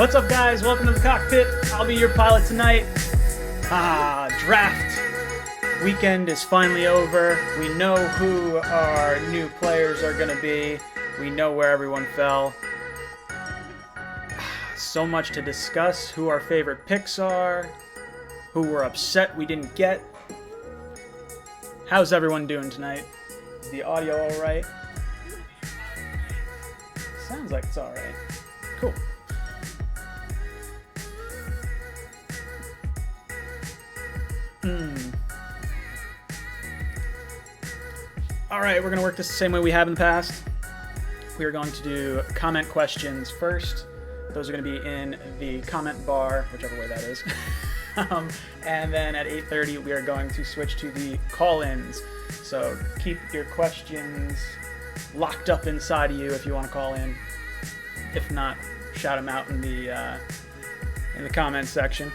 What's up, guys? Welcome to the Cockpit. I'll be your pilot tonight. Draft weekend is finally over. We know who our new players are going to be. We know where everyone fell. So much to discuss. Who our favorite picks are. Who we're upset we didn't get. How's everyone doing tonight? Is the audio alright? Sounds like it's alright. Cool. Alright, we're going to work this the same way we have in the past. We are going to do comment questions first. Those are going to be in the comment bar, whichever way that is. And then at 8:30, we are going to switch to the call-ins. So keep your questions locked up inside of you if you want to call in. If not, shout them out in the comments section.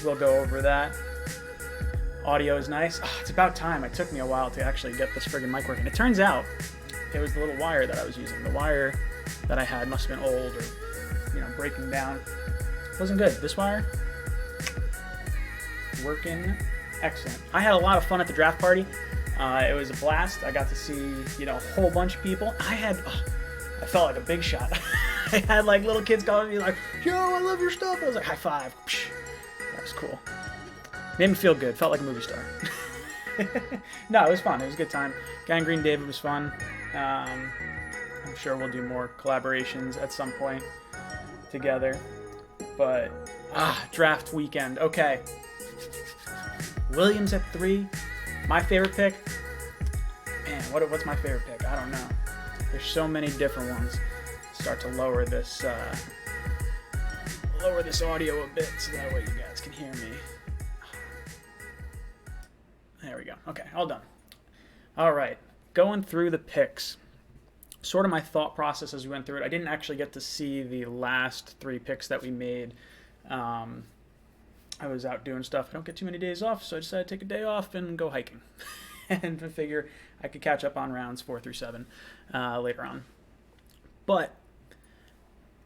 We'll go over that. Audio is nice. Oh, it's about time. It took me a while to actually get this friggin' mic working. It turns out it was the little wire that I was using. The wire that I had must have been old or, breaking down. It wasn't good. This wire, working excellent. I had a lot of fun at the draft party. It was a blast. I got to see, a whole bunch of people. I felt like a big shot. I had little kids calling me yo, I love your stuff. I was like, high five. That was cool. Made me feel good. Felt like a movie star. No, it was fun. It was a good time. Gangrene David was fun. I'm sure we'll do more collaborations at some point together. But, draft weekend. Okay. Williams at 3. My favorite pick. Man, what's my favorite pick? I don't know. There's so many different ones. Start to lower this audio a bit so that way you guys can hear me. There we go. Okay, all done. All right, going through the picks. Sort of my thought process as we went through it. I didn't actually get to see the last 3 picks that we made. I was out doing stuff. I don't get too many days off, so I decided to take a day off and go hiking. And figure I could catch up on rounds 4 through 7 later on. But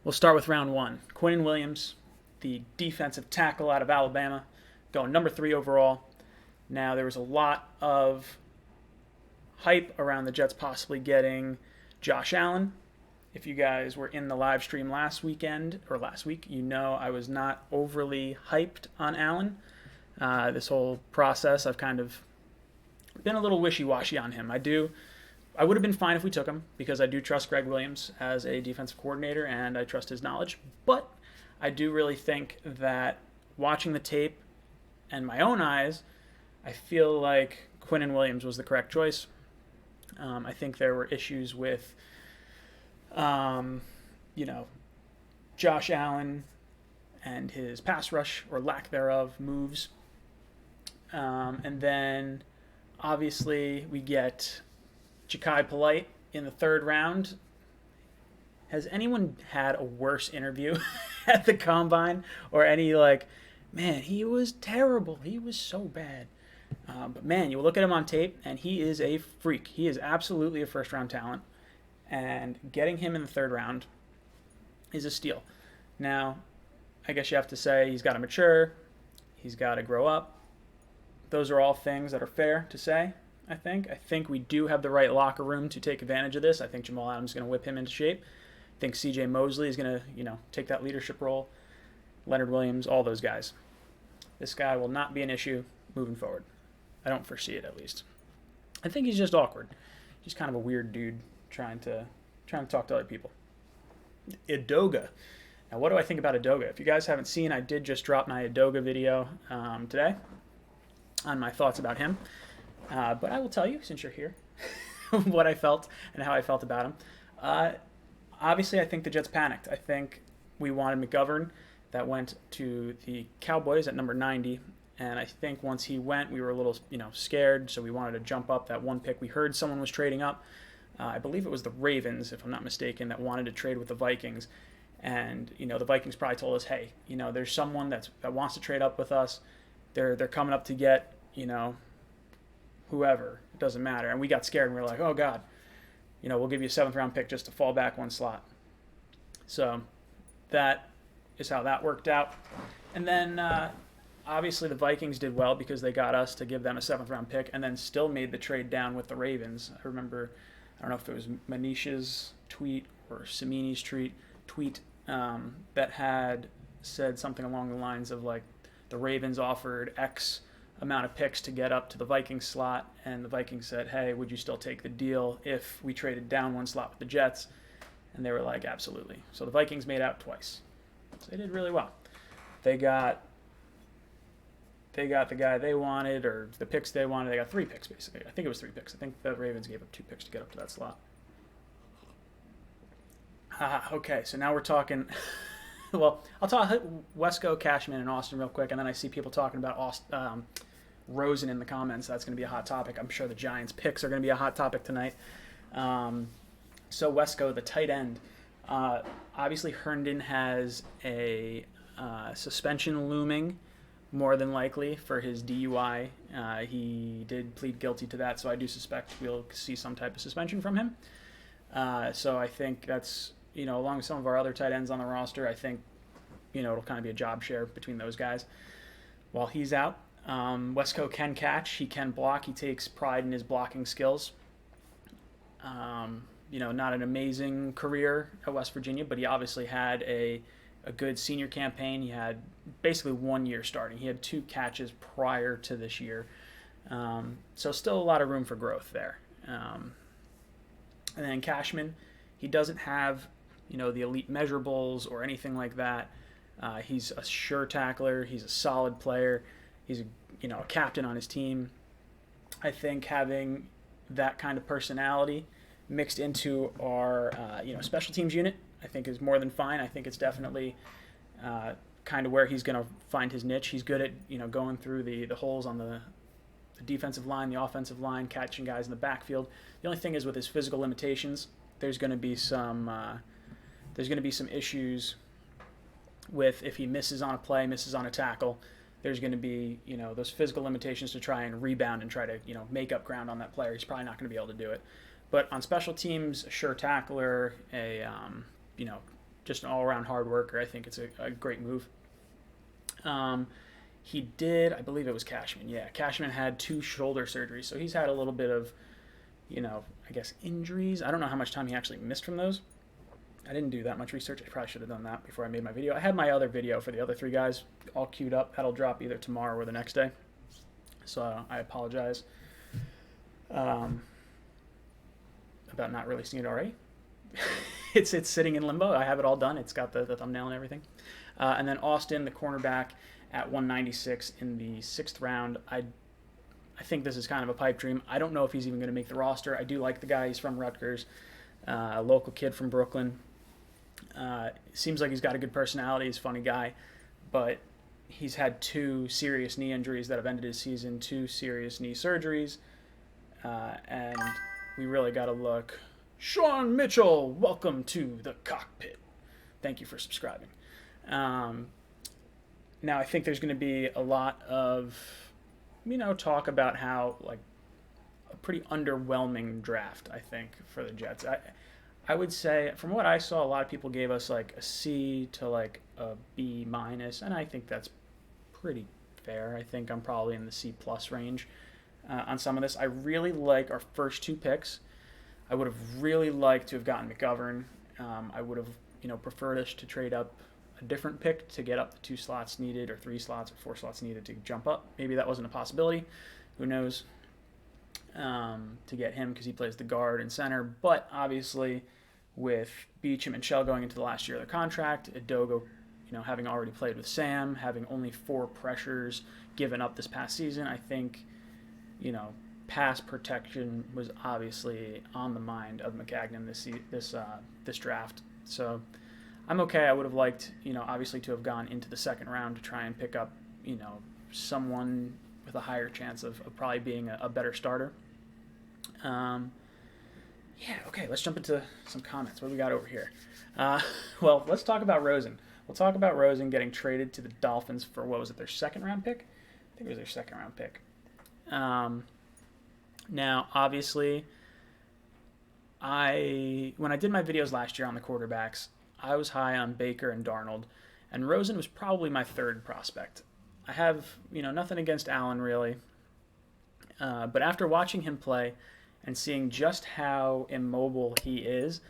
we'll start with round 1. Quinnen Williams, the defensive tackle out of Alabama, going number 3 overall. Now, there was a lot of hype around the Jets possibly getting Josh Allen. If you guys were in the live stream last week, I was not overly hyped on Allen. This whole process, I've kind of been a little wishy-washy on him. I would have been fine if we took him because I do trust Greg Williams as a defensive coordinator and I trust his knowledge. But I do really think that watching the tape and my own eyes, I feel like Quinnen Williams was the correct choice. I think there were issues with, Josh Allen and his pass rush or lack thereof moves. And then, obviously, we get Ja'Kai Polite in the 3rd round. Has anyone had a worse interview at the Combine? Or any, man, he was terrible. He was so bad. But man, you look at him on tape, and he is a freak. He is absolutely a first-round talent, and getting him in the 3rd round is a steal. Now, I guess you have to say he's got to mature, he's got to grow up. Those are all things that are fair to say, I think. I think we do have the right locker room to take advantage of this. I think Jamal Adams is going to whip him into shape. I think C.J. Mosley is going to, take that leadership role. Leonard Williams, all those guys. This guy will not be an issue moving forward. I don't foresee it, at least. I think he's just awkward. He's kind of a weird dude trying to talk to other people. Edoga. Now, what do I think about Edoga? If you guys haven't seen, I did just drop my Edoga video today on my thoughts about him. But I will tell you, since you're here, what I felt and how I felt about him. Obviously, I think the Jets panicked. I think we wanted McGovern. That went to the Cowboys at number 90. And I think once he went, we were a little, scared, so we wanted to jump up that one pick. We heard someone was trading up. I believe it was the Ravens, if I'm not mistaken, that wanted to trade with the Vikings. And, the Vikings probably told us, hey, there's someone that wants to trade up with us. They're coming up to get, whoever. It doesn't matter. And we got scared, and we were like, oh, God. We'll give you a 7th-round pick just to fall back one slot. So that is how that worked out. And then obviously the Vikings did well because they got us to give them a 7th-round pick, and then still made the trade down with the Ravens. I remember, I don't know if it was Manish's tweet or Samini's tweet that had said something along the lines of like the Ravens offered X amount of picks to get up to the Vikings slot, and the Vikings said, hey, would you still take the deal if we traded down one slot with the Jets? And they were like, absolutely. So the Vikings made out twice. So they did really well. They got the guy they wanted, or the picks they wanted. They got 3 picks, basically. I think it was 3 picks. I think the Ravens gave up 2 picks to get up to that slot. Okay, so now we're talking... well, I'll talk Wesco, Cashman, and Austin real quick, and then I see people talking about Rosen in the comments. That's going to be a hot topic. I'm sure the Giants' picks are going to be a hot topic tonight. So Wesco, the tight end. Obviously, Herndon has a suspension looming, more than likely, for his DUI. He did plead guilty to that, so I do suspect we'll see some type of suspension from him. So I think that's, along with some of our other tight ends on the roster, I think, it'll kind of be a job share between those guys while he's out. Wesco can catch. He can block. He takes pride in his blocking skills. Not an amazing career at West Virginia, but he obviously had a good senior campaign. He had basically 1 year starting. He had 2 catches prior to this year. So still a lot of room for growth there. And then Cashman, he doesn't have, the elite measurables or anything like that. He's a sure tackler. He's a solid player. He's a captain on his team. I think having that kind of personality mixed into our special teams unit, I think is more than fine. I think it's definitely kind of where he's going to find his niche. He's good at going through the holes on the defensive line, the offensive line, catching guys in the backfield. The only thing is with his physical limitations, there's going to be some issues with if he misses on a play, misses on a tackle. There's going to be those physical limitations to try and rebound and try to make up ground on that player. He's probably not going to be able to do it. But on special teams, a sure tackler, just an all-around hard worker, I think it's a great move. He did, I believe it was Cashman. Yeah, Cashman had 2 shoulder surgeries, so he's had a little bit of, injuries. I don't know how much time he actually missed from those. I didn't do that much research. I probably should have done that before I made my video. I had my other video for the other 3 guys all queued up. That'll drop either tomorrow or the next day. So I apologize about not releasing it already. It's sitting in limbo. I have it all done. It's got the thumbnail and everything. And then Austin, the cornerback, at 196 in the 6th round. I think this is kind of a pipe dream. I don't know if he's even going to make the roster. I do like the guy. He's from Rutgers, a local kid from Brooklyn. Seems like he's got a good personality. He's a funny guy. But he's had 2 serious knee injuries that have ended his season, 2 serious knee surgeries. And we really got to look. Sean Mitchell, welcome to the Cockpit. Thank you for subscribing. Now, I think there's going to be a lot of, talk about how, a pretty underwhelming draft, I think, for the Jets. I would say, from what I saw, a lot of people gave us, a C to, a B minus, and I think that's pretty fair. I think I'm probably in the C plus range on some of this. I really like our first 2 picks. I would have really liked to have gotten McGovern. I would have, preferred us to trade up a different pick to get up the 2 slots needed, or 3 slots or 4 slots needed to jump up. Maybe that wasn't a possibility. Who knows? To get him because he plays the guard and center. But obviously, with Beachum and Shell going into the last year of their contract, Edogo, having already played with Sam, having only 4 pressures given up this past season, I think, pass protection was obviously on the mind of McCagnon this draft. So I'm okay. I would have liked, obviously to have gone into the 2nd round to try and pick up, someone with a higher chance of probably being a better starter. Okay, let's jump into some comments. What do we got over here? Well, let's talk about Rosen. We'll talk about Rosen getting traded to the Dolphins for, what was it, their 2nd round pick? I think it was their 2nd round pick. Now, obviously, when I did my videos last year on the quarterbacks, I was high on Baker and Darnold, And Rosen was probably my third prospect. I have, nothing against Allen really. But after watching him play and seeing just how immobile he is,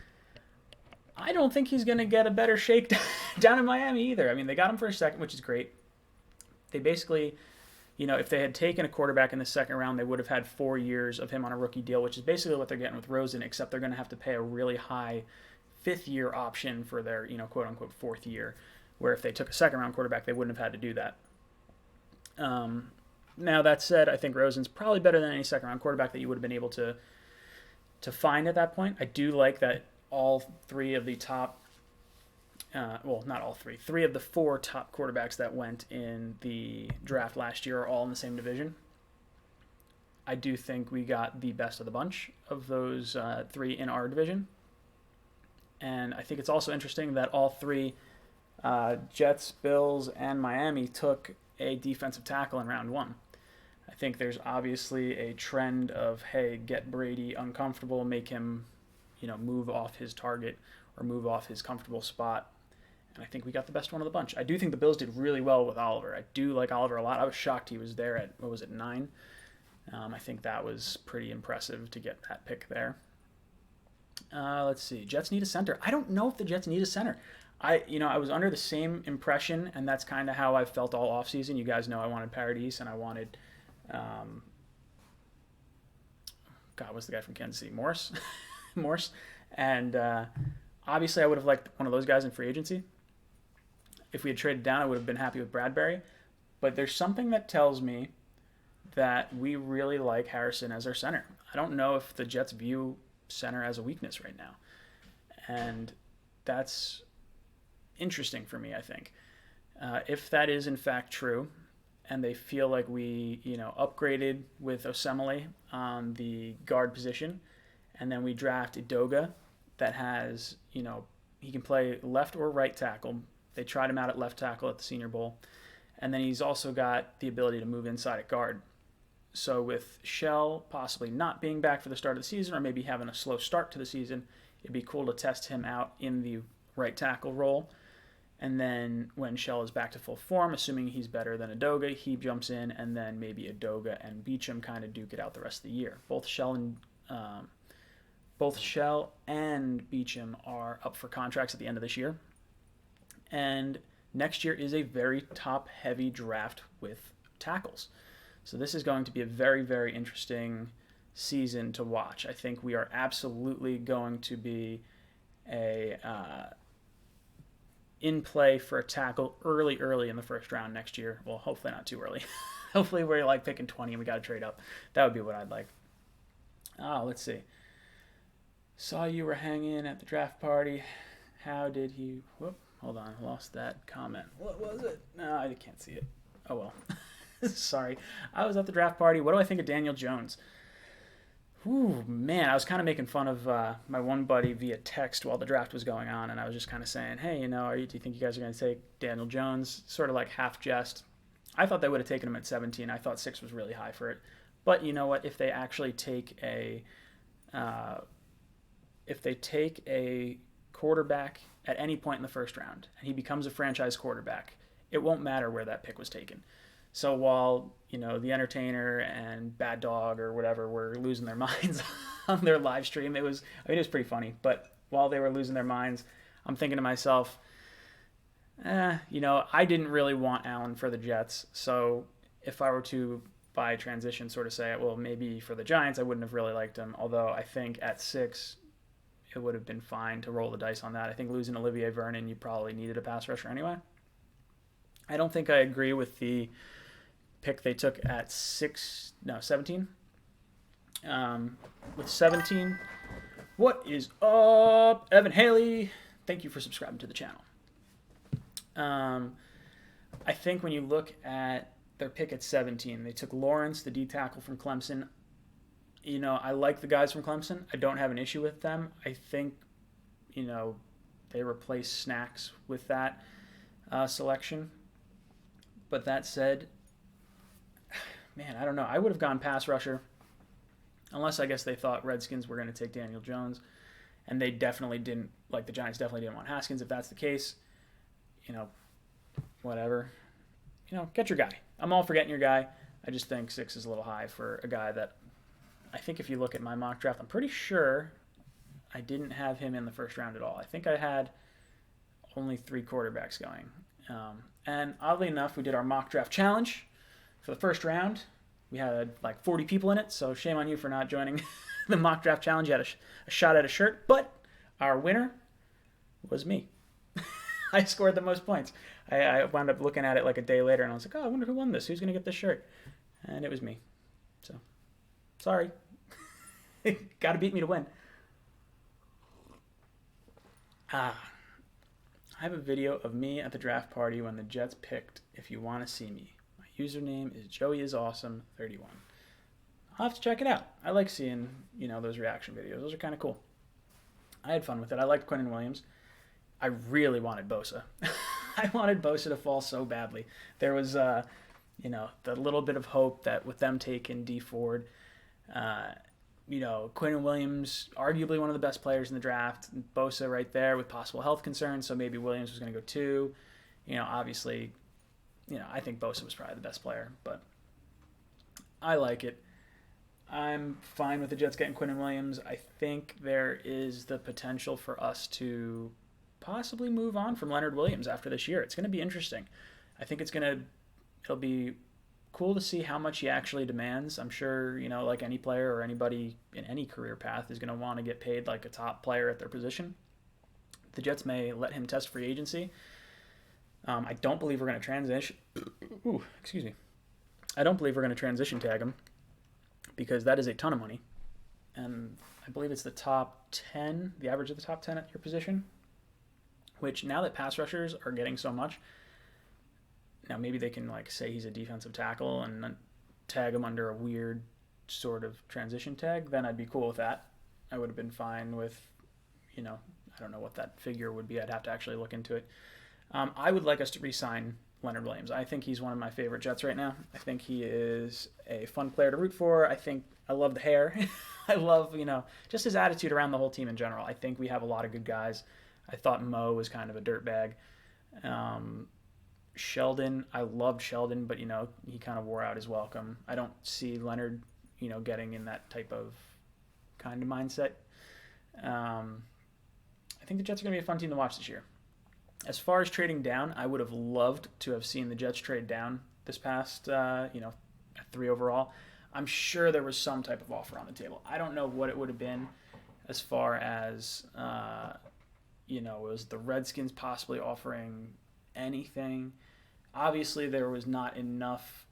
I don't think he's going to get a better shake down in Miami either. I mean, they got him for a second, which is great. They basically, if they had taken a quarterback in the second round, they would have had 4 years of him on a rookie deal, which is basically what they're getting with Rosen, except they're going to have to pay a really high fifth-year option for their, quote-unquote fourth year, where if they took a second-round quarterback, they wouldn't have had to do that. Now, that said, I think Rosen's probably better than any second-round quarterback that you would have been able to find at that point. I do like that all three of the top, not all three of the four top quarterbacks that went in the draft last year are all in the same division. I do think we got the best of the bunch of those three in our division. And I think it's also interesting that all three, Jets, Bills, and Miami, took a defensive tackle in round one. I think there's obviously a trend of, hey, get Brady uncomfortable, make him, move off his target or move off his comfortable spot. And I think we got the best one of the bunch. I do think the Bills did really well with Oliver. I do like Oliver a lot. I was shocked he was there at, 9? I think that was pretty impressive to get that pick there. Let's see. Jets need a center. I don't know if the Jets need a center. I was under the same impression, and that's kind of how I felt all offseason. You guys know I wanted Paradis, and I wanted, what's the guy from Kansas City? Morse. And obviously I would have liked one of those guys in free agency. If we had traded down, I would have been happy with Bradbury. But there's something that tells me that we really like Harrison as our center. I don't know if the Jets view center as a weakness right now. And that's interesting for me, I think. If that is in fact true, and they feel like we, upgraded with Osemele on the guard position, and then we draft Edoga that has, he can play left or right tackle. They tried him out at left tackle at the Senior Bowl. And then he's also got the ability to move inside at guard. So with Shell possibly not being back for the start of the season, or maybe having a slow start to the season, it'd be cool to test him out in the right tackle role. And then when Shell is back to full form, assuming he's better than Edoga, he jumps in, and then maybe Edoga and Beachum kind of duke it out the rest of the year. Both Shell and Beachum are up for contracts at the end of this year. And next year is a very top-heavy draft with tackles. So this is going to be a very, very interesting season to watch. I think we are absolutely going to be in play for a tackle early in the first round next year. Well, hopefully not too early. Hopefully we're like picking 20 and we got to trade up. That would be what I'd like. Let's see. Saw you were hanging at the draft party. How did you... Whoop, hold on. Lost that comment. What was it? No, I can't see it. Oh, well. Sorry. I was at the draft party. What do I think of Daniel Jones? Ooh, man, I was kind of making fun of my one buddy via text while the draft was going on, and I was just kind of saying, hey, do you think you guys are going to take Daniel Jones? Sort of like half jest. I thought they would have taken him at 17. I thought 6 was really high for it. But you know what? If they actually take a quarterback at any point in the first round, and he becomes a franchise quarterback, it won't matter where that pick was taken. So while, the Entertainer and Bad Dog or whatever were losing their minds on their live stream, it was pretty funny. But while they were losing their minds, I'm thinking to myself, I didn't really want Allen for the Jets. So if I were to, by transition, sort of say, well, maybe for the Giants, I wouldn't have really liked him. Although I think at 6, it would have been fine to roll the dice on that. I think losing Olivier Vernon, you probably needed a pass rusher anyway. I don't think I agree with the pick they took at 17. With 17, what is up, Evan Haley? Thank you for subscribing to the channel. I think when you look at their pick at 17, they took Lawrence, the D tackle from Clemson. I like the guys from Clemson. I don't have an issue with them. I think, they replaced Snacks with that selection. But that said, man, I don't know. I would have gone pass rusher, unless I guess they thought Redskins were going to take Daniel Jones, and they definitely didn't, like the Giants definitely didn't want Haskins. If that's the case, whatever. Get your guy. I'm all for getting your guy. I just think 6 is a little high for a guy that I think if you look at my mock draft, I'm pretty sure I didn't have him in the first round at all. I think I had only 3 quarterbacks going. And oddly enough, we did our mock draft challenge for the first round. We had like 40 people in it, so shame on you for not joining the mock draft challenge. You had a shot at a shirt, but our winner was me. I scored the most points. I wound up looking at it like a day later, and I was like, oh, I wonder who won this. Who's going to get this shirt? And it was me. So, sorry. Got to beat me to win. I have a video of me at the draft party when the Jets picked If You Want to See Me. My username is JoeyIsAwesome31. I'll have to check it out. I like seeing, those reaction videos. Those are kind of cool. I had fun with it. I liked Quinnen Williams. I really wanted Bosa. I wanted Bosa to fall so badly. There was, the little bit of hope that with them taking D Ford, Quinnen Williams, arguably one of the best players in the draft. Bosa right there with possible health concerns, so maybe Williams was going to go 2. Obviously, I think Bosa was probably the best player, but I like it. I'm fine with the Jets getting Quinnen Williams. I think there is the potential for us to possibly move on from Leonard Williams after this year. It's going to be interesting. I think it'll be cool to see how much he actually demands. I'm sure, like any player or anybody in any career path is going to want to get paid like a top player at their position. The Jets may let him test free agency. I don't believe we're going to transition. Excuse me. I don't believe we're going to transition tag him because that is a ton of money. And I believe it's the top 10, the average of the top 10 at your position, which now that pass rushers are getting so much, now maybe they can say he's a defensive tackle and tag him under a weird sort of transition tag, then I'd be cool with that. I would have been fine with, I don't know what that figure would be. I'd have to actually look into it. I would like us to re-sign Leonard Williams. I think he's one of my favorite Jets right now. I think he is a fun player to root for. I love the hair. I love, just his attitude around the whole team in general. I think we have a lot of good guys. I thought Mo was kind of a dirtbag. Sheldon, I loved Sheldon, but, he kind of wore out his welcome. I don't see Leonard, getting in that type of kind of mindset. I think the Jets are going to be a fun team to watch this year. As far as trading down, I would have loved to have seen the Jets trade down this past, at 3 overall. I'm sure there was some type of offer on the table. I don't know what it would have been as far as, was the Redskins possibly offering anything. Obviously, there was not enough,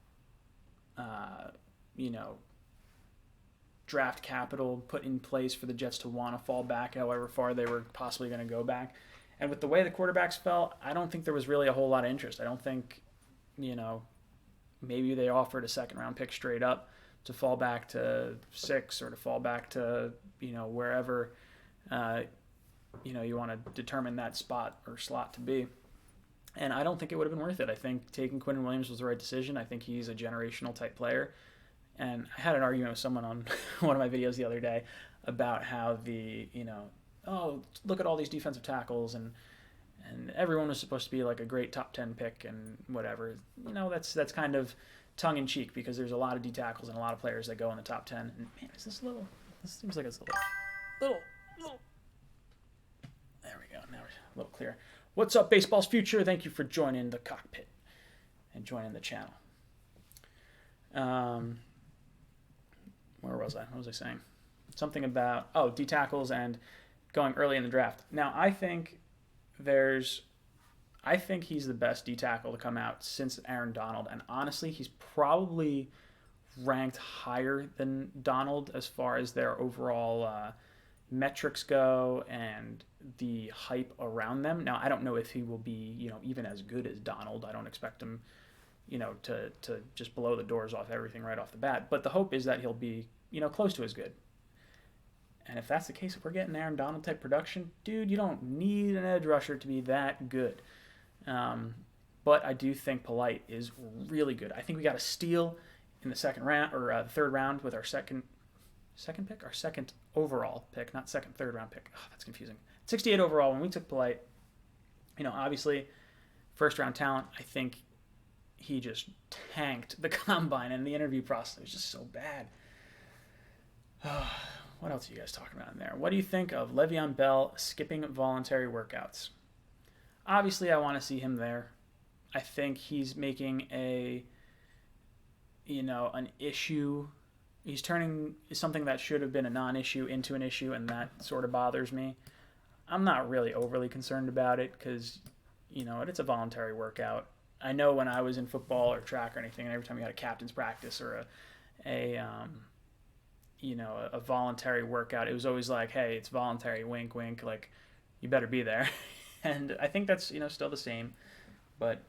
draft capital put in place for the Jets to want to fall back however far they were possibly going to go back. And with the way the quarterbacks fell, I don't think there was really a whole lot of interest. I don't think, maybe they offered a second-round pick straight up to fall back to 6 or to fall back to, wherever, you want to determine that spot or slot to be. And I don't think it would have been worth it. I think taking Quinnen Williams was the right decision. I think he's a generational type player. And I had an argument with someone on one of my videos the other day about how look at all these defensive tackles and everyone was supposed to be like a great top 10 pick and whatever. That's kind of tongue in cheek because there's a lot of D tackles and a lot of players that go in the top 10. And man, this seems like it's a little. There we go. Now we're a little clearer. What's up, Baseball's Future? Thank you for joining the Cockpit and joining the channel. Where was I? What was I saying? Something about, D tackles and going early in the draft. Now, I think he's the best D tackle to come out since Aaron Donald. And honestly, he's probably ranked higher than Donald as far as their overall metrics go and the hype around them. Now, I don't know if he will be, even as good as Donald. I don't expect him, to just blow the doors off everything right off the bat. But the hope is that he'll be, close to as good. And if that's the case, if we're getting Aaron Donald type production, dude, you don't need an edge rusher to be that good. But I do think Polite is really good. I think we got a steal in the second round or the third round with our second pick, our second overall pick, not third round pick. Oh, that's confusing. 68 overall when we took Polite. Obviously first round talent. I think he just tanked the combine, and the interview process was just so bad. What else are you guys talking about in there? What do you think of Le'Veon Bell skipping voluntary workouts? Obviously, I want to see him there. I think he's making an issue. He's turning something that should have been a non-issue into an issue, and that sort of bothers me. I'm not really overly concerned about it because, it's a voluntary workout. I know when I was in football or track or anything, and every time you had a captain's practice or a voluntary workout, it was always like, hey, it's voluntary, wink, wink, like, you better be there. And I think that's, still the same. But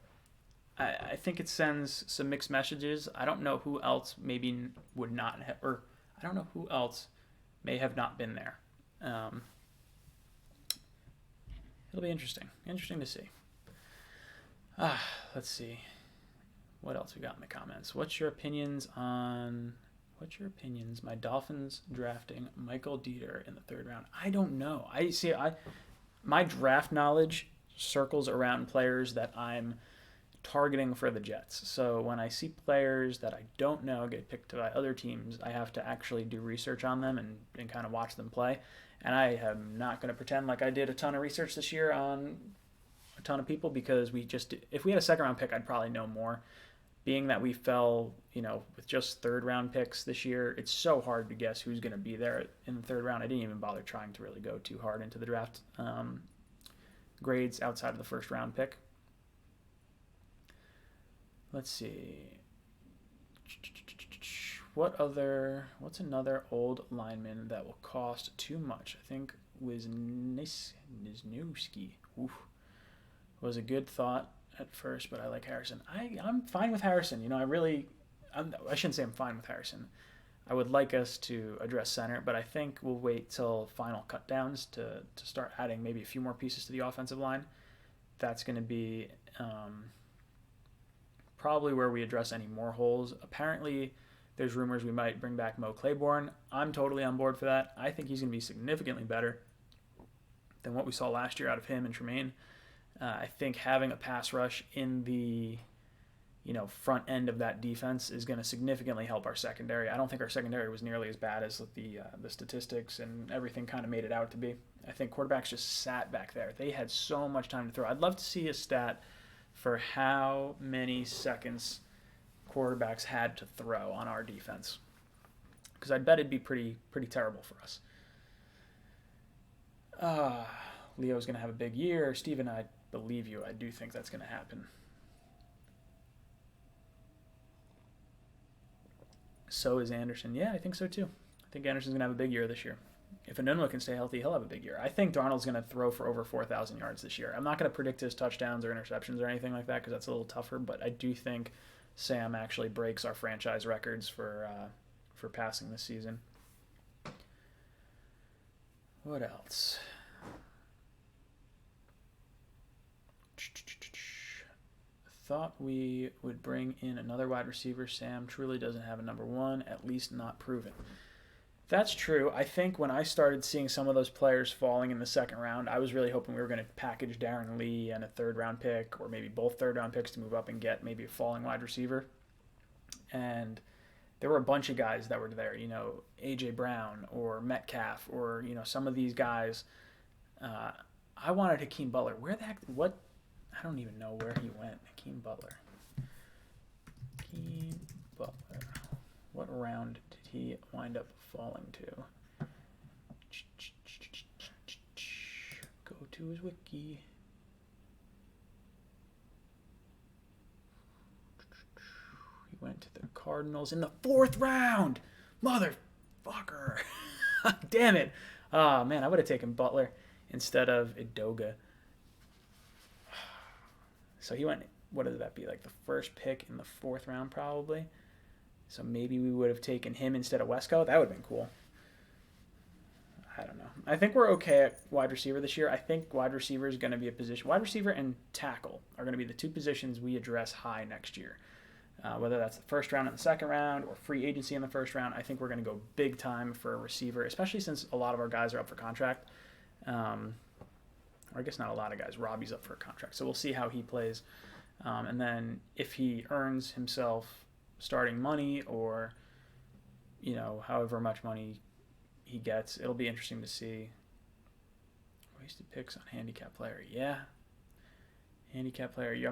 I think it sends some mixed messages. I don't know who else maybe would not have, or I don't know who else may have not been there. It'll be interesting. Interesting to see. Let's see. What else we got in the comments? What's your opinions? My Dolphins drafting Michael Dieter in the 3rd round. I don't know. My draft knowledge circles around players that I'm targeting for the Jets. So when I see players that I don't know get picked by other teams, I have to actually do research on them and kind of watch them play. And I am not going to pretend like I did a ton of research this year on a ton of people, because if we had a 2nd round pick, I'd probably know more. Being that we fell, with just 3rd round picks this year, it's so hard to guess who's going to be there in the 3rd round. I didn't even bother trying to really go too hard into the draft grades outside of the 1st round pick. Let's see. What's another old lineman that will cost too much? I think Wisniewski was a good thought at first, but I like Harrison. I'm fine with Harrison. I shouldn't say I'm fine with Harrison. I would like us to address center, but I think we'll wait till final cut downs to start adding maybe a few more pieces to the offensive line. That's going to be probably where we address any more holes. Apparently, there's rumors we might bring back Mo Claiborne. I'm totally on board for that. I think he's going to be significantly better than what we saw last year out of him and Tremaine. I think having a pass rush in the front end of that defense is going to significantly help our secondary. I don't think our secondary was nearly as bad as the statistics and everything kind of made it out to be. I think quarterbacks just sat back there. They had so much time to throw. I'd love to see a stat for how many seconds quarterbacks had to throw on our defense, because I'd bet it'd be pretty terrible for us. Leo's going to have a big year. Steven, I believe you. I do think that's going to happen. So is Anderson. Yeah, I think so too. I think Anderson's going to have a big year this year. If Enunwa can stay healthy, he'll have a big year. I think Darnold's going to throw for over 4,000 yards this year. I'm not going to predict his touchdowns or interceptions or anything like that, because that's a little tougher, but I do think Sam actually breaks our franchise records for passing this season. What else? Thought we would bring in another wide receiver. Sam truly doesn't have a number one, at least not proven. That's true. I think when I started seeing some of those players falling in the 2nd round, I was really hoping we were going to package Darren Lee and a 3rd round pick, or maybe both 3rd round picks, to move up and get maybe a falling wide receiver. And there were a bunch of guys that were there, A.J. Brown or Metcalf or, some of these guys. I wanted Hakeem Butler. Where the heck, what? I don't even know where he went. Hakeem Butler. What round did he wind up falling to? Go to his wiki. He went to the Cardinals in the 4th round. Motherfucker. Damn it. Oh, man, I would have taken Butler instead of Idoga. So he went, what does that be, like the 1st pick in the 4th round probably? So maybe we would have taken him instead of Wesco. That would have been cool. I don't know. I think we're okay at wide receiver this year. I think wide receiver is going to be a position. Wide receiver and tackle are going to be the 2 positions we address high next year. Whether that's the 1st round and the 2nd round or free agency in the 1st round, I think we're going to go big time for a receiver, especially since a lot of our guys are up for contract. or I guess not a lot of guys. Robbie's up for a contract, so we'll see how he plays. And then if he earns himself starting money or, however much money he gets, it'll be interesting to see. Wasted picks on handicap player. Yeah. Handicap player. You're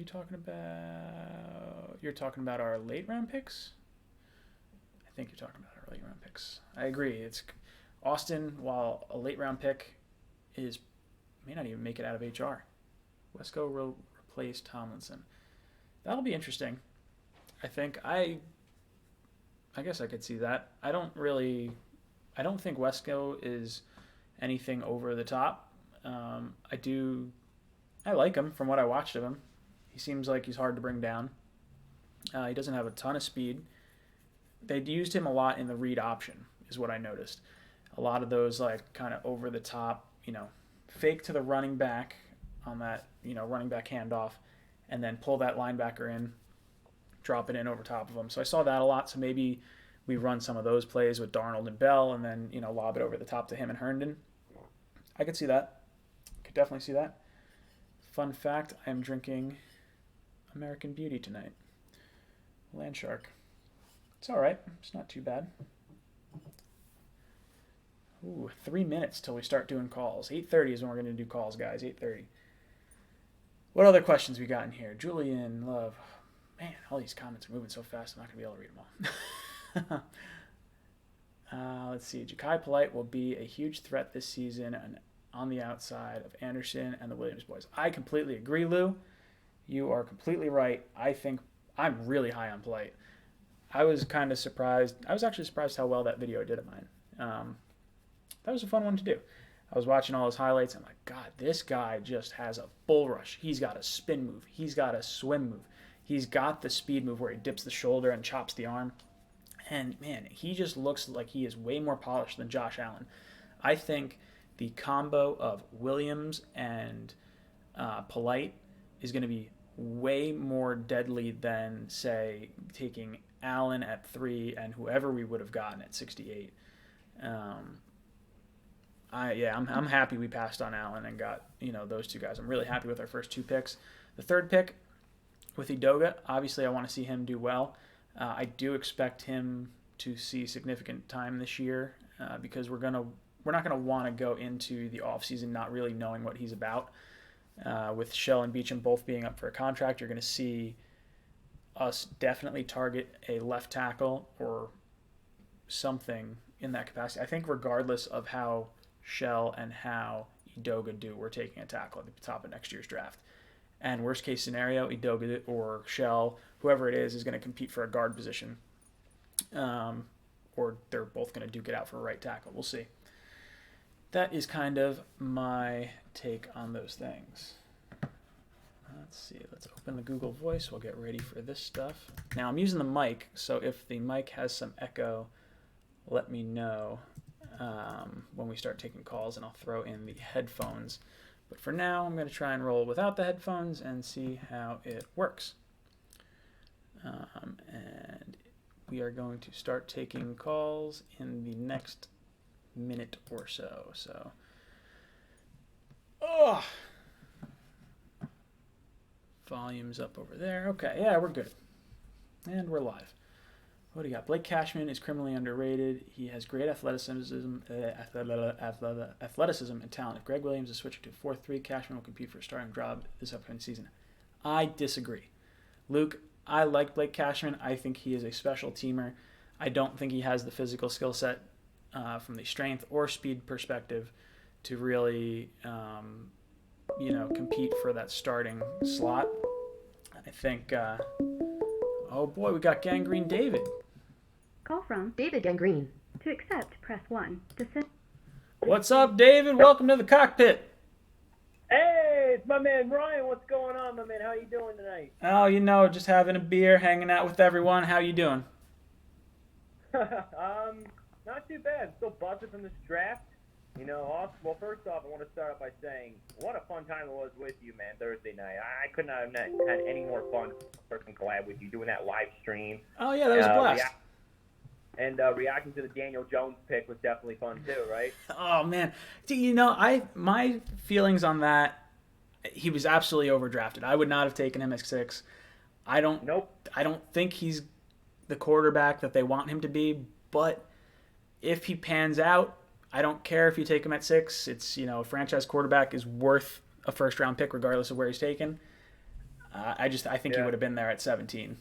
talking about our late round picks? I think you're talking about our late round picks. I agree. It's Austin, while a late round pick may not even make it out of HR. Wesco replace Tomlinson. That'll be interesting. I guess I could see that. I don't think Wesco is anything over the top. I like him from what I watched of him. He seems like he's hard to bring down. He doesn't have a ton of speed. They'd used him a lot in the read option, is what I noticed. A lot of those like kind of over the top, fake to the running back on that, running back handoff, and then pull that linebacker in, drop it in over top of him. So I saw that a lot. So maybe we run some of those plays with Darnold and Bell, and then lob it over the top to him and Herndon. I could see that. Could definitely see that. Fun fact: I am drinking American Beauty tonight. Land Shark. It's all right. It's not too bad. Ooh, 3 minutes till we start doing calls. 8:30 is when we're going to do calls, guys. 8:30. What other questions we got in here? Julian, Love. Man, all these comments are moving so fast, I'm not going to be able to read them all. Let's see. Ja'Kai Polite will be a huge threat this season and on the outside of Anderson and the Williams boys. I completely agree, Lou. You are completely right. I think I'm really high on Polite. I was kind of surprised. I was actually surprised how well that video did of mine. That was a fun one to do. I was watching all his highlights. I'm like, God, this guy just has a bull rush. He's got a spin move. He's got a swim move. He's got the speed move where he dips the shoulder and chops the arm. And, man, he just looks like he is way more polished than Josh Allen. I think the combo of Williams and Polite is going to be way more deadly than, say, taking Allen at 3 and whoever we would have gotten at 68. I'm happy we passed on Allen and got those two guys. I'm really happy with our first 2 picks. The third pick with Edoga, obviously I want to see him do well. I do expect him to see significant time this year because we're not gonna want to go into the offseason not really knowing what he's about. With Shell and Beecham both being up for a contract, you're going to see us definitely target a left tackle or something in that capacity. I think regardless of how Shell and how Edoga do, we're taking a tackle at the top of next year's draft. And worst case scenario, Edoga or Shell, whoever it is going to compete for a guard position. Or they're both going to duke it out for a right tackle. We'll see. That is kind of my take on those things. Let's see. Let's open the Google Voice. We'll get ready for this stuff. Now, I'm using the mic, so if the mic has some echo, let me know when we start taking calls, and I'll throw in the headphones. But for now, I'm going to try and roll without the headphones and see how it works. And we are going to start taking calls in the next minute or so. Volume's up over there. Okay, yeah, we're good. And we're live. What do you got? Blake Cashman is criminally underrated. He has great athleticism and talent. If Greg Williams is switching to 4-3, Cashman will compete for a starting job this upcoming season. I disagree. Luke, I like Blake Cashman. I think he is a special teamer. I don't think he has the physical skill set from the strength or speed perspective to really, compete for that starting slot. I think, oh boy, we got Gangrene David. Call from David Gangrene. To accept, press 1. To send. What's up, David? Welcome to the Cockpit. Hey, it's my man Ryan. What's going on, my man? How you doing tonight? Oh, just having a beer, hanging out with everyone. How you doing? Not too bad. Still buzzing from this draft. Well, first off, I want to start off by saying what a fun time it was with you, man, Thursday night. I could not have had any more fun person collab with you doing that live stream. Oh, yeah, that was a blast. And reacting to the Daniel Jones pick was definitely fun too, right? Oh man, my feelings on that. He was absolutely overdrafted. I would not have taken him at 6. I don't Nope. I don't think he's the quarterback that they want him to be, but if he pans out, I don't care if you take him at 6. It's, a franchise quarterback is worth a first round pick regardless of where he's taken. I think he Yeah. would have been there at 17.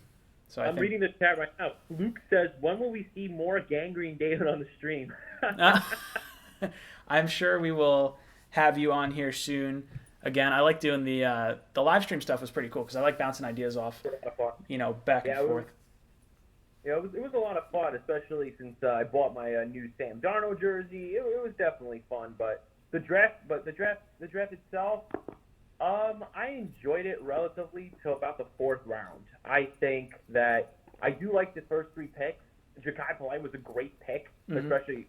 So I'm reading the chat right now. Luke says, "When will we see more Gangrene David on the stream?" I'm sure we will have you on here soon. Again, I like doing the live stream stuff was pretty cool because I like bouncing ideas off, back and forth. It was a lot of fun, especially since I bought my new Sam Darnold jersey. It was definitely fun, but the draft itself, I enjoyed it relatively till about the 4th round. I think that I do like the first 3 picks. Ja'Kai Polite was a great pick, especially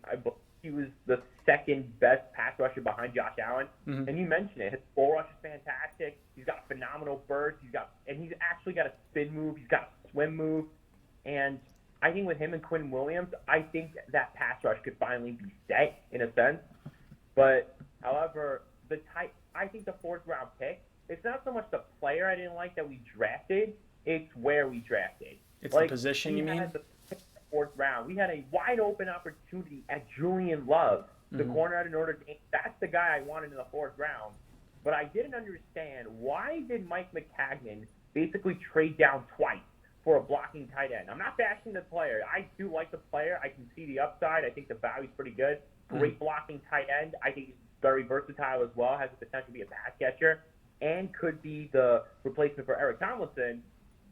he was the 2nd best pass rusher behind Josh Allen. And you mentioned it. His bull rush is fantastic. He's got a phenomenal burst. He's actually got a spin move. He's got a swim move. And I think with him and Quinn Williams, I think that pass rush could finally be set in a sense. But however, I think the 4th round pick, it's not so much the player I didn't like that we drafted, it's where we drafted. It's the position, you mean? The 4th round, we had a wide open opportunity at Julian Love, the corner out of Notre Dame. That's the guy I wanted in the 4th round. But I didn't understand, why did Mike McCagnon basically trade down twice for a blocking tight end? I'm not bashing the player. I do like the player. I can see the upside. I think the value's pretty good. Great blocking tight end. I think he's very versatile as well, has the potential to be a pass catcher, and could be the replacement for Eric Tomlinson.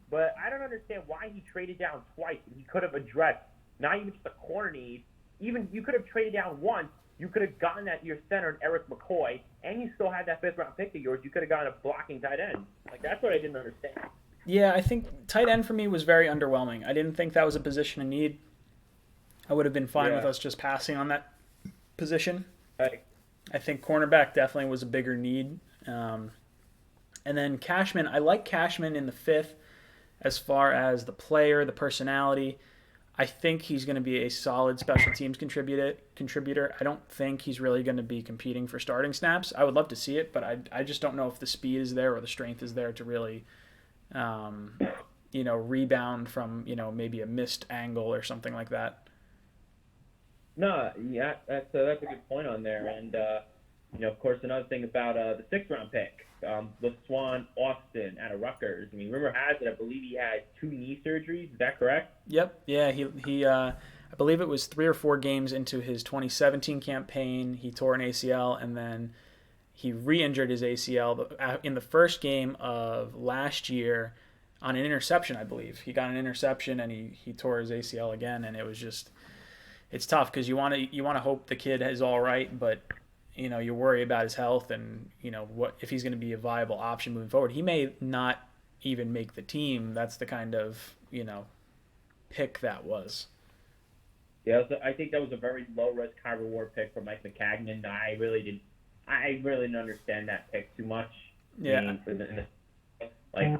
But I don't understand why he traded down twice. He could have addressed not even just the corner need. Even you could have traded down once. You could have gotten that your center in Eric McCoy, and you still had that 5th round pick of yours. You could have gotten a blocking tight end. That's what I didn't understand. Yeah, I think tight end for me was very underwhelming. I didn't think that was a position in need. I would have been fine with us just passing on that position. I think cornerback definitely was a bigger need. And then Cashman, I like Cashman in the 5th as far as the player, the personality. I think he's going to be a solid special teams contributor. I don't think he's really going to be competing for starting snaps. I would love to see it, but I just don't know if the speed is there or the strength is there to really, rebound from, maybe a missed angle or something like that. No, yeah, that's a good point on there. And, of course, another thing about the 6th round pick, LaSwan Austin out of Rutgers. I mean, rumor has it, I believe he had 2 knee surgeries. Is that correct? Yep. Yeah, he I believe it was 3 or 4 games into his 2017 campaign. He tore an ACL, and then he re-injured his ACL in the first game of last year on an interception, I believe. He got an interception, and he tore his ACL again, and it was just... It's tough because you want to hope the kid is all right, but you worry about his health and what if he's going to be a viable option moving forward. He may not even make the team. That's the kind of pick that was. Yeah, I think that was a very low risk, high reward pick for Mike McCagnon. I really didn't understand that pick too much. Yeah. I mean,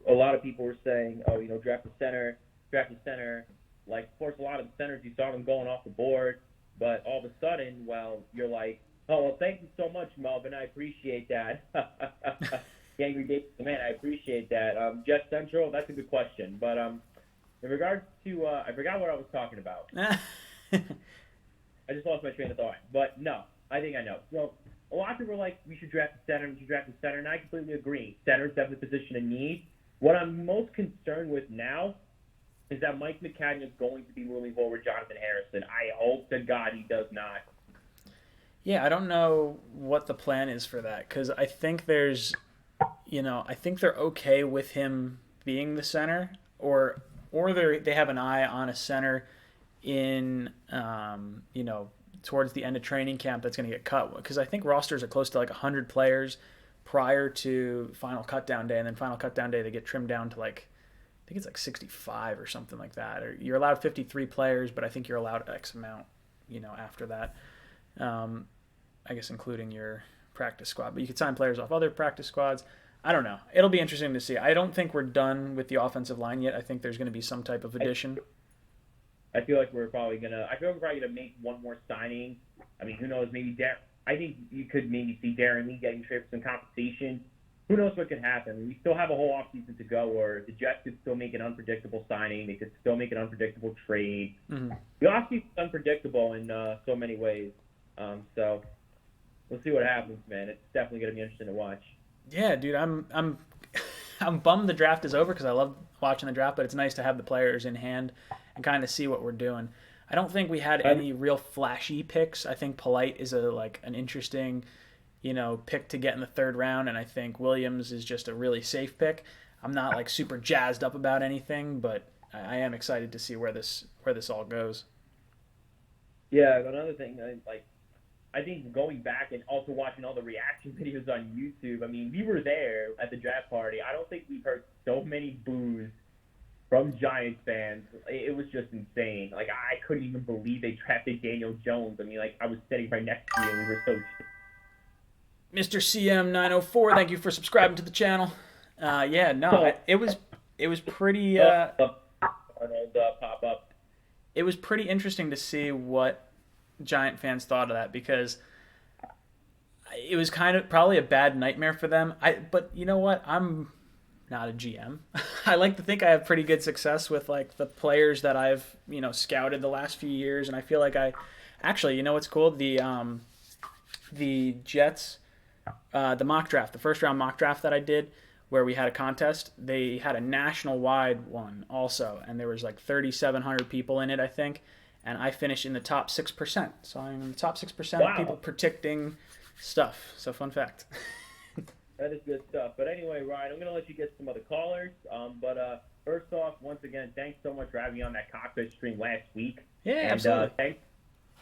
a lot of people were saying, draft a center. Of course, a lot of the centers, you saw them going off the board, but all of a sudden, you're like, oh, well, thank you so much, Melvin. I appreciate that. Angry Dave, man, I appreciate that. Jet Central, that's a good question. But in regards to, I forgot what I was talking about. I just lost my train of thought. But no, I think I know. So a lot of people are like, we should draft a center, and I completely agree. Center's definitely a position in need. What I'm most concerned with now is that Mike McCagnon is going to be moving forward Jonathan Harrison. I hope to God he does not. Yeah, I don't know what the plan is for that because I think I think they're okay with him being the center, or they have an eye on a center in towards the end of training camp that's going to get cut because I think rosters are close to 100 players prior to final cutdown day, and then final cutdown day they get trimmed down to I think it's 65 or something like that. Or you're allowed 53 players, but I think you're allowed X amount, after that. I guess including your practice squad. But you could sign players off other practice squads. I don't know. It'll be interesting to see. I don't think we're done with the offensive line yet. I think there's going to be some type of addition. I feel like we're probably gonna make one more signing. I mean, who knows? Maybe I think you could maybe see Darren Lee getting traded for some compensation. Who knows what could happen? We still have a whole offseason to go, or the Jets could still make an unpredictable signing. They could still make an unpredictable trade. Mm-hmm. The offseason is unpredictable in so many ways. So we'll see what happens, man. It's definitely going to be interesting to watch. Yeah, dude, I'm bummed the draft is over because I love watching the draft, but it's nice to have the players in hand and kind of see what we're doing. I don't think we had any real flashy picks. I think Polite is an interesting, pick to get in the third round, and I think Williams is just a really safe pick. I'm not like super jazzed up about anything, but I am excited to see where this all goes. Yeah, another thing, I think going back and also watching all the reaction videos on YouTube, I mean, we were there at the draft party. I don't think we've heard so many boos from Giants fans. It was just insane. Like, I couldn't even believe they drafted Daniel Jones. I mean, like, I was sitting right next to you and we were so... Mr. CM904, thank you for subscribing to the channel. It was pretty... pop up. It was pretty interesting to see what Giant fans thought of that, because it was kind of probably a bad nightmare for them. But you know what? I'm not a GM. I like to think I have pretty good success with like the players that I've scouted the last few years, and I feel like I actually, what's cool, the Jets, the mock draft, the first round mock draft that I did, where we had a contest, they had a national wide one also, and there was like 3,700 people in it, I think. And I finished in the top 6%. So I'm in the top 6% of people predicting stuff. So fun fact. That is good stuff. But anyway, Ryan, I'm going to let you get some other callers. But first off, once again, thanks so much for having me on that Cockpit stream last week. Yeah, absolutely.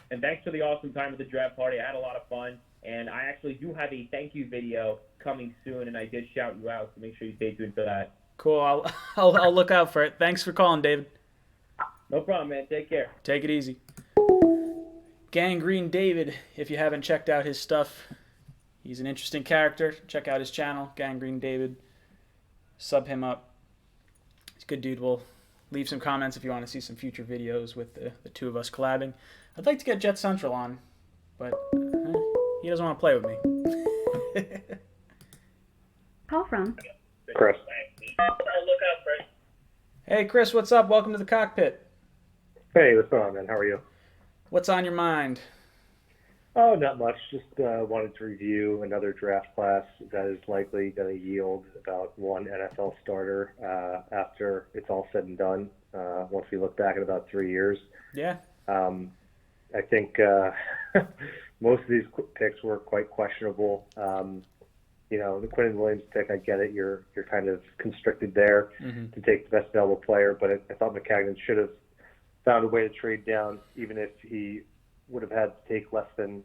Thanks for the awesome time at the draft party. I had a lot of fun. And I actually do have a thank you video coming soon, and I did shout you out, so make sure you stay tuned for that. Cool. I'll look out for it. Thanks for calling, David. No problem, man. Take care. Take it easy. Gangrene David, if you haven't checked out his stuff, he's an interesting character. Check out his channel, Gangrene David. Sub him up. He's a good dude. We'll leave some comments if you want to see some future videos with the two of us collabing. I'd like to get Jet Central on, but he doesn't want to play with me. Call from Chris. Hey, Chris, what's up? Welcome to the Cockpit. Hey, what's going on, man? How are you? What's on your mind? Oh, not much. Just wanted to review another draft class that is likely going to yield about one NFL starter after it's all said and done, once we look back at about 3 years. Yeah. I think most of these picks were quite questionable. The Quinnen Williams pick, I get it. You're kind of constricted there to take the best available player, but I thought McCagnon should have found a way to trade down, even if he would have had to take less than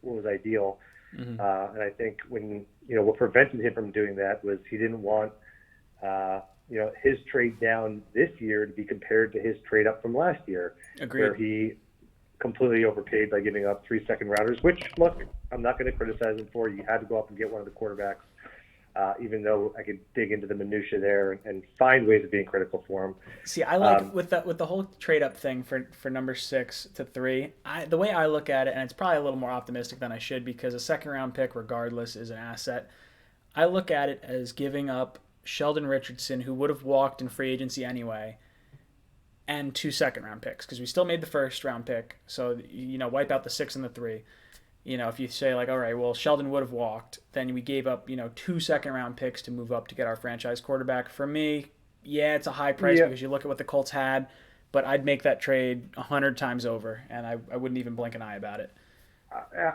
what was ideal. And I think what prevented him from doing that was he didn't want his trade down this year to be compared to his trade up from last year. Agreed. Where he completely overpaid by giving up 3 second-rounders, which, look, I'm not going to criticize him for. You had to go up and get one of the quarterbacks, even though I could dig into the minutia there and find ways of being critical for him. See, I like with the whole trade-up thing for number 6 to 3, the way I look at it, and it's probably a little more optimistic than I should because a second-round pick, regardless, is an asset. I look at it as giving up Sheldon Richardson, who would have walked in free agency anyway, and 2 second-round picks, because we still made the first-round pick. So, wipe out the 6 and the 3. If you say, like, all right, well, Sheldon would have walked, then we gave up, 2 second-round picks to move up to get our franchise quarterback. For me, yeah, it's a high price because you look at what the Colts had, but I'd make that trade 100 times over, and I wouldn't even blink an eye about it.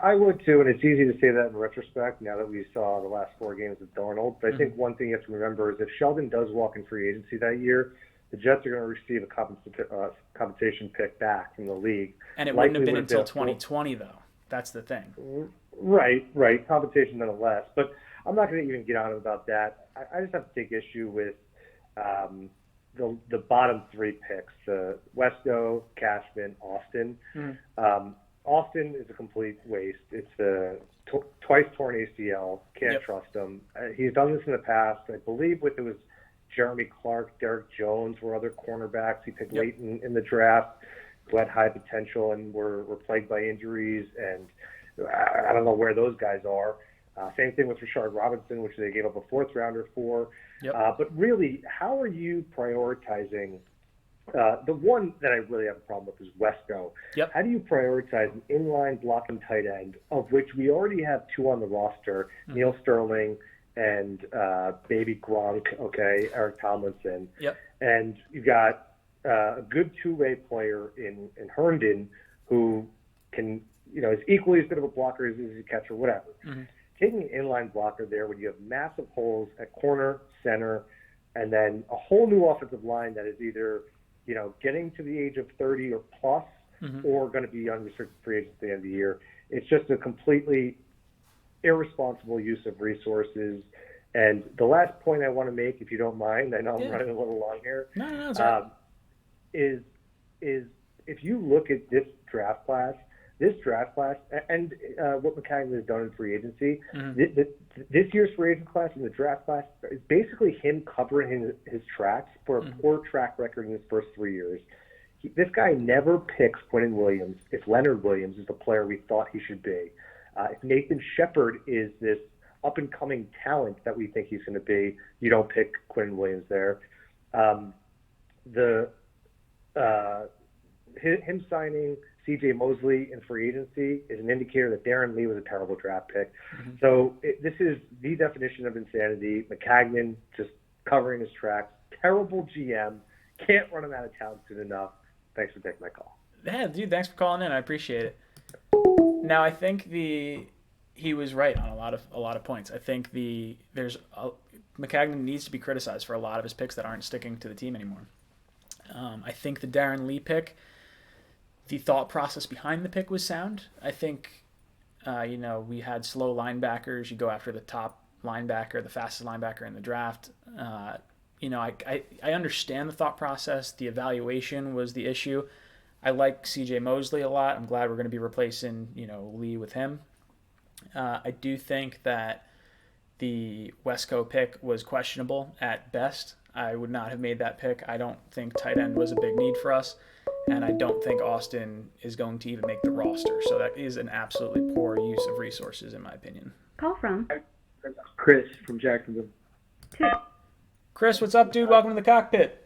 I would, too, and it's easy to say that in retrospect now that we saw the last 4 games of Darnold. But I think one thing you have to remember is if Sheldon does walk in free agency that year, the Jets are going to receive a compensation pick back from the league. And it wouldn't have been until 2020, though. That's the thing. Right. Compensation nonetheless. But I'm not going to even get on about that. I just have to take issue with the bottom 3 picks, Wesco, Cashman, Austin. Austin is a complete waste. It's a twice torn ACL. Can't trust him. He's done this in the past. I believe it was Jeremy Clark, Derek Jones were other cornerbacks he picked late in the draft. who had high potential and were plagued by injuries, and I don't know where those guys are. Same thing with Rashard Robinson, which they gave up a fourth rounder for. Yep. But really, how are you prioritizing? The one that I really have a problem with is Wesco. Yep. How do you prioritize an inline blocking tight end, of which we already have two on the roster, Neil Sterling and baby Gronk, Eric Tomlinson. Yep. And you've got a good two-way player in Herndon who can, is equally as good of a blocker as a catcher, whatever. Mm-hmm. Taking an inline blocker there when you have massive holes at corner, center, and then a whole new offensive line that is either, getting to the age of 30 or plus, or going to be unrestricted free agents at the end of the year. It's just a completely irresponsible use of resources. And the last point I want to make, if you don't mind, I know I'm running a little long here, No, it's all right. is if you look at this draft class, and what McCagnon has done in free agency, this year's free agent class and the draft class is basically him covering his tracks for a poor track record in his first 3 years. This guy never picks Quinnen Williams if Leonard Williams is the player we thought he should be. If Nathan Shepard is this up-and-coming talent that we think he's going to be, you don't pick Quinnen Williams there. Him signing C.J. Mosley in free agency is an indicator that Darren Lee was a terrible draft pick. So this is the definition of insanity. McCagnon just covering his tracks. Terrible GM. Can't run him out of town soon enough. Thanks for taking my call. Yeah, dude, thanks for calling in. I appreciate it. Now, I think he was right on a lot of points. I think McCagnon needs to be criticized for a lot of his picks that aren't sticking to the team anymore. I think the Darren Lee pick, the thought process behind the pick was sound. I think, we had slow linebackers. You go after the top linebacker, the fastest linebacker in the draft. I understand the thought process. The evaluation was the issue. I like C.J. Mosley a lot. I'm glad we're going to be replacing, Lee with him. I do think that the Wesco pick was questionable at best. I would not have made that pick. I don't think tight end was a big need for us, and I don't think Austin is going to even make the roster. So that is an absolutely poor use of resources, in my opinion. Call from Chris from Jacksonville. Chris, what's up, dude? Welcome to the Cockpit.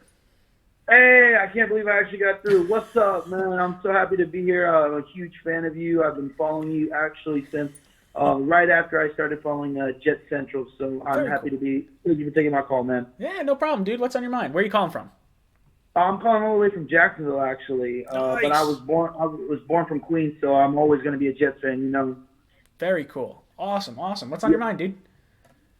Hey, I can't believe I actually got through. What's up, man? I'm so happy to be here. I'm a huge fan of you. I've been following you actually since right after I started following Jet Central, so I'm happy to be. Thank you for taking my call, man. Yeah, no problem, dude. What's on your mind? Where are you calling from? I'm calling all the way from Jacksonville, actually, Nice. but I was born from Queens, so I'm always going to be a Jets fan, Very cool. Awesome. What's on your mind, dude?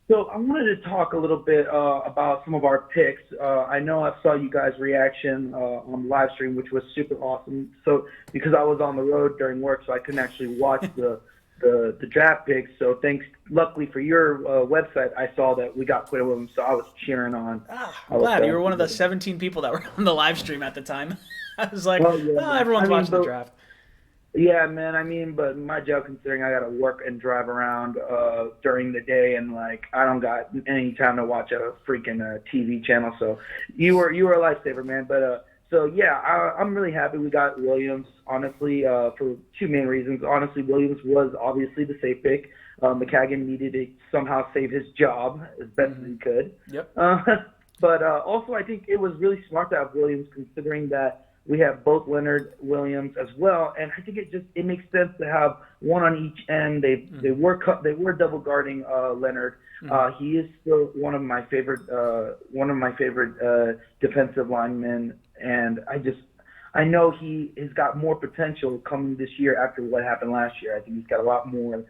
So I wanted to talk a little bit about some of our picks. I know I saw you guys' reaction on the live stream, which was super awesome. So because I was on the road during work, so I couldn't actually watch the draft picks. So luckily for your website, I saw that we got Quinnen Williams, so I was cheering on. I'm glad you were one of the 17 people that were on the live stream at the time. I was like, everyone's watching the draft. Yeah, man. But my job, considering I got to work and drive around during the day, and I don't got any time to watch a freaking TV channel. So you were a lifesaver, man. But I'm really happy we got Williams. Honestly, for two main reasons. Honestly, Williams was obviously the safe pick. McCagnon needed to somehow save his job as best as he could. Yep. But also, I think it was really smart to have Williams, considering that we have both Leonard Williams as well, and I think it makes sense to have one on each end. They were double guarding Leonard. He is still one of my favorite defensive linemen, and I know he has got more potential coming this year after what happened last year. I think he's got a lot more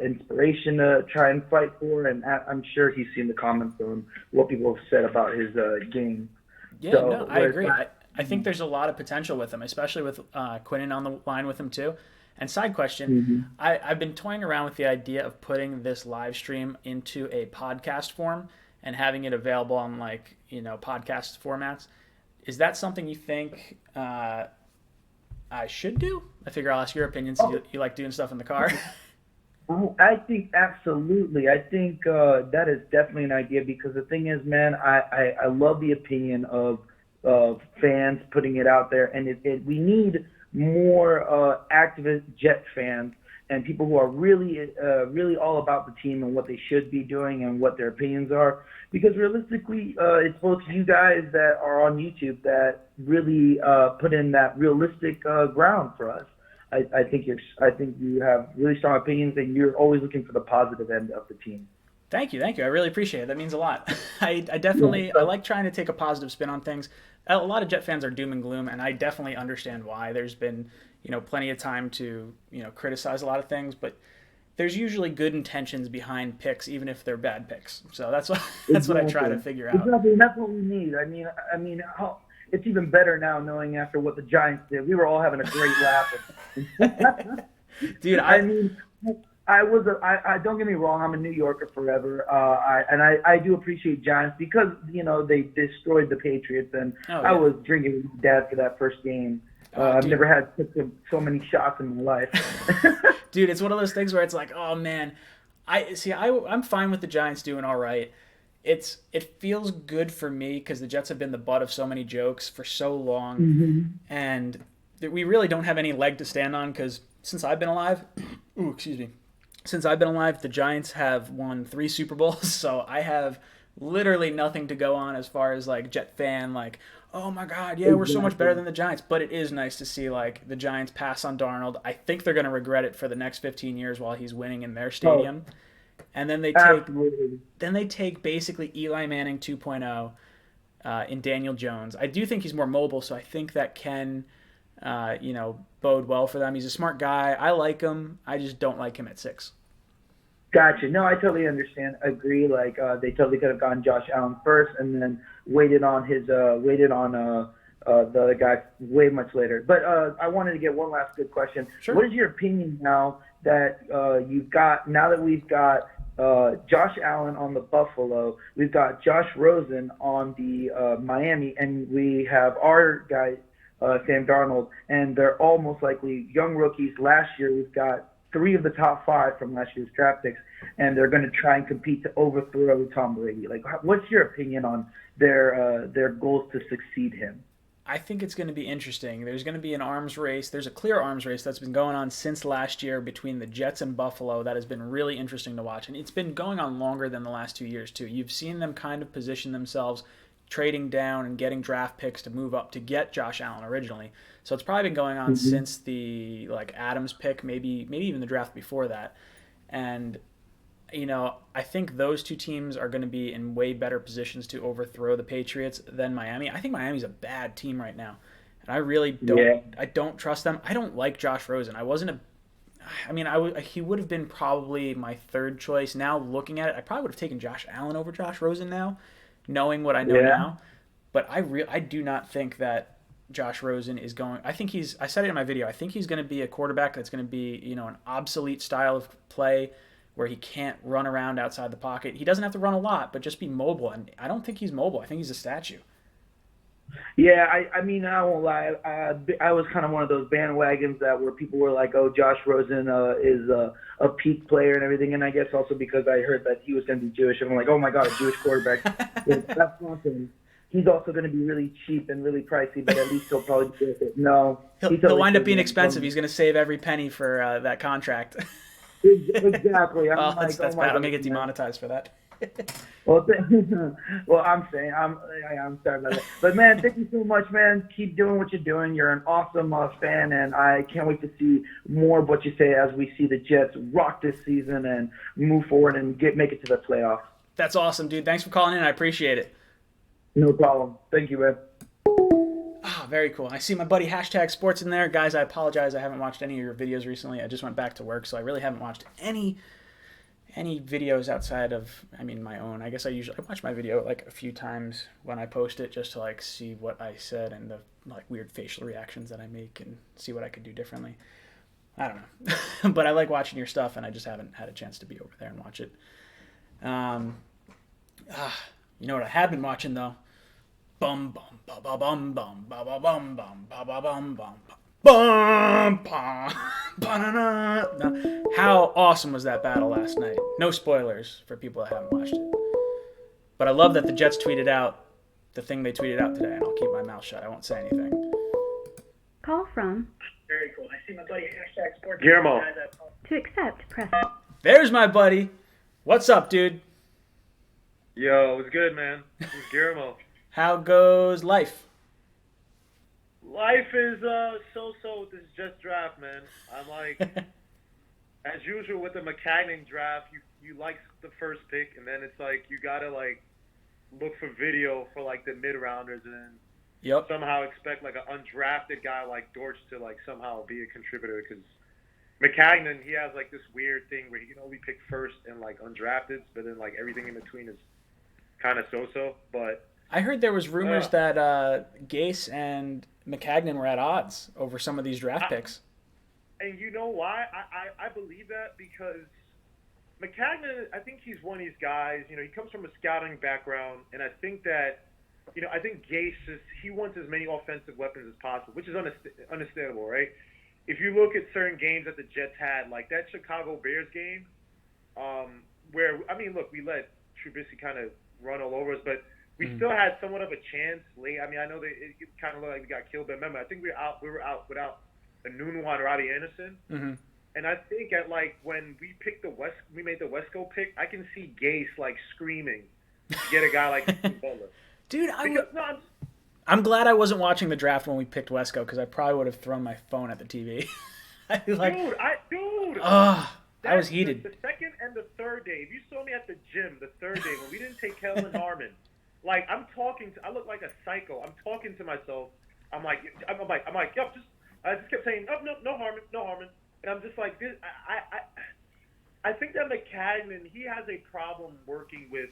inspiration to try and fight for, and I'm sure he's seen the comments on what people have said about his game. Yeah, I agree. I think there's a lot of potential with him, especially with Quinnen on the line with him too. And side question, I've been toying around with the idea of putting this live stream into a podcast form and having it available on podcast formats. Is that something you think I should do? I figure I'll ask your opinion since you like doing stuff in the car. I think absolutely. I think that is definitely an idea, because the thing is, man, I love the opinion of fans putting it out there, and we need more activist Jet fans and people who are really all about the team and what they should be doing and what their opinions are. Because realistically, it's both you guys that are on YouTube that really put in that realistic ground for us. I think you have really strong opinions, and you're always looking for the positive end of the team. Thank you, thank you. I really appreciate it. That means a lot. I definitely I like trying to take a positive spin on things. A lot of Jet fans are doom and gloom, and I definitely understand why. There's been plenty of time to criticize a lot of things, but there's usually good intentions behind picks, even if they're bad picks. So that's what that's what I try to figure out. Exactly, and that's what we need. It's even better now knowing after what the Giants did. We were all having a great laugh. Dude, I don't get me wrong. I'm a New Yorker forever. I do appreciate Giants because they destroyed the Patriots, and I was drinking with my dad for that first game. I've never had so many shots in my life. Dude, it's one of those things where it's like, oh man, I'm fine with the Giants doing all right. It feels good for me because the Jets have been the butt of so many jokes for so long, and we really don't have any leg to stand on because since I've been alive, since I've been alive, the Giants have won 3 Super Bowls, so I have literally nothing to go on as far as like Jet fan, like, oh my God, yeah, we're so much better than the Giants. But it is nice to see like the Giants pass on Darnold. I think they're going to regret it for the next 15 years while he's winning in their stadium. And then they take basically Eli Manning 2.0 in Daniel Jones. I do think he's more mobile, so I think that can bode well for them. He's a smart guy. I like him. I just don't like him at 6. Gotcha. No, I totally understand. Agree. Like they totally could have gone Josh Allen first and then waited on the other guy way much later. But I wanted to get one last good question. Sure. What is your opinion now that we've got Josh Allen on the Buffalo, we've got Josh Rosen on the Miami, and we have our guy Sam Darnold, and they're all most likely young rookies. Last year we've got 3 of the top 5 from last year's draft picks, and they're going to try and compete to overthrow Tom Brady. Like, what's your opinion on their goals to succeed him? I think it's going to be interesting. There's going to be an arms race. There's a clear arms race that's been going on since last year between the Jets and Buffalo that has been really interesting to watch. And it's been going on longer than the last 2 years, too. You've seen them kind of position themselves, trading down and getting draft picks to move up to get Josh Allen originally. So it's probably been going on since the Adams pick, maybe even the draft before that. And I think those 2 teams are going to be in way better positions to overthrow the Patriots than Miami. I think Miami's a bad team right now, and I really don't. Yeah. I don't trust them. I don't like Josh Rosen. He would have been probably my 3rd choice. Now looking at it, I probably would have taken Josh Allen over Josh Rosen now, knowing what I know now. But I do not think that Josh Rosen is going. I said it in my video. I think he's going to be a quarterback that's going to be an obsolete style of play, where he can't run around outside the pocket. He doesn't have to run a lot, but just be mobile. And I don't think he's mobile. I think he's a statue. Yeah, I won't lie. I was kind of one of those bandwagons where people were like, "Oh, Josh Rosen is a peak player and everything." And I guess also because I heard that he was going to be Jewish, and I'm like, "Oh my God, a Jewish quarterback." That's awesome. He's also going to be really cheap and really pricey, but at least he'll probably be worth it. No, he'll wind up being expensive. He's going to save every penny for that contract. Exactly. Well, that's bad. I'm gonna get demonetized for that. Well, I'm sorry about that. But man, thank you so much, man. Keep doing what you're doing. You're an awesome fan, and I can't wait to see more of what you say as we see the Jets rock this season and move forward and make it to the playoffs. That's awesome, dude. Thanks for calling in. I appreciate it. No problem. Thank you, man. Very cool. I see my buddy #sports in there. Guys, I apologize. I haven't watched any of your videos recently. I just went back to work, so I really haven't watched any videos outside of, my own. I guess I watch my video like a few times when I post it just to see what I said and the weird facial reactions that I make and see what I could do differently. I don't know. But I like watching your stuff, and I just haven't had a chance to be over there and watch it. You know what I have been watching, though? Bum bum ba ba bum bum ba ba bum bum ba ba bum bum bum bum ba. How awesome was that battle last night? No spoilers for people that haven't watched it. But I love that the Jets tweeted out the thing they tweeted out today, and I'll keep my mouth shut. I won't say anything. Call from. Very cool. I see my buddy hashtag sports. Guillermo. To accept, press. There's my buddy. What's up, dude? Yo, what's good, man? This is Guillermo. How goes life? Life is so-so with this Jets draft, man. I'm like, as usual with the McCagnon draft, you like the first pick, and then it's like you gotta like look for video for like the mid-rounders, and then Yep. somehow expect like an undrafted guy like Dortch to like somehow be a contributor, because McCagnon, he has like this weird thing where he can only pick first and like undrafted, but then like everything in between is kind of so-so. But I heard there was rumors that Gase and McCagnon were at odds over some of these draft picks. And you know why? I believe that because McCagnon, I think he's one of these guys, you know, he comes from a scouting background, and I think that, you know, I think Gase he wants as many offensive weapons as possible, which is understandable, right? If you look at certain games that the Jets had, like that Chicago Bears game, where, I mean, look, we let Trubisky kind of run all over us, but we still had somewhat of a chance late. I mean, I know that it kind of looked like we got killed, but remember, I think we were out without a Nunwa and Robbie Anderson. Mm-hmm. And I think at like when we made the Wesco pick, I can see Gase like screaming to get a guy like Butler. Dude, I'm glad I wasn't watching the draft when we picked Wesco, because I probably would have thrown my phone at the TV. I was heated. The second and the third day, if you saw me at the gym the third day when we didn't take Kellen Harmon, like I look like a psycho. I'm talking to myself. I'm like, yep, I just kept saying, oh, no Harmon. And I'm just like, this. I think that McCagnon, he has a problem working with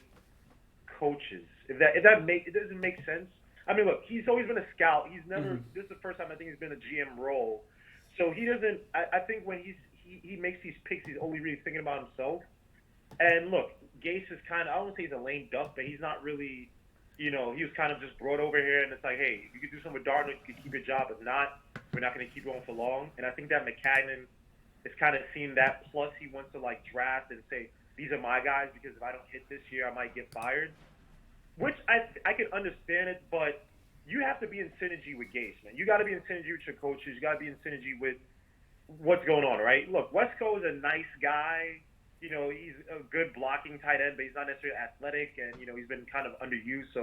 coaches. If that it doesn't make sense. I mean, look, he's always been a scout. He's never. This is the first time I think he's been a GM role. So he doesn't. I think when he makes these picks, he's only really thinking about himself. And look, Gase is kind of. I don't say he's a lame duck, but he's not really. You know, he was kind of just brought over here, and it's like, hey, if you could do something with Darnold, you could keep your job. If not, we're not going to keep you on for long. And I think that McCagnon has kind of seen that. Plus, he wants to like draft and say, these are my guys, because if I don't hit this year, I might get fired. Which I can understand it, but you have to be in synergy with Gase, man. You got to be in synergy with your coaches. You got to be in synergy with what's going on, right? Look, Wesco is a nice guy. You know, he's a good blocking tight end, but he's not necessarily athletic, and, you know, he's been kind of underused.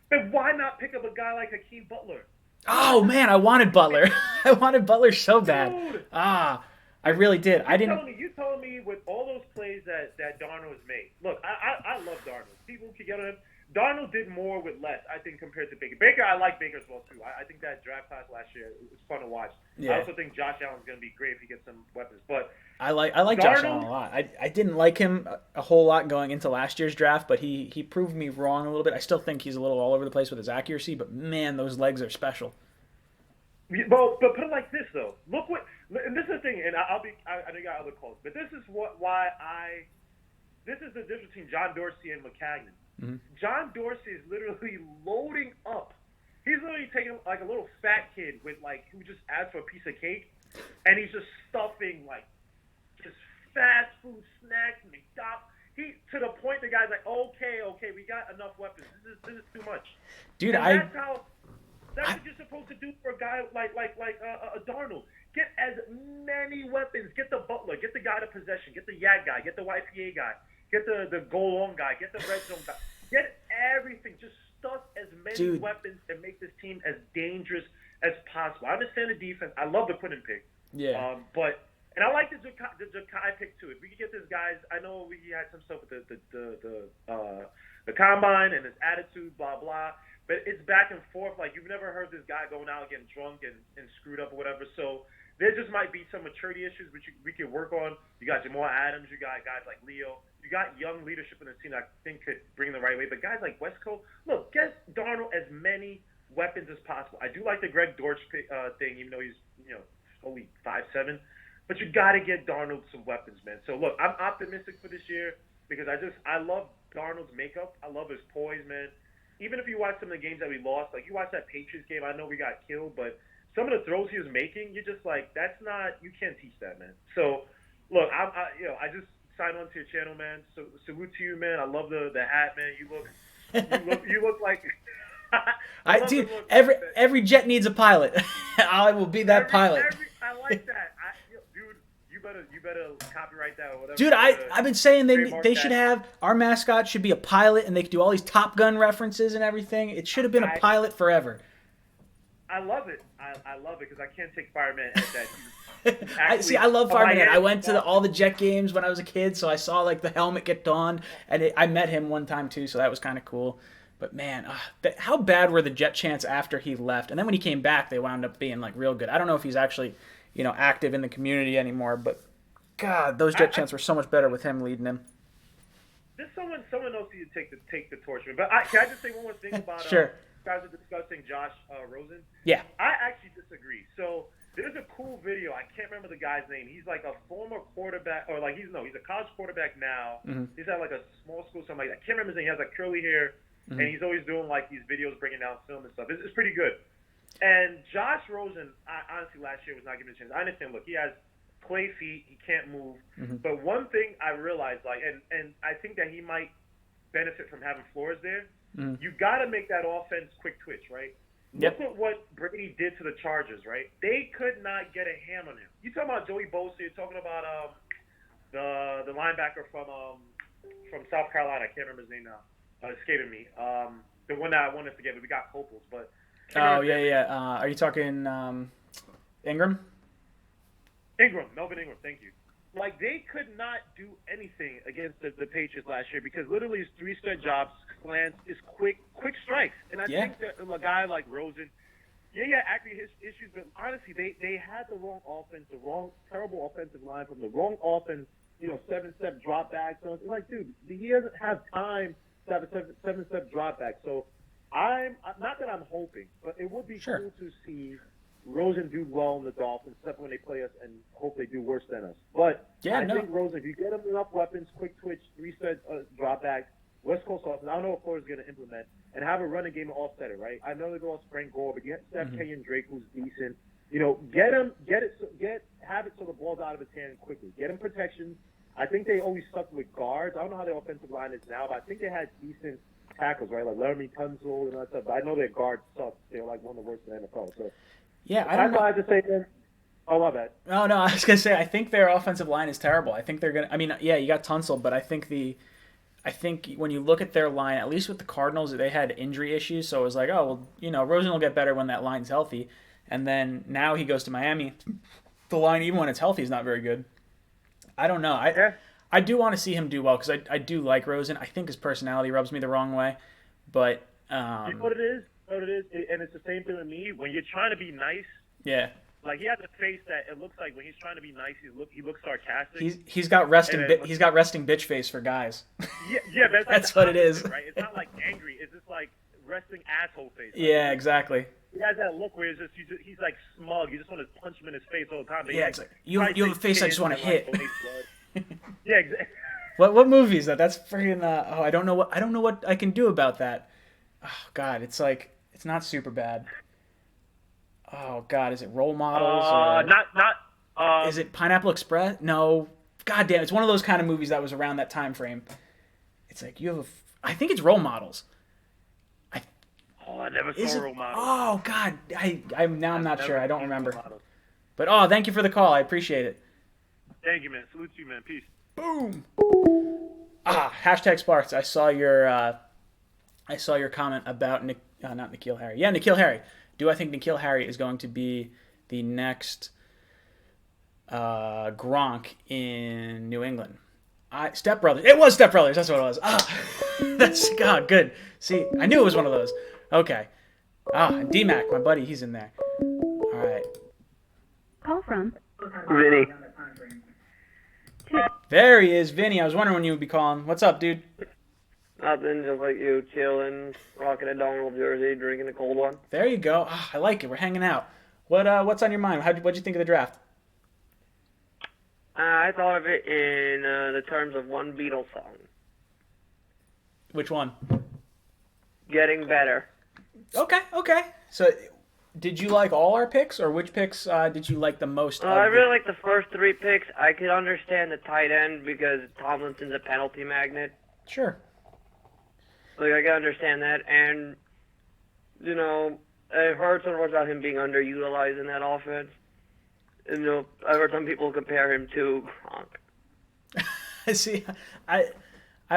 But why not pick up a guy like Hakeem Butler? Oh, man, I wanted Butler. I wanted Butler so bad. Dude. I really did. You telling me with all those plays that Darnold has made. Look, I love Darnold. People can get on him. Darnold did more with less, I think, compared to Baker. Baker, I like Baker as well, too. I think that draft class last year was fun to watch. Yeah. I also think Josh Allen's going to be great if he gets some weapons. But I like Josh Allen a lot. I didn't like him a whole lot going into last year's draft, but he proved me wrong a little bit. I still think he's a little all over the place with his accuracy, but man, those legs are special. Well, but put it like this, though. Look what, and this is the thing, and I know you got other calls, but this is this is the difference between John Dorsey and McCagnon. Mm-hmm. John Dorsey is literally loading up. He's literally taking like a little fat kid with like who just asked for a piece of cake, and he's just stuffing like just fast food snacks, McDonald's. He to the point the guy's like, okay, we got enough weapons. This is too much, dude. That's what you're supposed to do for a guy like a Darnold. Get as many weapons. Get the Butler. Get the guy to possession. Get the YAG guy. Get the YPA guy. Get the goal on guy. Get the red zone guy. Get everything. Just stuff as many weapons and make this team as dangerous as possible. I understand the defense. I love the Quinton pick. Yeah. And I like the Jakai pick too. If we could get this guys, I know we had some stuff with the combine and his attitude, blah blah. But it's back and forth. Like you've never heard this guy going out getting drunk and screwed up or whatever. So there just might be some maturity issues which we could work on. You got Jamal Adams. You got guys like Leo. You got young leadership in the team that I think could bring the right way. But guys like Wesco, look, get Darnold as many weapons as possible. I do like the Greg Dortch thing, even though he's only 5'7". But you got to get Darnold some weapons, man. So look, I'm optimistic for this year because I love Darnold's makeup. I love his poise, man. Even if you watch some of the games that we lost, like you watch that Patriots game, I know we got killed, but some of the throws he was making, you're just like, you can't teach that, man. So look, I just signed on to your channel, man. So salute to you, man. I love the hat, man. You look You look like. Dude, every jet needs a pilot. I will be that pilot. I like that. Dude, you better copyright that or whatever. Dude, I've been saying they should that. have our mascot should be a pilot, and they could do all these Top Gun references and everything. It should have been a pilot forever. I love it. I love it because I can't take fireman at that. I love fireman. I went to all the jet games when I was a kid, so I saw like the helmet get donned, and I met him one time too, so that was kind of cool. But man, how bad were the jet chants after he left? And then when he came back, they wound up being like real good. I don't know if he's actually, active in the community anymore, but God, those jet chants were so much better with him leading them. There's someone else needs to take the torch. But can I just say one more thing about sure. You guys are discussing Josh Rosen? Yeah. I actually disagree. So there's a cool video. I can't remember the guy's name. He's like a former quarterback, or like he's a college quarterback now. Mm-hmm. He's at like a small school, something like that. I can't remember his name. He has like curly hair, and he's always doing like these videos breaking down film and stuff. It's pretty good. And Josh Rosen, honestly, last year was not given a chance. I understand. Look, he has clay feet. He can't move. Mm-hmm. But one thing I realized, and I think that he might benefit from having Flores there. Mm-hmm. You got to make that offense quick twitch, right? Yep. Look at what Brady did to the Chargers, right? They could not get a hand on him. You talking about Joey Bosa? You're talking about the linebacker from South Carolina. I can't remember his name now. Escaping me. The one that I wanted to forget, but we got Copels. But oh yeah. Are you talking Ingram? Melvin Ingram. Thank you. Like, they could not do anything against the Patriots last year because literally it's three-step jobs, slants, is quick strikes. And I think that a guy like Rosen, actually his issues, but honestly, they had the wrong offense, the wrong terrible offensive line from the wrong offense, 7-step drop back. So it's like, dude, he doesn't have time to have a 7-step drop back. So I'm not that I'm hoping, but it would be cool to see Rosen do well in the Dolphins, except when they play us, and hope they do worse than us. But I think Rosen, if you get him enough weapons, quick twitch, three-step drop back, West Coast offense, I don't know what Florida's going to implement, and have a running game to offset it, right? I know they lost Frank Gore, but you have Steph Kenyon Drake, who's decent. Have it so the ball's out of his hand quickly. Get him protection. I think they always stuck with guards. I don't know how their offensive line is now, but I think they had decent tackles, right? Like Laramie Tunsil and all that stuff. But I know their guards suck. They're like one of the worst in the NFL. So yeah, I don't know. I have to say then. Oh, my bad. No, I was gonna say I think their offensive line is terrible. I think they're gonna. I mean, yeah, you got Tunsil, but I think when you look at their line, at least with the Cardinals, they had injury issues. So it was like, oh well, Rosen will get better when that line's healthy. And then now he goes to Miami. The line, even when it's healthy, is not very good. I don't know. I do want to see him do well because I do like Rosen. I think his personality rubs me the wrong way, but you know what it is? And it's the same thing with me. When you're trying to be nice, like he has a face that it looks like when he's trying to be nice, he looks sarcastic. He's got resting bitch face for guys. Yeah, but that's what it is. Right? It's not like angry. It's just like resting asshole face. Like, yeah, exactly. He has that look where he's like smug. You just want to punch him in his face all the time. But it's like you have a face I just want to hit. Yeah, exactly. What movie is that? That's freaking. I don't know what I can do about that. Oh God, it's like it's not super bad. Oh God, is it Role Models? Is it Pineapple Express? No. God damn, it's one of those kind of movies that was around that time frame. It's like I think it's Role Models. I never saw Role Models. Oh God, I'm not sure. I don't remember. But thank you for the call. I appreciate it. Thank you, man. Salute to you, man. Peace. Boom. Hashtag Sparks. I saw your comment about not N'Keal Harry. Yeah, N'Keal Harry. Do I think N'Keal Harry is going to be the next Gronk in New England? Step Brothers. It was Step Brothers. That's what it was. That's good. See, I knew it was one of those. Okay. D-Mac, my buddy, he's in there. All right. Call from Vinny. There he is, Vinny. I was wondering when you would be calling. What's up, dude? Nothing, just like you, chilling, rocking a Donald jersey, drinking a cold one. There you go. I like it. We're hanging out. What's on your mind? What'd you think of the draft? I thought of it in the terms of one Beatles song. Which one? Getting Better. Okay. So, did you like all our picks, or which picks did you like the most? I really like the first three picks. I could understand the tight end because Tomlinson's a penalty magnet. Sure. Like, I can understand that, and, you know, I've heard so much about him being underutilized in that offense. And, you know, I've heard some people compare him to Gronk. See, I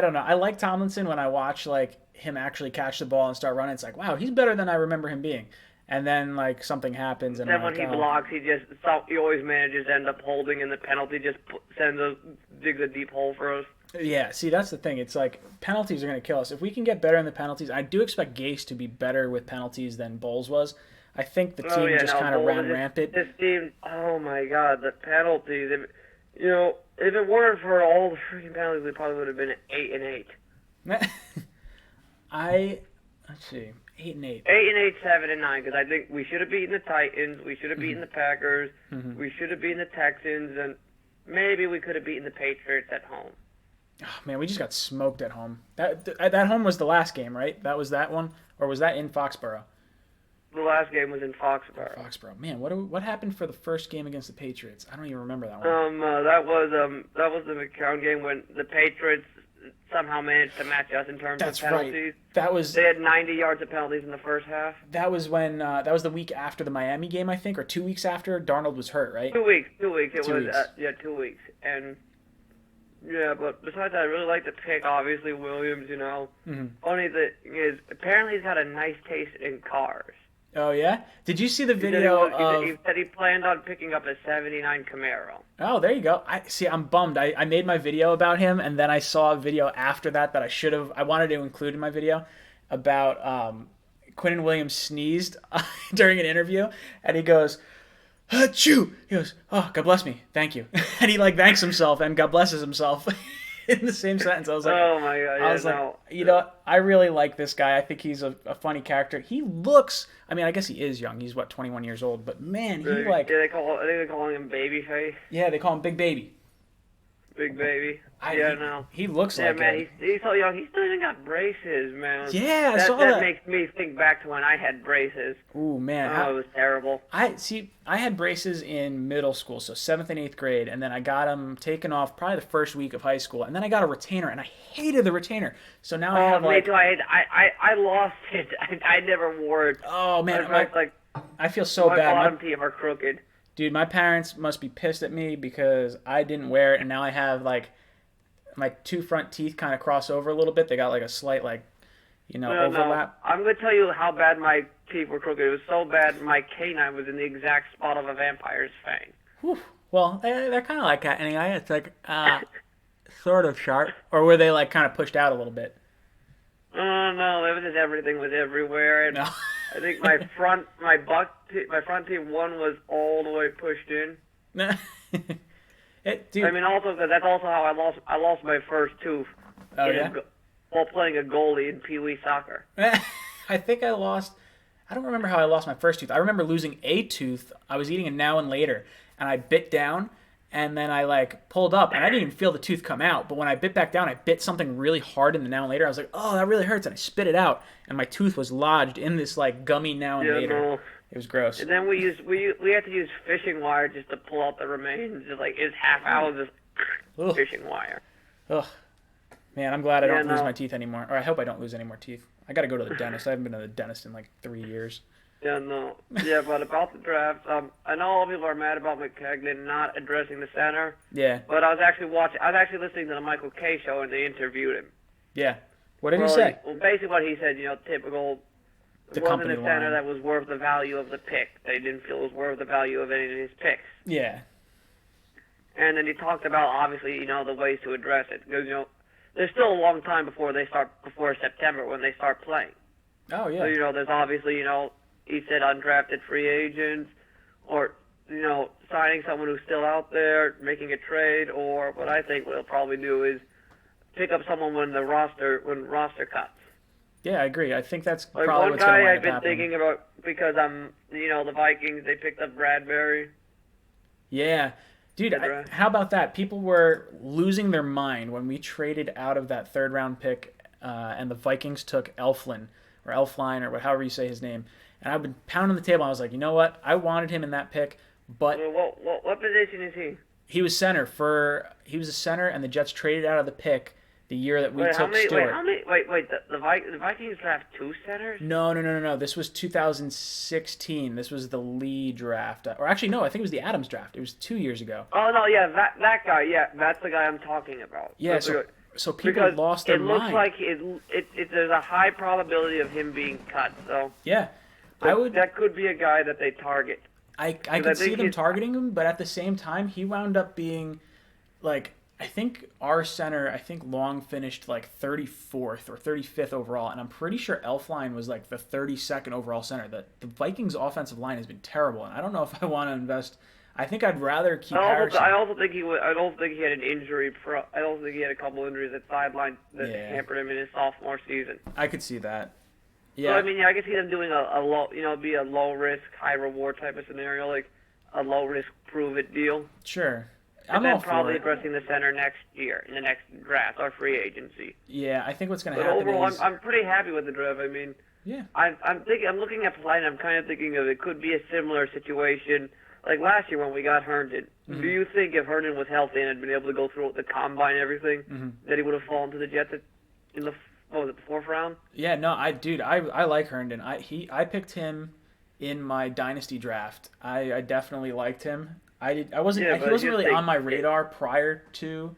don't know. I like Tomlinson when I watch like him actually catch the ball and start running. It's like, wow, he's better than I remember him being. And then like something happens, and Then I'm when like, he oh. blocks, he always manages to end up holding, and the penalty just digs a deep hole for us. Yeah, see, that's the thing. It's like penalties are going to kill us. If we can get better in the penalties, I do expect Gase to be better with penalties than Bowles was. I think the team just kind of ran rampant. This team, oh my God, the penalties. You know, if it weren't for all the freaking penalties, we probably would have been 8-8. Let's see, 8-8. 8-8, 7-9, because I think we should have beaten the Titans, we should have beaten the Packers, we should have beaten the Texans, and maybe we could have beaten the Patriots at home. Oh, man, we just got smoked at home. That home was the last game, right? That was that one, or was that in Foxborough? The last game was in Foxborough. Foxborough. Man, what happened for the first game against the Patriots? I don't even remember that one. That was the McCown game when the Patriots somehow managed to match us in terms That's of penalties. Right. They had 90 yards of penalties in the first half. That was when that was the week after the Miami game, I think, or 2 weeks after Darnold was hurt, right? 2 weeks. It 2 was weeks. 2 weeks. And yeah, but besides that, I really like the pick. Obviously, Williams. You know, funny thing is apparently he's got a nice taste in cars. Oh yeah? Did you see the video He said he planned on picking up a '79 Camaro. Oh, there you go. I'm bummed. I made my video about him, and then I saw a video after that I wanted to include in my video about Quinnen Williams sneezed during an interview, and he goes, "Achoo!" He goes, "Oh, God bless me, thank you," and he like thanks himself and God blesses himself in the same sentence. I was like, oh my God! I was like, you know, I really like this guy. I think he's a funny character. He looks. I mean, I guess he is young. He's 21 years old, but man, he like. Yeah, I think they're calling him Babyface. Yeah, they call him Big Baby. Big Baby. He looks like man, it. he's so young. He still even got braces, man. Yeah, I saw that. That makes me think back to when I had braces. Ooh, man. Oh, it was terrible. I had braces in middle school, so 7th and 8th grade, and then I got them taken off probably the first week of high school, and then I got a retainer, and I hated the retainer. So now I have me too. I lost it. I never wore it. Oh man, I feel so my bad. My bottom teeth are crooked. Dude, my parents must be pissed at me because I didn't wear it, and now I have like my two front teeth kind of cross over a little bit. They got like a slight overlap. No. I'm gonna tell you how bad my teeth were crooked. It was so bad my canine was in the exact spot of a vampire's fang. Whew. Well, they're kind of like that anyway. It's like sort of sharp, or were they like kind of pushed out a little bit? No, it was just everything was everywhere, and no. I think my front teeth one was all the way pushed in. Dude. I mean, also because that's also how I lost my first tooth. Oh yeah. While playing a goalie in Pee Wee soccer. I think I don't remember how I lost my first tooth. I remember losing a tooth. I was eating a Now and Later, and I bit down, and then I like pulled up, and I didn't even feel the tooth come out. But when I bit back down, I bit something really hard in the Now and Later. I was like, oh, that really hurts, and I spit it out, and my tooth was lodged in this like gummy Now and Later. No. It was gross. And then we had to use fishing wire just to pull out the remains. It's half out of this fishing wire. Ugh. Man, I'm glad I don't lose my teeth anymore. Or I hope I don't lose any more teeth. I got to go to the dentist. I haven't been to the dentist in like 3 years. Yeah, no. Yeah, but about the draft, I know all people are mad about McKagan not addressing the center. Yeah. But I was actually listening to the Michael Kay show, and they interviewed him. Yeah. What did he say? Well, basically what he said, typical. It wasn't a center that was worth the value of the pick. They didn't feel it was worth the value of any of his picks. Yeah. And then he talked about, obviously, the ways to address it. Because, there's still a long time before September when they start playing. Oh, yeah. So, there's obviously, he said undrafted free agents or, signing someone who's still out there, making a trade, or what I think we'll probably do is pick up someone when roster cuts. Yeah, I agree. I think that's like probably one what's going to guy wind I've been up thinking about because the Vikings, they picked up Bradbury. Yeah. Dude, how about that? People were losing their mind when we traded out of that third-round pick and the Vikings took Elflein, or however you say his name. And I've been pounding the table. I was like, you know what? I wanted him in that pick, but... What position is he? He was a center, and the Jets traded out of the pick the year that we Wait, took Stewart. The Vikings draft 2 centers? No. This was 2016. This was the Lee draft. Or actually, no, I think it was the Adams draft. It was 2 years ago. Oh, no, yeah, that guy, yeah, that's the guy I'm talking about. Yeah, so people because lost their it looks mind. like there's a high probability of him being cut, so Yeah. that could be a guy that they target. I could see them targeting him, but at the same time, he wound up being, like, I think our center, Long finished like 34th or 35th overall, and I'm pretty sure Elfline was like the 32nd overall center. The Vikings' offensive line has been terrible, and I don't know if I want to invest. I think I'd rather keep Harrison. I also think he had an injury. I also think he had a couple injuries that sidelined that hampered him in his sophomore season. I could see that. Yeah. So I mean, I could see them doing a low, be a low risk, high reward type of scenario, like a low risk, prove it deal. Sure. And I'm then all probably for it. addressing the center next year in the next draft or free agency. Yeah, I think what's going to But happen overall, is I'm pretty happy with the draft. I mean, yeah. I'm looking at play, and I'm kind of thinking of it could be a similar situation like last year when we got Herndon. Mm-hmm. Do you think if Herndon was healthy and had been able to go through the combine and everything, that he would have fallen to the Jets in the the 4th round? Yeah, no, I like Herndon. I picked him in my dynasty draft. I definitely liked him. He wasn't really on my radar prior to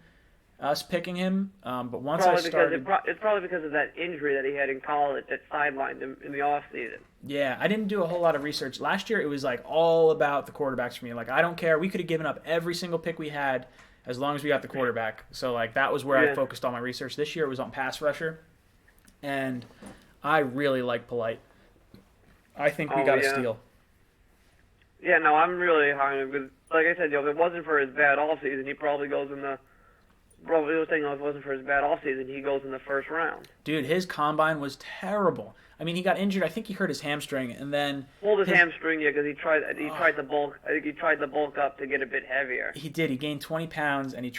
us picking him. But once I started, it's probably because of that injury that he had in college that sidelined him in the off season. Yeah, I didn't do a whole lot of research. Last year, it was like all about the quarterbacks for me. Like, I don't care. We could have given up every single pick we had as long as we got the quarterback. So, like, that was where I focused all my research. This year, it was on pass rusher. And I really like Polite. I think we got a steal. Yeah, no, I'm really high on him because, like I said, if it wasn't for his bad off season, he probably goes in the. Probably was saying, if it wasn't for his bad off season, he goes in the 1st round. Dude, his combine was terrible. I mean, he got injured. I think he hurt his hamstring, and then pulled his hamstring, because he tried to bulk. I think he tried to bulk up to get a bit heavier. He did. He gained 20 pounds, and he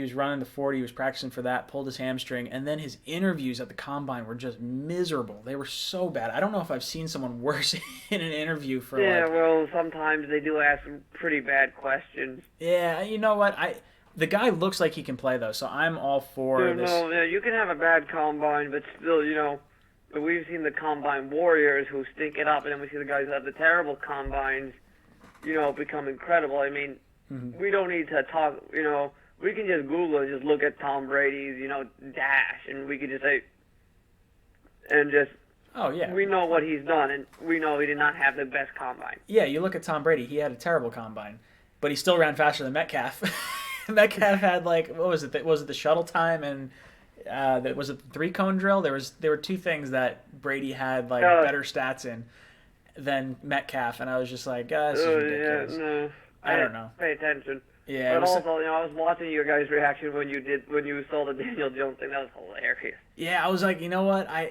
was running the 40. He was practicing for that. Pulled his hamstring, and then his interviews at the combine were just miserable. They were so bad. I don't know if I've seen someone worse in an interview for. Yeah, well, sometimes they do ask some pretty bad questions. Yeah, you know what? The guy looks like he can play though, so I'm all for this. No, yeah, you can have a bad combine, but still, we've seen the combine warriors who stink it up, and then we see the guys who have the terrible combines, become incredible. I mean, we don't need to talk, we can just Google and just look at Tom Brady's, dash, and we can just say, and just, oh yeah, we know what he's done, and we know he did not have the best combine. Yeah, you look at Tom Brady, he had a terrible combine, but he still ran faster than Metcalf. Metcalf had what was it? Was it the shuttle time and was it the 3-cone drill? There were two things that Brady had better stats in than Metcalf, and I was just like, this is ridiculous. Yeah, no, I don't know. Pay attention. Yeah, but also, I was watching your guys' reaction when you saw the Daniel Jones thing. That was hilarious. Yeah, I was like, you know what? I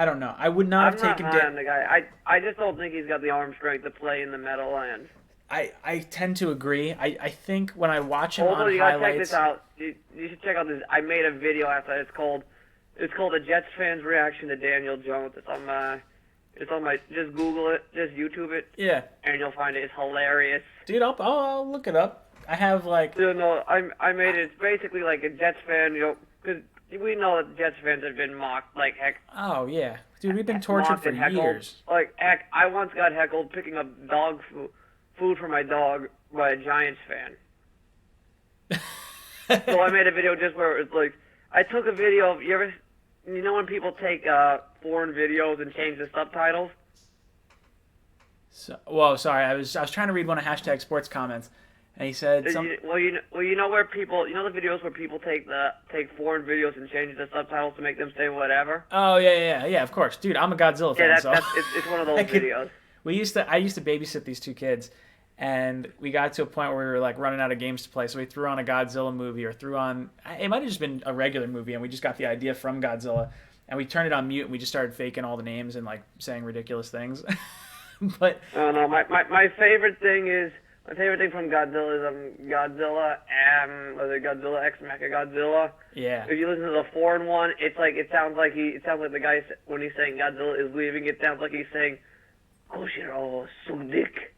don't know. I would not have taken. I'm not high on the guy. I just don't think he's got the arm strength to play in the Meadowlands. I tend to agree. I think when I watch him on you highlights... Check this out. You should check out this. I made a video after that. It's called a Jets fan's reaction to Daniel Jones. It's on my. Just Google it. Just YouTube it. Yeah. And you'll find it. It's hilarious. Dude, I'll look it up. I have No, I made it. It's basically like a Jets fan. Because we know that Jets fans have been mocked like heck. Oh yeah, dude, we've been tortured for years. Like heck, I once got heckled picking up dog food for my dog by a Giants fan. So I made a video just where it's like, I took a video of, you know when people take foreign videos and change the subtitles? Sorry, I was trying to read one of hashtag sports comments, and he said you know where people, the videos where people take foreign videos and change the subtitles to make them say whatever? Oh yeah, of course, dude. I'm a Godzilla fan, it's one of those videos. I used to babysit these two kids, and we got to a point where we were running out of games to play, so we threw on a Godzilla movie, or it might have just been a regular movie, and we just got the idea from Godzilla, and we turned it on mute, and we just started faking all the names and saying ridiculous things. But no, my favorite thing from Godzilla is Godzilla Godzilla X Mechagodzilla. Yeah. If you listen to the foreign one, it sounds like the guy when he's saying Godzilla is leaving. It sounds like he's saying Koshiro Sudik.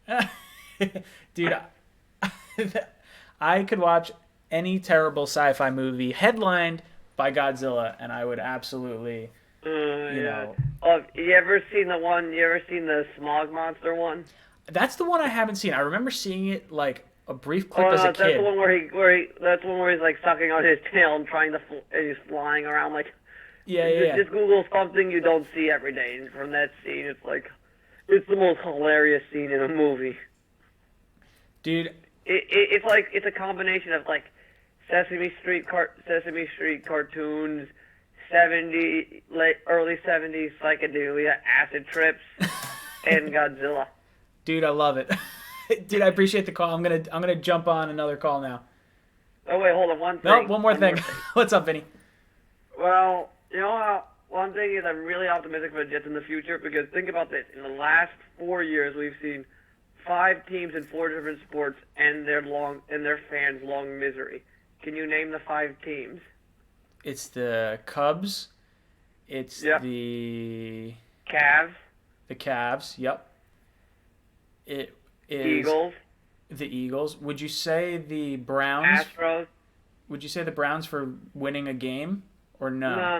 Dude, I could watch any terrible sci-fi movie headlined by Godzilla, and I would absolutely, you know. Oh, you ever seen the one? You ever seen the Smog Monster one? That's the one I haven't seen. I remember seeing it like a brief clip Oh as no, a that's kid. the one that's the one where he's like sucking on his tail and trying to, and he's flying around like. Yeah. Just Google something you don't see every day, and from that scene, it's like, it's the most hilarious scene in a movie. Dude, It's a combination of like Sesame Street cartoons, early 70s psychedelia, acid trips, and Godzilla. dude, I love it. Dude, I appreciate the call. I'm gonna jump on another call now. Oh wait, hold on, one thing. No, one more thing. What's up, Vinny? Well, you know how one thing is I'm really optimistic for the Jets in the future because think about this. In the last 4 years, we've seen 5 teams in 4 different sports end their fans' long misery. Can you name the 5 teams? It's the Cubs. It's Yep. the Cavs, Yep. It is Eagles, the Eagles. Would you say the Browns? Astros. Would you say the Browns for winning a game or no?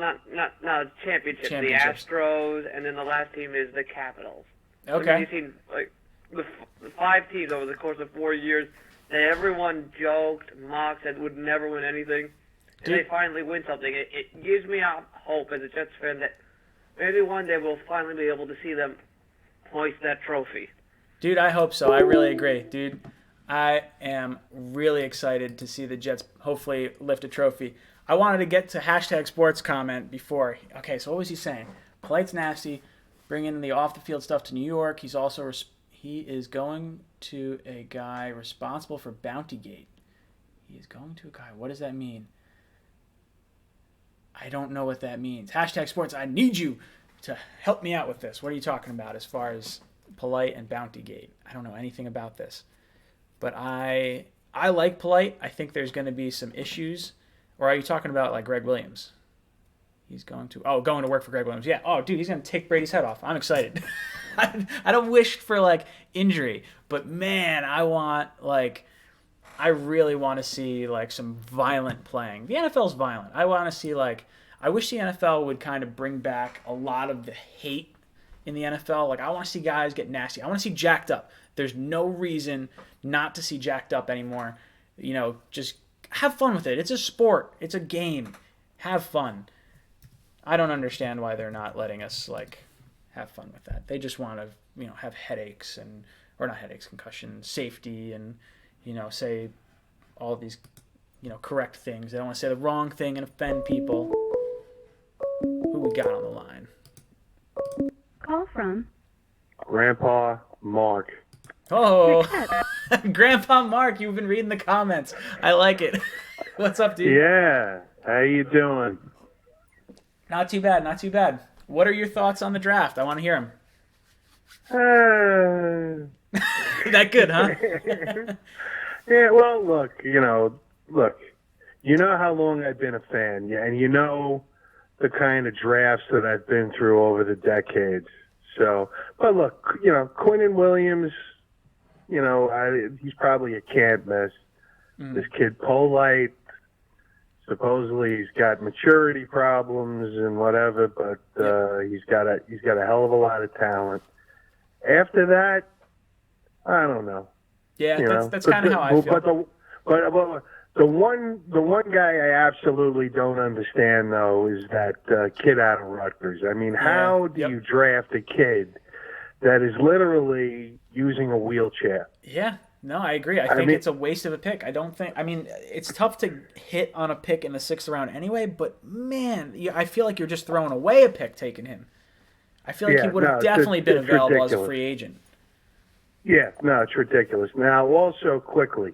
No, championship. Championships. The Astros, and then the last team is the Capitals. I mean, Okay. you've seen like the 5 teams over the course of 4 years that everyone joked, mocked, said would never win anything. And they Dude. finally win something. It gives me hope as a Jets fan that maybe one day we'll finally be able to see them hoist that trophy. Dude, I hope so. I really agree. Dude, I am really excited to see the Jets hopefully lift a trophy. I wanted to get to hashtag sports comment before. Okay, so what was he saying? Polite's nasty, bringing the off-the-field stuff to New York. He is going to a guy responsible for Bountygate. He is going to a guy. What does that mean? I don't know what that means. Hashtag sports, I need you to help me out with this. What are you talking about as far as Polite and Bountygate? I don't know anything about this. But I like Polite. I think there's going to be some issues. Or are you talking about like Greg Williams? He's going to work for Greg Williams. Yeah. Oh, dude, he's going to take Brady's head off. I'm excited. I don't wish for like injury, but man, I really want to see like some violent playing. The NFL's violent. I want to see I wish the NFL would kind of bring back a lot of the hate in the NFL. Like I want to see guys get nasty. I want to see jacked up. There's no reason not to see jacked up anymore. You know, just have fun with it. It's a sport. It's a game. Have fun. I don't understand why they're not letting us have fun with that. They just want to, have headaches or not headaches, concussion, safety, and say all these, correct things. They don't want to say the wrong thing and offend people. Who we got on the line? Call from Grandpa Mark. Oh, Grandpa Mark, you've been reading the comments. I like it. What's up, dude? Yeah, how you doing? Not too bad, not too bad. What are your thoughts on the draft? I want to hear them. That good, huh? Yeah, well, look, you know how long I've been a fan, yeah, and you know the kind of drafts that I've been through over the decades. So, but look, Quinnen Williams, he's probably a can't miss. This kid Polite, supposedly he's got maturity problems and whatever, but he's got a hell of a lot of talent. After that, I don't know. Yeah, that's kind of how I feel. But the one guy I absolutely don't understand though is that kid out of Rutgers. I mean, how do you draft a kid that is literally using a wheelchair? Yeah, no, I agree. I think it's a waste of a pick. It's tough to hit on a pick in the 6th round anyway, but man, I feel like you're just throwing away a pick taking him. I feel like he would have definitely been available ridiculous. as a free agent. Yeah, no, it's ridiculous. Now, also quickly,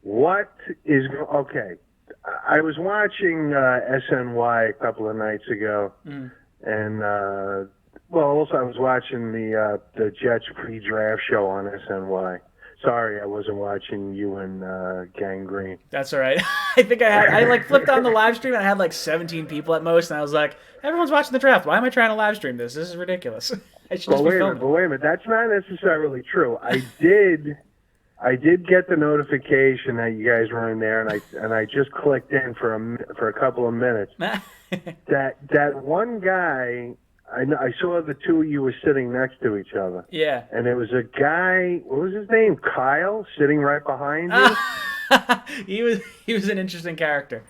okay, I was watching SNY a couple of nights ago, and also I was watching the Jets pre-draft show on SNY. Sorry, I wasn't watching you and Gang Green. That's all right. I think I flipped on the live stream and I had 17 people at most, and I was like, everyone's watching the draft. Why am I trying to live stream this? This is ridiculous. I should just be filming. But wait a minute. That's not necessarily true. I did I did get the notification that you guys were in there, and I just clicked in for a couple of minutes. That one guy, I saw the two of you were sitting next to each other. Yeah. And there was a guy, what was his name? Kyle, sitting right behind you. He was an interesting character.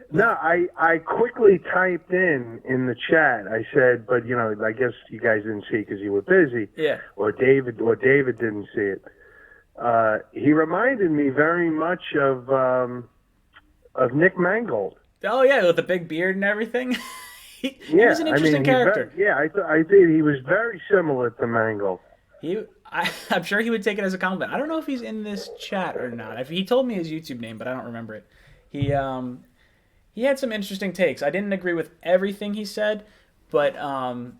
No, I quickly typed in the chat. I said, but I guess you guys didn't see it because you were busy. Yeah. Or David didn't see it. He reminded me very much of Nick Mangold. Oh yeah, with the big beard and everything. he was an interesting character. I did. He was very similar to Mangold. I'm sure he would take it as a compliment. I don't know if he's in this chat or not. He told me his YouTube name, but I don't remember it. He had some interesting takes. I didn't agree with everything he said, but man,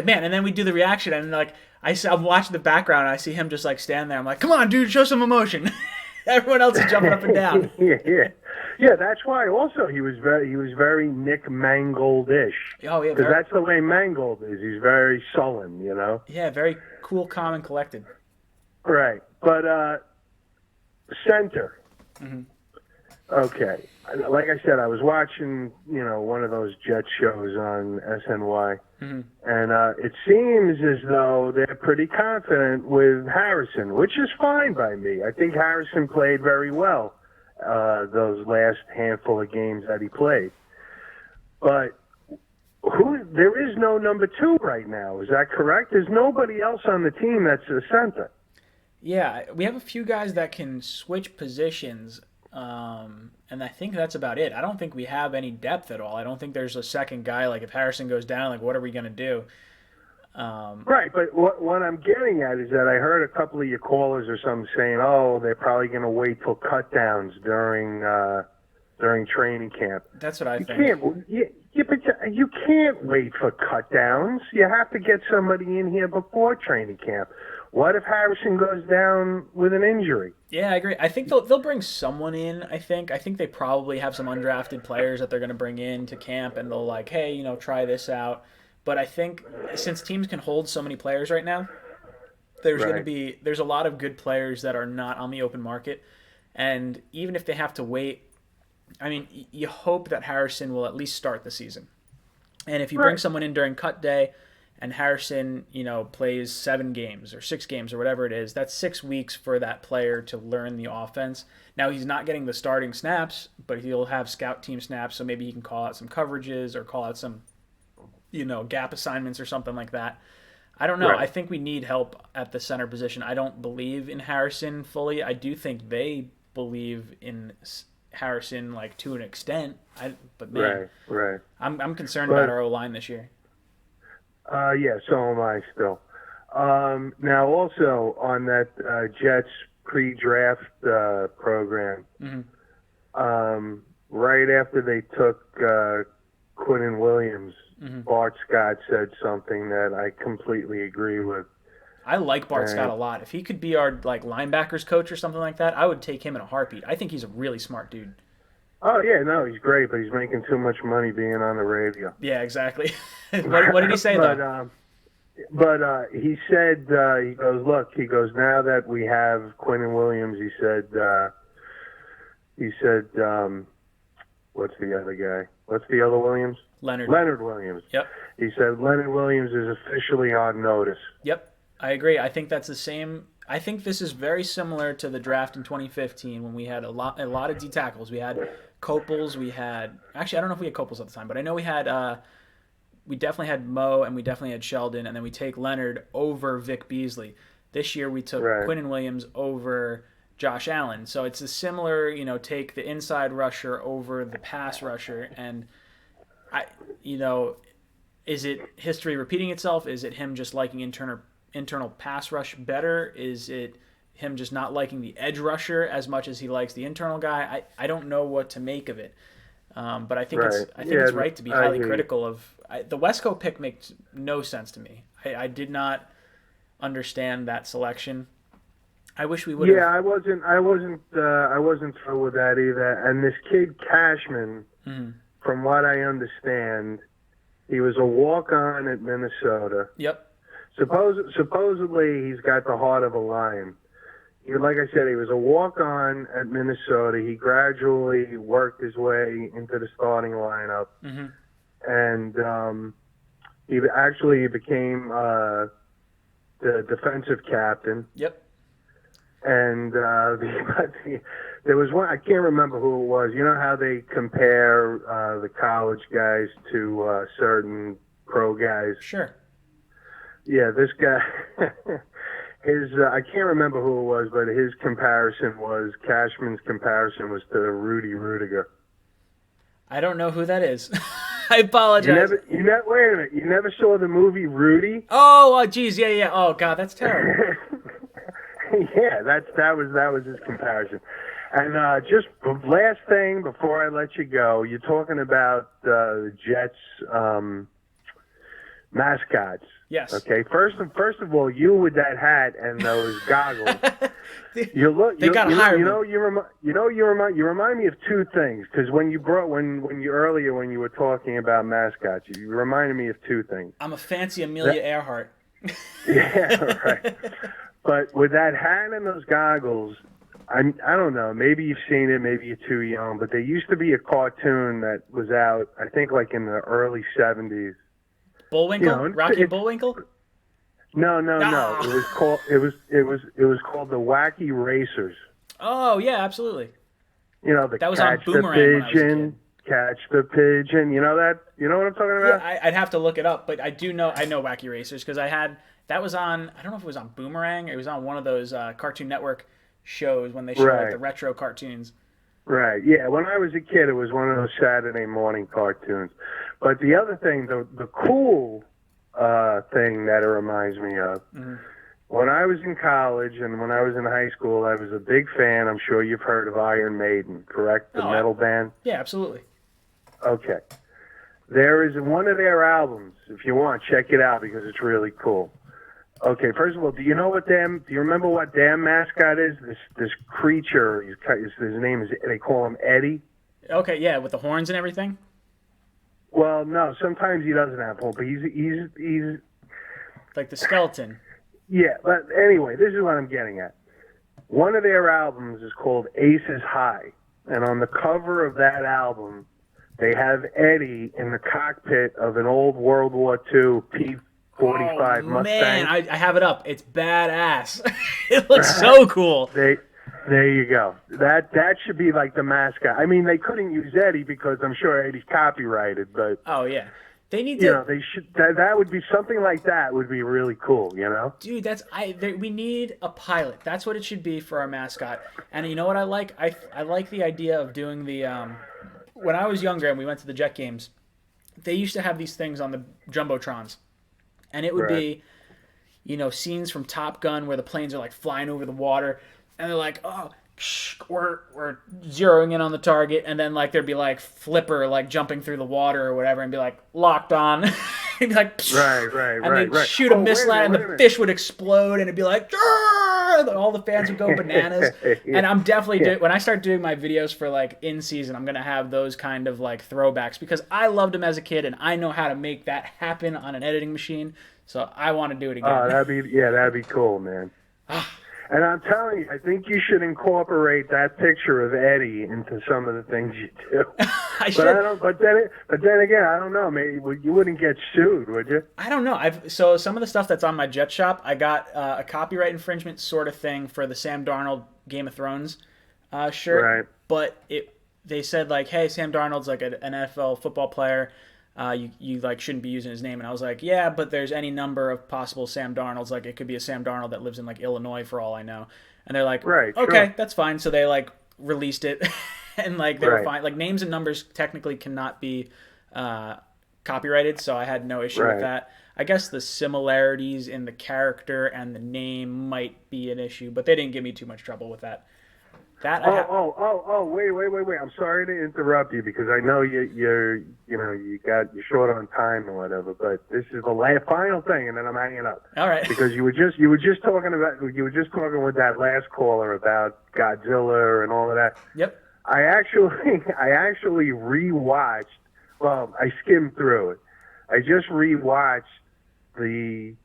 and then we do the reaction, and like I'm watching the background, and I see him just like stand there. I'm like, come on, dude, show some emotion. Everyone else is jumping up and down. Yeah. That's why. Also, he was very Nick Mangold-ish. Oh yeah, because that's the way Mangold is. He's very sullen, Yeah, very cool, calm, and collected. Right, but center. Mm-hmm. Okay, like I said, I was watching one of those Jet shows on SNY, mm-hmm. and it seems as though they're pretty confident with Harrison, which is fine by me. I think Harrison played very well those last handful of games that he played. But there is no number 2 right now. Is that correct? There's nobody else on the team that's a center. Yeah, we have a few guys that can switch positions. And I think that's about it. I don't think we have any depth at all. I don't think there's a second guy. Like if Harrison goes down, like what are we going to do? Right, but what I'm getting at is that I heard a couple of your callers or something saying, "Oh, they're probably going to wait till cutdowns during training camp." That's what I think. But you can't wait for cutdowns. You have to get somebody in here before training camp. What if Harrison goes down with an injury? Yeah, I agree. I think they'll bring someone in. I think they probably have some undrafted players that they're going to bring in to camp, and they'll like, hey, try this out. But I think since teams can hold so many players right now, there's a lot of good players that are not on the open market, and even if they have to wait, I mean, you hope that Harrison will at least start the season. And if you bring someone in during cut day, and Harrison, plays 7 games or 6 games or whatever it is, that's 6 weeks for that player to learn the offense. Now, he's not getting the starting snaps, but he'll have scout team snaps, so maybe he can call out some coverages or call out some, gap assignments or something like that. I don't know. Right. I think we need help at the center position. I don't believe in Harrison fully. I do think they believe in Harrison, like, to an extent. But man, right. I'm concerned about our O-line this year. Yeah, so am I still. Now, also on that Jets pre-draft program, mm-hmm. Right after they took Quinnen Williams, mm-hmm. Bart Scott said something that I completely agree with. I like Bart Scott a lot. If he could be our linebackers coach or something like that, I would take him in a heartbeat. I think he's a really smart dude. Oh, yeah, no, he's great, but he's making too much money being on the radio. Yeah, exactly. What did he say, though? But he said, he goes, now that we have Quinnen Williams, he said, what's the other guy? What's the other Williams? Leonard Williams. Yep. He said Leonard Williams is officially on notice. Yep, I agree. I think that's the same. I think this is very similar to the draft in 2015 when we had a lot of D tackles. We had Copels. Actually, I don't know if we had Copels at the time, but I know we definitely had Mo and we definitely had Sheldon, and then we take Leonard over Vic Beasley. This year we took Quinnen Williams over Josh Allen. So it's a similar, take the inside rusher over the pass rusher, and is it history repeating itself? Is it him just liking internal pass rush better? Is it him just not liking the edge rusher as much as he likes the internal guy? I don't know what to make of it. But I think it's right to be highly critical of the Wesco pick. Makes no sense to me. I did not understand that selection. I wish we would. Yeah, I wasn't through with that either. And this kid Cashman, mm-hmm. from what I understand, he was a walk-on at Minnesota. Yep. Supposedly he's got the heart of a lion. like I said, he was a walk-on at Minnesota. He gradually worked his way into the starting lineup, and he became the defensive captain. Yep. And there was one, I can't remember who it was. You know how they compare the college guys to certain pro guys? Sure. Yeah, this guy, I can't remember who it was, but Cashman's comparison was to Rudy Rudiger. I don't know who that is. I apologize. Wait a minute, you never saw the movie Rudy? Oh, geez, yeah. Oh, God, that's terrible. Yeah, that was his comparison. And just last thing before I let you go, you're talking about the Jets mascots. Yes. Okay. First of all, you with that hat and those goggles. You remind me of two things, because when you were talking about mascots, you reminded me of two things. I'm a fancy Amelia Earhart. Yeah, right. But with that hat and those goggles, I don't know, maybe you've seen it, maybe you're too young, but there used to be a cartoon that was out, I think like in the early 70s. Bullwinkle? Rocky Bullwinkle? No. It was called the Wacky Racers. Oh, yeah, absolutely. That was on Catch Boomerang the Pigeon, Catch the Pigeon. You know that? You know what I'm talking about? Yeah, I'd have to look it up, but I know Wacky Racers because that was on, I don't know if it was on Boomerang, it was on one of those Cartoon Network shows when they show like the retro cartoons. Right, yeah. When I was a kid, it was one of those Saturday morning cartoons. But the other thing, the cool thing that it reminds me of, when I was in college and when I was in high school, I was a big fan, I'm sure you've heard of Iron Maiden, correct? The metal band? Yeah, absolutely. Okay. There is one of their albums, if you want, check it out because it's really cool. Okay, first of all, do you remember what their mascot is? This creature, his name is, they call him Eddie. Okay, yeah, with the horns and everything? Well, no, sometimes he doesn't have horns, but he's like the skeleton. Yeah, but anyway, this is what I'm getting at. One of their albums is called Aces High, and on the cover of that album, they have Eddie in the cockpit of an old World War II P-45 Mustang. Man, I have it up. It's badass. It looks so cool. There you go. That should be like the mascot. I mean, they couldn't use Eddie because I'm sure Eddie's copyrighted, but oh yeah, they need to. They should. That would be something like that. Would be really cool. Dude, we need a pilot. That's what it should be for our mascot. And you know what I like? I like the idea of doing the. When I was younger and we went to the Jet games, they used to have these things on the jumbotrons, and it would be, scenes from Top Gun where the planes are like flying over the water. And they're like, oh, we're zeroing in on the target. And then, like, there'd be, like, Flipper, like, jumping through the water or whatever and be, like, locked on. And be like, right. And they'd shoot a missile at it and the fish would explode. And it'd be like, and all the fans would go bananas. Yeah. And I'm definitely when I start doing my videos for, like, in season, I'm going to have those kind of, like, throwbacks. Because I loved them as a kid and I know how to make that happen on an editing machine. So I want to do it again. Oh, that'd be cool, man. And I'm telling you, I think you should incorporate that picture of Eddie into some of the things you do. But then again, I don't know. Maybe you wouldn't get sued, would you? I don't know. So some of the stuff that's on my Jet Shop, I got a copyright infringement sort of thing for the Sam Darnold Game of Thrones shirt. Right. But they said like, hey, Sam Darnold's like an NFL football player. You like shouldn't be using his name. And I was like, yeah, but there's any number of possible Sam Darnolds. Like it could be a Sam Darnold that lives in like Illinois for all I know. And they're like, right, okay, sure. That's fine. So they like released it and like they were fine. Like names and numbers technically cannot be copyrighted. So I had no issue with that. I guess the similarities in the character and the name might be an issue, but they didn't give me too much trouble with that. Wait! I'm sorry to interrupt you because I know you're short on time or whatever. But this is the final thing, and then I'm hanging up. All right. Because you were just talking with that last caller about Godzilla and all of that. Yep. I actually rewatched. Well, I skimmed through it. I just rewatched the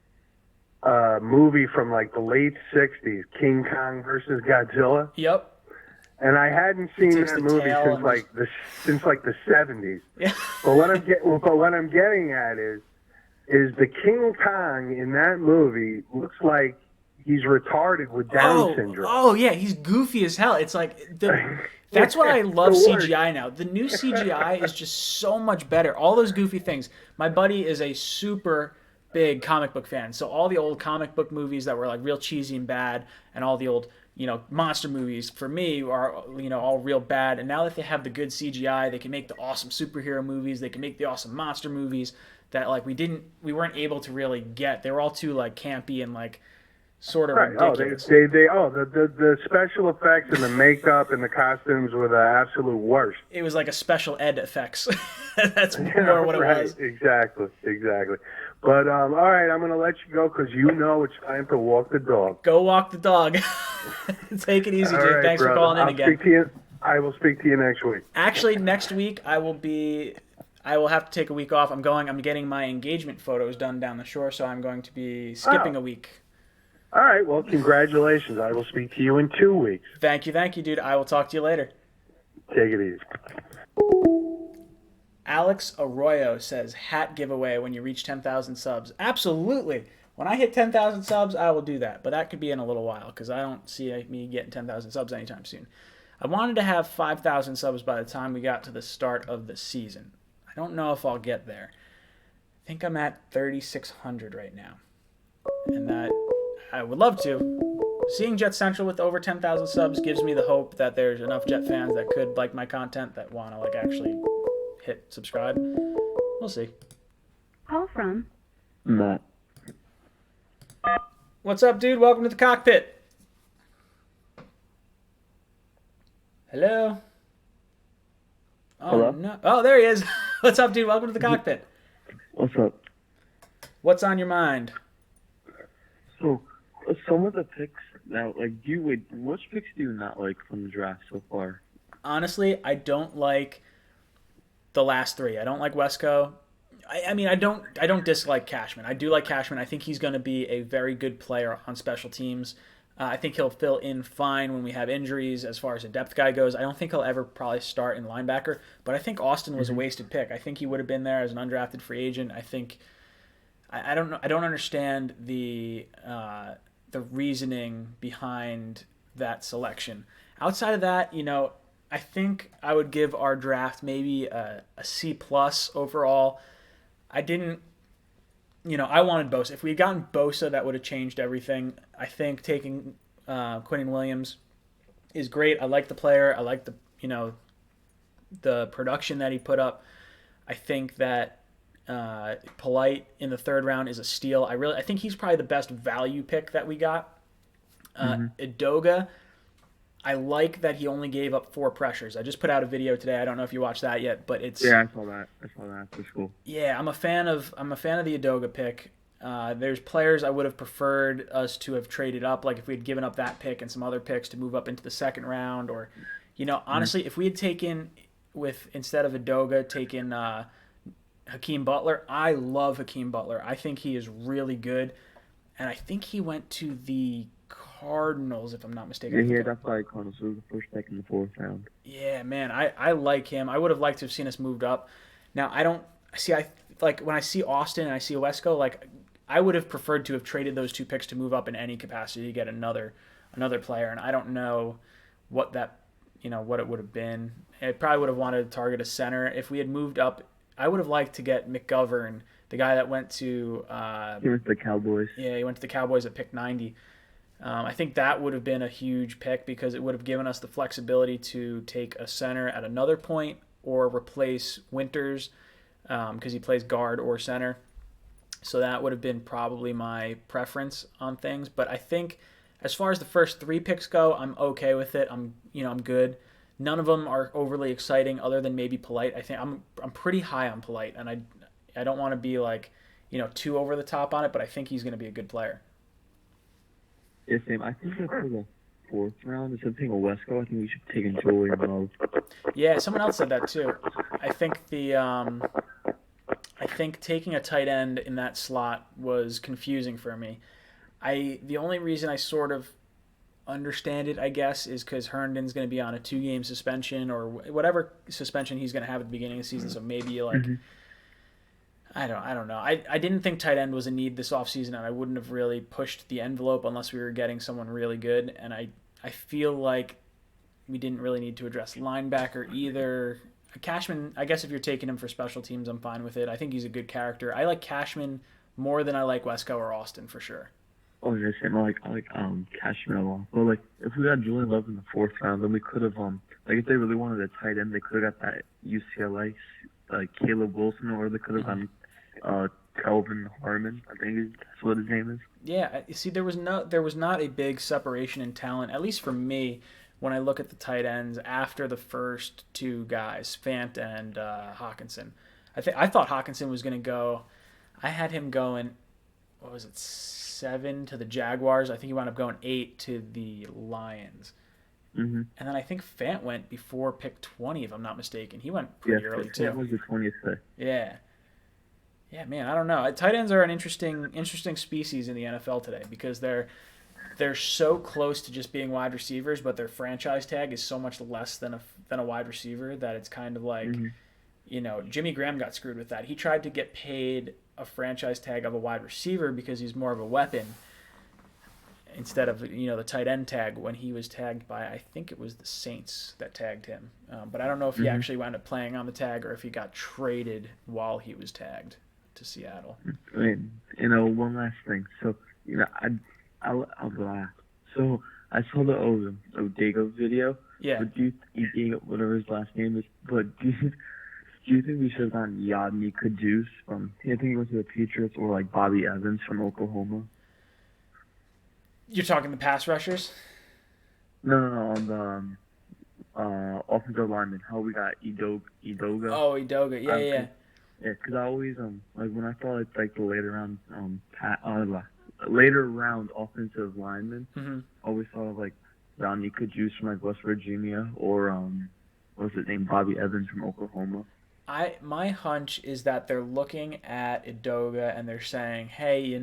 movie from like the late '60s, King Kong versus Godzilla, Yep. and I hadn't seen takes that the movie tail since and like the '70s. Yeah. But what I'm getting at is the King Kong in that movie looks like he's retarded with Down syndrome. Oh yeah, he's goofy as hell. It's like that's why I love CGI now. The new CGI is just so much better. All those goofy things. My buddy is a super big comic book fan, so all the old comic book movies that were like real cheesy and bad, and all the old monster movies for me are all real bad. And now that they have the good CGI, they can make the awesome superhero movies. They can make the awesome monster movies that like we weren't able to really get. They were all too like campy and like sort of ridiculous. The special effects and the makeup and the costumes were the absolute worst. It was like a special ed effects. That's more what it was. Exactly. But all right, I'm gonna let you go because it's time to walk the dog. Go walk the dog. Take it easy, Jake. Right, Thanks brother. for calling in again. I will speak to you next week. Actually, next week I will have to take a week off. I'm getting my engagement photos done down the shore, so I'm going to be skipping a week. All right, well, congratulations. I will speak to you in 2 weeks. Thank you, dude. I will talk to you later. Take it easy. Alex Arroyo says, hat giveaway when you reach 10,000 subs. Absolutely. When I hit 10,000 subs, I will do that. But that could be in a little while because I don't see me getting 10,000 subs anytime soon. I wanted to have 5,000 subs by the time we got to the start of the season. I don't know if I'll get there. I think I'm at 3,600 right now. And that I would love to. Seeing Jet Central with over 10,000 subs gives me the hope that there's enough Jet fans that could like my content that want to like actually hit subscribe. We'll see. Call from Matt. What's up, dude? Welcome to the Cockpit. Hello? Oh, Hello? no. Oh, there he is. What's up, dude? Welcome to the Cockpit. What's up? What's on your mind? So, some of the picks that which picks do you not like from the draft so far? Honestly, I don't like the last three. I don't like Wesco. I don't dislike Cashman. I do like Cashman. I think he's going to be a very good player on special teams. I think he'll fill in fine when we have injuries as far as a depth guy goes. I don't think he'll ever probably start in linebacker, but I think Austin was a wasted pick. I think he would have been there as an undrafted free agent. I think I don't know. I don't understand the reasoning behind that selection. Outside of that, I think I would give our draft maybe a C+ overall. I didn't, I wanted Bosa. If we had gotten Bosa, that would have changed everything. I think taking Quinnen Williams is great. I like the player. I like the production that he put up. I think that Polite in the third round is a steal. I think he's probably the best value pick that we got. Edoga, I like that he only gave up 4 pressures. I just put out a video today. I don't know if you watched that yet, but it's I saw that. That's cool. Yeah, I'm a fan of the Edoga pick. There's players I would have preferred us to have traded up, like if we had given up that pick and some other picks to move up into the second round, or honestly, if we had taken instead of Edoga, taken Hakeem Butler. I love Hakeem Butler. I think he is really good, and I think he went to the Cardinals, if I'm not mistaken. Yeah, that's why Cardinals was the first pick in the 4th round. Yeah, man, I like him. I would have liked to have seen us moved up. Now, I don't see. I like when I see Austin and I see Wesco. Like, I would have preferred to have traded those 2 picks to move up in any capacity to get another player, and I don't know what that what it would have been. I probably would have wanted to target a center if we had moved up. I would have liked to get McGovern, the guy that went to. He went to the Cowboys. Yeah, he went to the Cowboys at pick 90. I think that would have been a huge pick because it would have given us the flexibility to take a center at another point or replace Winters because he plays guard or center. So that would have been probably my preference on things. But I think as far as the first 3 picks go, I'm okay with it. I'm good. None of them are overly exciting other than maybe Polite. I think I'm pretty high on Polite, and I don't want to be like too over the top on it, but I think he's going to be a good player. Yeah, same. I think for the 4th round, instead of taking a Wesco, I think we should take a Julian Love. Yeah, someone else said that too. I think taking a tight end in that slot was confusing for me. The only reason I sort of understand it, I guess, is because Herndon's going to be on a 2-game suspension or whatever suspension he's going to have at the beginning of the season. So maybe like I don't know. I didn't think tight end was a need this offseason, and I wouldn't have really pushed the envelope unless we were getting someone really good. And I feel like we didn't really need to address linebacker either. Cashman, I guess if you're taking him for special teams, I'm fine with it. I think he's a good character. I like Cashman more than I like Wesco or Austin for sure. Oh, you're saying I like Cashman a lot. But like if we got Julian Love in the 4th round, then we could have like if they really wanted a tight end, they could have got that UCLA like Caleb Wilson, or they could have gone Kelvin Harmon. I think that's what his name is. Yeah, you see, there was not a big separation in talent, at least for me, when I look at the tight ends after the first 2 guys, Fant and Hawkinson. I thought Hawkinson was going to go. I had him going. What was it? 7 to the Jaguars. I think he wound up going 8 to the Lions. Mm-hmm. And then I think Fant went before pick 20, if I'm not mistaken. He went pretty early too. Fant was the 20th pick. Yeah. Yeah, man, I don't know. Tight ends are an interesting species in the NFL today because they're so close to just being wide receivers, but their franchise tag is so much less than a wide receiver that it's kind of like, Jimmy Graham got screwed with that. He tried to get paid a franchise tag of a wide receiver because he's more of a weapon instead of the tight end tag when he was tagged by, I think it was the Saints that tagged him. But I don't know if he actually wound up playing on the tag or if he got traded while he was tagged to Seattle. I mean, one last thing. So, I'll laugh. So I saw the Odego video. Yeah. But whatever his last name is. But do you think we should have gotten Yadni Kajus from? I think he went to the Patriots, or like Bobby Evans from Oklahoma. You're talking the pass rushers? No, on the offensive lineman. How we got Edoga. Oh, Edoga. Yeah. Yeah, because I always like when I thought it's like the later round offensive lineman. Mm-hmm. I always thought of like Yadni Kajus from like West Virginia, or what's his name, Bobby Evans from Oklahoma. My hunch is that they're looking at Edoga and they're saying, hey,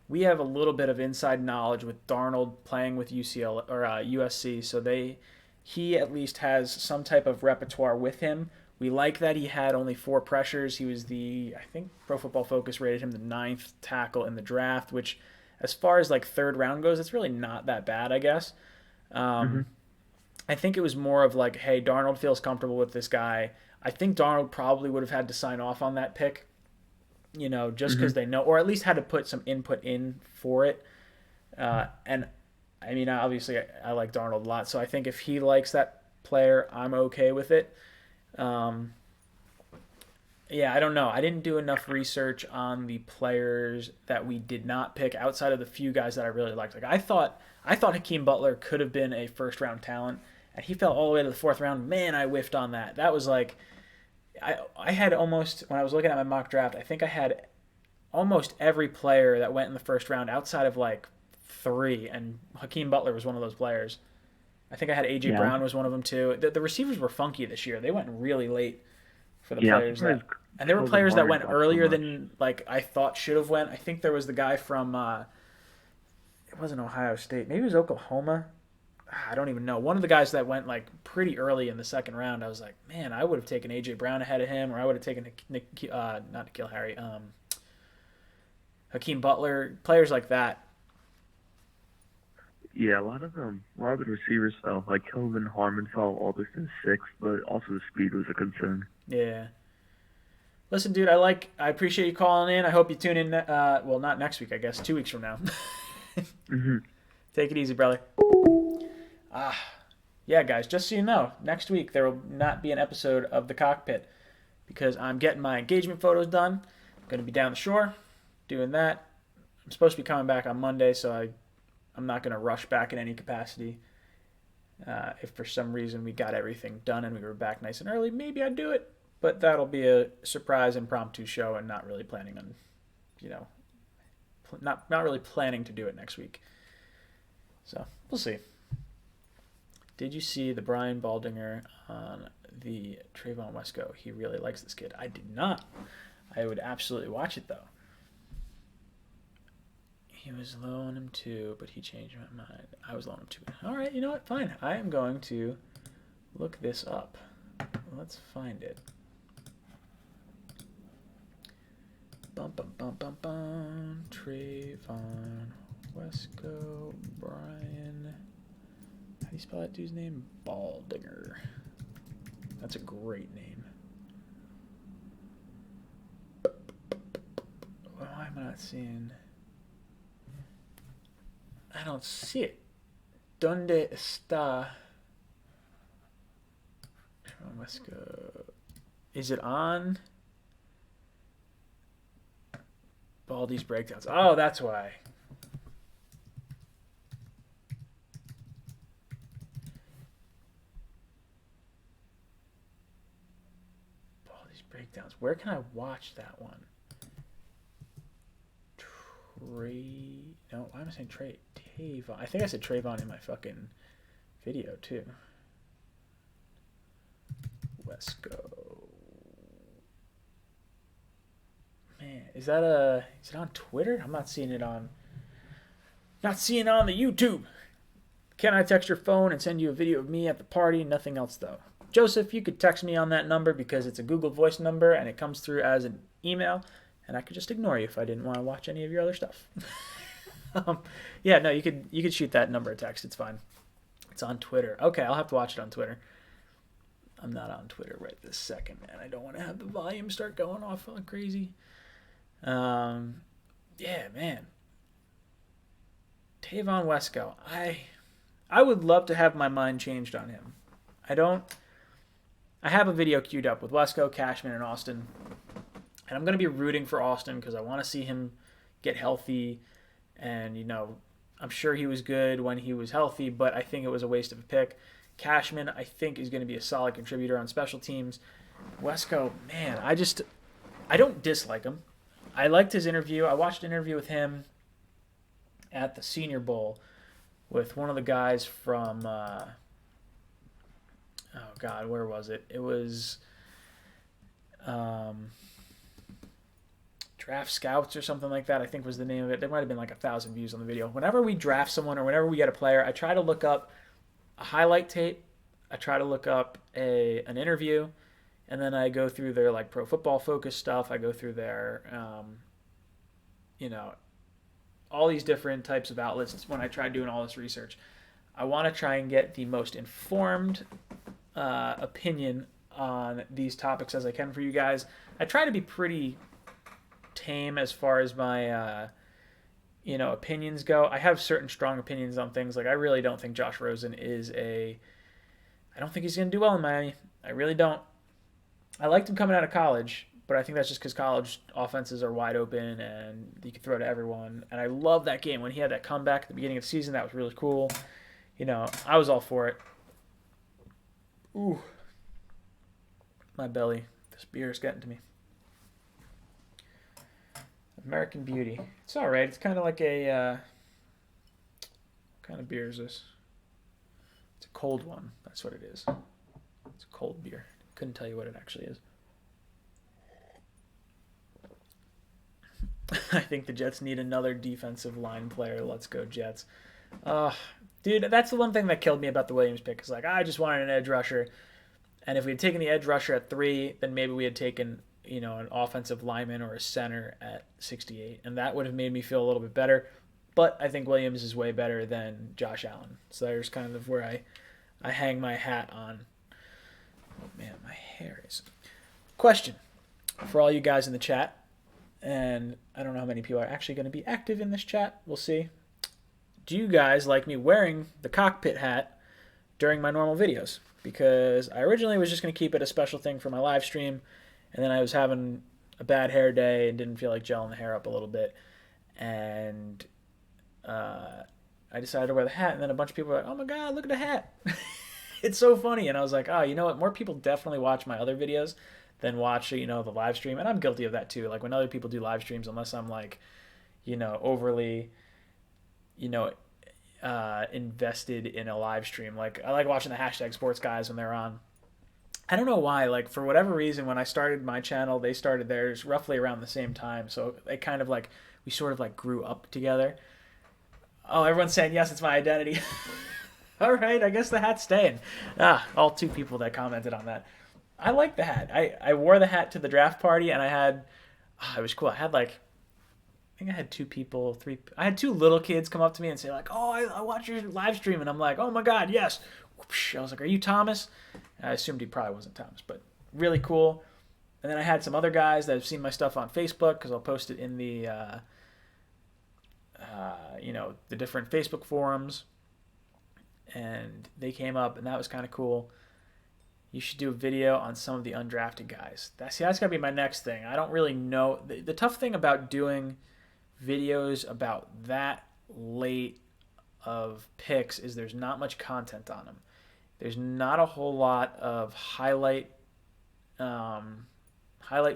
we have a little bit of inside knowledge with Darnold playing with UCL or USC, so he at least has some type of repertoire with him. We like that he had only 4 pressures. He was I think Pro Football Focus rated him the 9th tackle in the draft, which as far as like 3rd round goes, it's really not that bad, I guess. I think it was more of like, hey, Darnold feels comfortable with this guy. I think Darnold probably would have had to sign off on that pick, just because they know, or at least had to put some input in for it. And I mean, obviously, I like Darnold a lot, so I think if he likes that player, I'm okay with it. Yeah, I don't know. I didn't do enough research on the players that we did not pick outside of the few guys that I really liked. Like I thought Hakeem Butler could have been a 1st round talent, and he fell all the way to the 4th round. Man, I whiffed on that. That was like, I had almost, when I was looking at my mock draft, I think I had almost every player that went in the 1st round outside of like 3, and Hakeem Butler was one of those players. I think I had A.J. Brown was one of them too. The receivers were funky this year. They went really late for the players. And there were players that went earlier than like I thought should have went. I think there was the guy from, it wasn't Ohio State. Maybe it was Oklahoma. I don't even know. One of the guys that went like pretty early in the 2nd round, I was like, man, I would have taken A.J. Brown ahead of him, or I would have taken not N'Keal Harry, Hakeem Butler, players like that. Yeah, a lot of the receivers fell. Like Kelvin Harmon fell all this in 6th, but also the speed was a concern. Yeah. Listen, dude, I appreciate you calling in. I hope you tune in. Well, not next week, I guess. 2 weeks from now. Take it easy, brother. Yeah, guys, just so you know, next week there will not be an episode of The Cockpit because I'm getting my engagement photos done. I'm going to be down the shore doing that. I'm supposed to be coming back on Monday, so I'm not going to rush back in any capacity. If for some reason we got everything done and we were back nice and early, maybe I'd do it. But that'll be a surprise impromptu show and not really planning on, not really planning to do it next week. So we'll see. Did you see the Brian Baldinger on the Trayvon Wesco? He really likes this kid. I did not. I would absolutely watch it, though. He was low on him too, but he changed my mind. I was low on him too. All right, you know what? Fine. I am going to look this up. Let's find it. Bum bum bum bum bum. Trayvon, Wesco, Brian. How do you spell that dude's name? Baldinger. That's a great name. Why am I not seeing? I don't see it. ¿Dónde está? Let's go. Is it on? Baldy's breakdowns. Oh, that's why. Baldy's breakdowns. Where can I watch that one? No, why am I saying Trayvon? I think I said Trayvon in my fucking video too. Wesco. Man, is it on Twitter? I'm not seeing it on. Not seeing it on the YouTube. Can I text your phone and send you a video of me at the party? Nothing else though. Joseph, you could text me on that number because it's a Google Voice number and it comes through as an email. And I could just ignore you if I didn't want to watch any of your other stuff. Yeah, no, you could shoot that number a text. It's fine. It's on Twitter. Okay, I'll have to watch it on Twitter. I'm not on Twitter right this second, man. I don't want to have the volume start going off like crazy. Yeah, man. Tavon Wesco. I would love to have my mind changed on him. I have a video queued up with Wesco, Cashman, and Austin. And I'm going to be rooting for Austin because I want to see him get healthy. And, you know, I'm sure he was good when he was healthy, but I think it was a waste of a pick. Cashman, I think, is going to be a solid contributor on special teams. Wesco, man, I don't dislike him. I liked his interview. I watched an interview with him at the Senior Bowl with one of the guys from, oh, God, where was it? It was... Draft Scouts or something like that, I think was the name of it. There might have been like 1,000 views on the video. Whenever we draft someone or whenever we get a player, I try to look up a highlight tape. I try to look up an interview, and then I go through their like Pro Football Focus stuff. I go through their, all these different types of outlets when I try doing all this research. I want to try and get the most informed opinion on these topics as I can for you guys. I try to be pretty tame as far as my opinions go. I have certain strong opinions on things. Like I really don't think Josh Rosen I don't think he's going to do well in Miami. I really don't. I liked him coming out of college, but I think that's just because college offenses are wide open and you can throw to everyone. And I love that game when he had that comeback at the beginning of the season. That was really cool. I was all for it. Ooh, my belly. This beer is getting to me. American Beauty. It's all right. It's kind of like what kind of beer is this? It's a cold one. That's what it is. It's a cold beer. Couldn't tell you what it actually is. I think the Jets need another defensive line player. Let's go Jets. Dude, that's the one thing that killed me about the Williams pick. Is like I just wanted an edge rusher, and if we had taken the edge rusher at 3, then maybe we had taken an offensive lineman or a center at 68, and that would have made me feel a little bit better. But I think Williams is way better than Josh Allen. So there's kind of where I hang my hat on. Oh man, my hair is. Question for all you guys in the chat, and I don't know how many people are actually going to be active in this chat. We'll see. Do you guys like me wearing the Cockpit hat during my normal videos? Because I originally was just going to keep it a special thing for my live stream. And then I was having a bad hair day and didn't feel like gelling the hair up a little bit. And I decided to wear the hat. And then a bunch of people were like, oh my God, look at the hat. It's so funny. And I was like, oh, you know what? More people definitely watch my other videos than watch, the live stream. And I'm guilty of that too. Like when other people do live streams, unless I'm like, overly, invested in a live stream. Like I like watching the hashtag sports guys when they're on. I don't know why, like for whatever reason, when I started my channel, they started theirs roughly around the same time. So it kind of like, we sort of like grew up together. Oh, everyone's saying yes, it's my identity. All right, I guess the hat's staying. All 2 people that commented on that. I like the hat. I wore the hat to the draft party, and I had, it was cool. I had like, I think I had 2 people, 3. I had 2 little kids come up to me and say like, "Oh, I watch your live stream," and I'm like, "Oh my god, yes!" Whoosh. I was like, "Are you Thomas?" And I assumed he probably wasn't Thomas, but really cool. And then I had some other guys that have seen my stuff on Facebook because I'll post it in the, the different Facebook forums, and they came up, and that was kind of cool. You should do a video on some of the undrafted guys. That's gotta be my next thing. I don't really know. The tough thing about doing videos about that late of picks is there's not much content on them. There's not a whole lot of highlight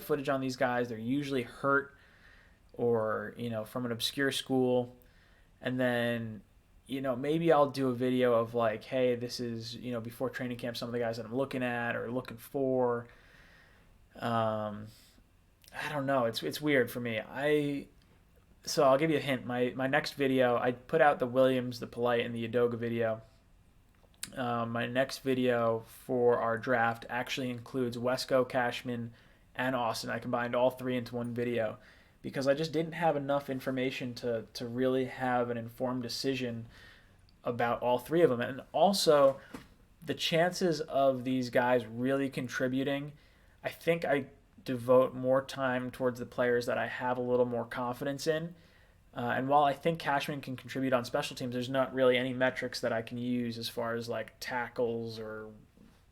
footage on these guys. They're usually hurt or from an obscure school, and then maybe I'll do a video of like, hey, this is before training camp, some of the guys that I'm looking at or looking for. I don't know. It's weird for me. So I'll give you a hint. My next video, I put out the Williams, the Polite, and the Udoga video. My next video for our draft actually includes Wesco, Cashman, and Austin. I combined all 3 into one video because I just didn't have enough information to really have an informed decision about all 3 of them. And also, the chances of these guys really contributing, I think I devote more time towards the players that I have a little more confidence in. And while I think Cashman can contribute on special teams, there's not really any metrics that I can use as far as like tackles or,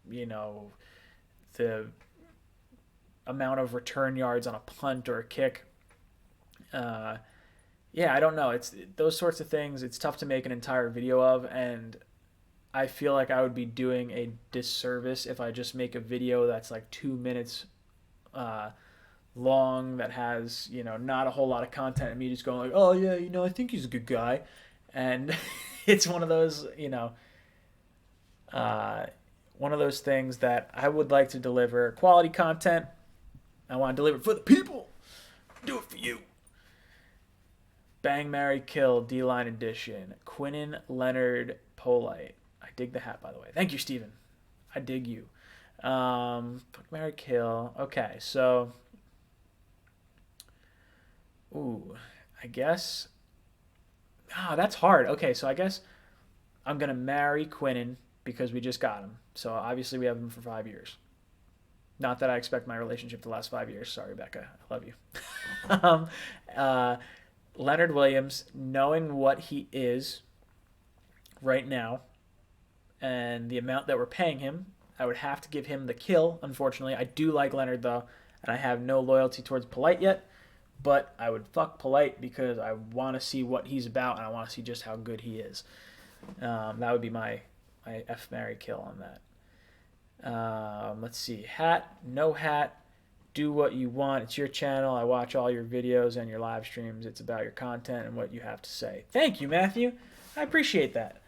the amount of return yards on a punt or a kick. I don't know. It's those sorts of things. It's tough to make an entire video of, and I feel like I would be doing a disservice if I just make a video that's like 2 minutes long that has not a whole lot of content and me just going like, oh yeah, I think he's a good guy, and it's one of those things that I would like to deliver quality content. I want to deliver it for the people. Do it for you. Bang, Marry, Kill, D-Line Edition. Quinnen Leonard Polite. I dig the hat, by the way. Thank you, Steven. I dig you. Fuck, Marry, Kill. Okay, so... I guess... that's hard. Okay, so I guess I'm going to marry Quinnen because we just got him. So obviously we have him for 5 years. Not that I expect my relationship to last 5 years. Sorry, Becca. I love you. Leonard Williams, knowing what he is right now and the amount that we're paying him, I would have to give him the kill, unfortunately. I do like Leonard, though, and I have no loyalty towards Polite yet, but I would fuck Polite because I want to see what he's about and I want to see just how good he is. That would be my F, marry, kill on that. Let's see. Hat, no hat. Do what you want. It's your channel. I watch all your videos and your live streams. It's about your content and what you have to say. Thank you, Matthew. I appreciate that.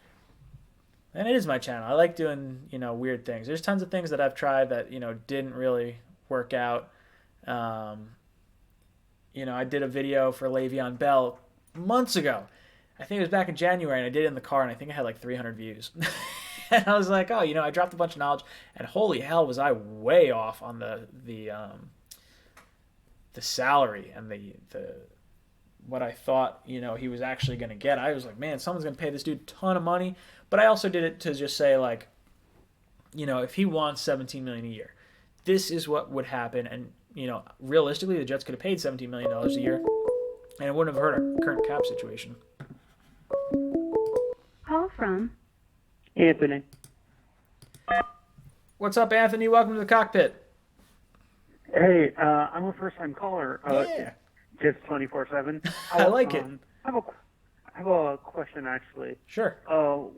And it is my channel. I like doing, weird things. There's tons of things that I've tried that, didn't really work out. I did a video for Le'Veon Bell months ago. I think it was back in January, and I did it in the car, and I think I had like 300 views. And I was like, I dropped a bunch of knowledge, and holy hell was I way off on the salary and the what I thought he was actually going to get. I was like, man, someone's going to pay this dude a ton of money. But I also did it to just say like, if he wants $17 million a year, this is what would happen. And realistically, the Jets could have paid $17 million a year, and it wouldn't have hurt our current cap situation. Call from Anthony. What's up, Anthony? Welcome to the Cockpit. Hey, I'm a first-time caller. Yeah. Just 24/7. I like it. I have a question, actually. Sure.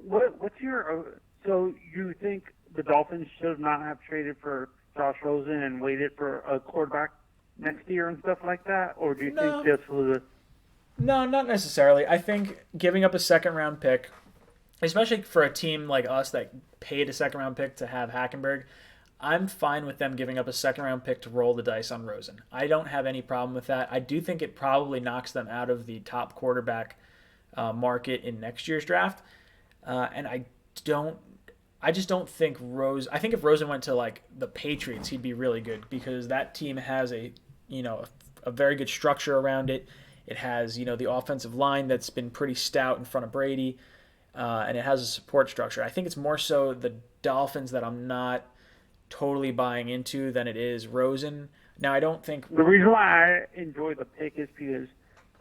What's your so you think the Dolphins should not have traded for Josh Rosen and waited for a quarterback next year and stuff like that, or do you think this was No, not necessarily. I think giving up a second-round pick, especially for a team like us that paid a second-round pick to have Hackenberg, I'm fine with them giving up a second-round pick to roll the dice on Rosen. I don't have any problem with that. I do think it probably knocks them out of the top quarterback market in next year's draft. And I just don't think I think if Rosen went to like the Patriots, he'd be really good because that team has a very good structure around it. It has, the offensive line that's been pretty stout in front of Brady, and it has a support structure. I think it's more so the Dolphins that I'm not totally buying into than it is Rosen. Now, I don't think the reason why I enjoy the pick is because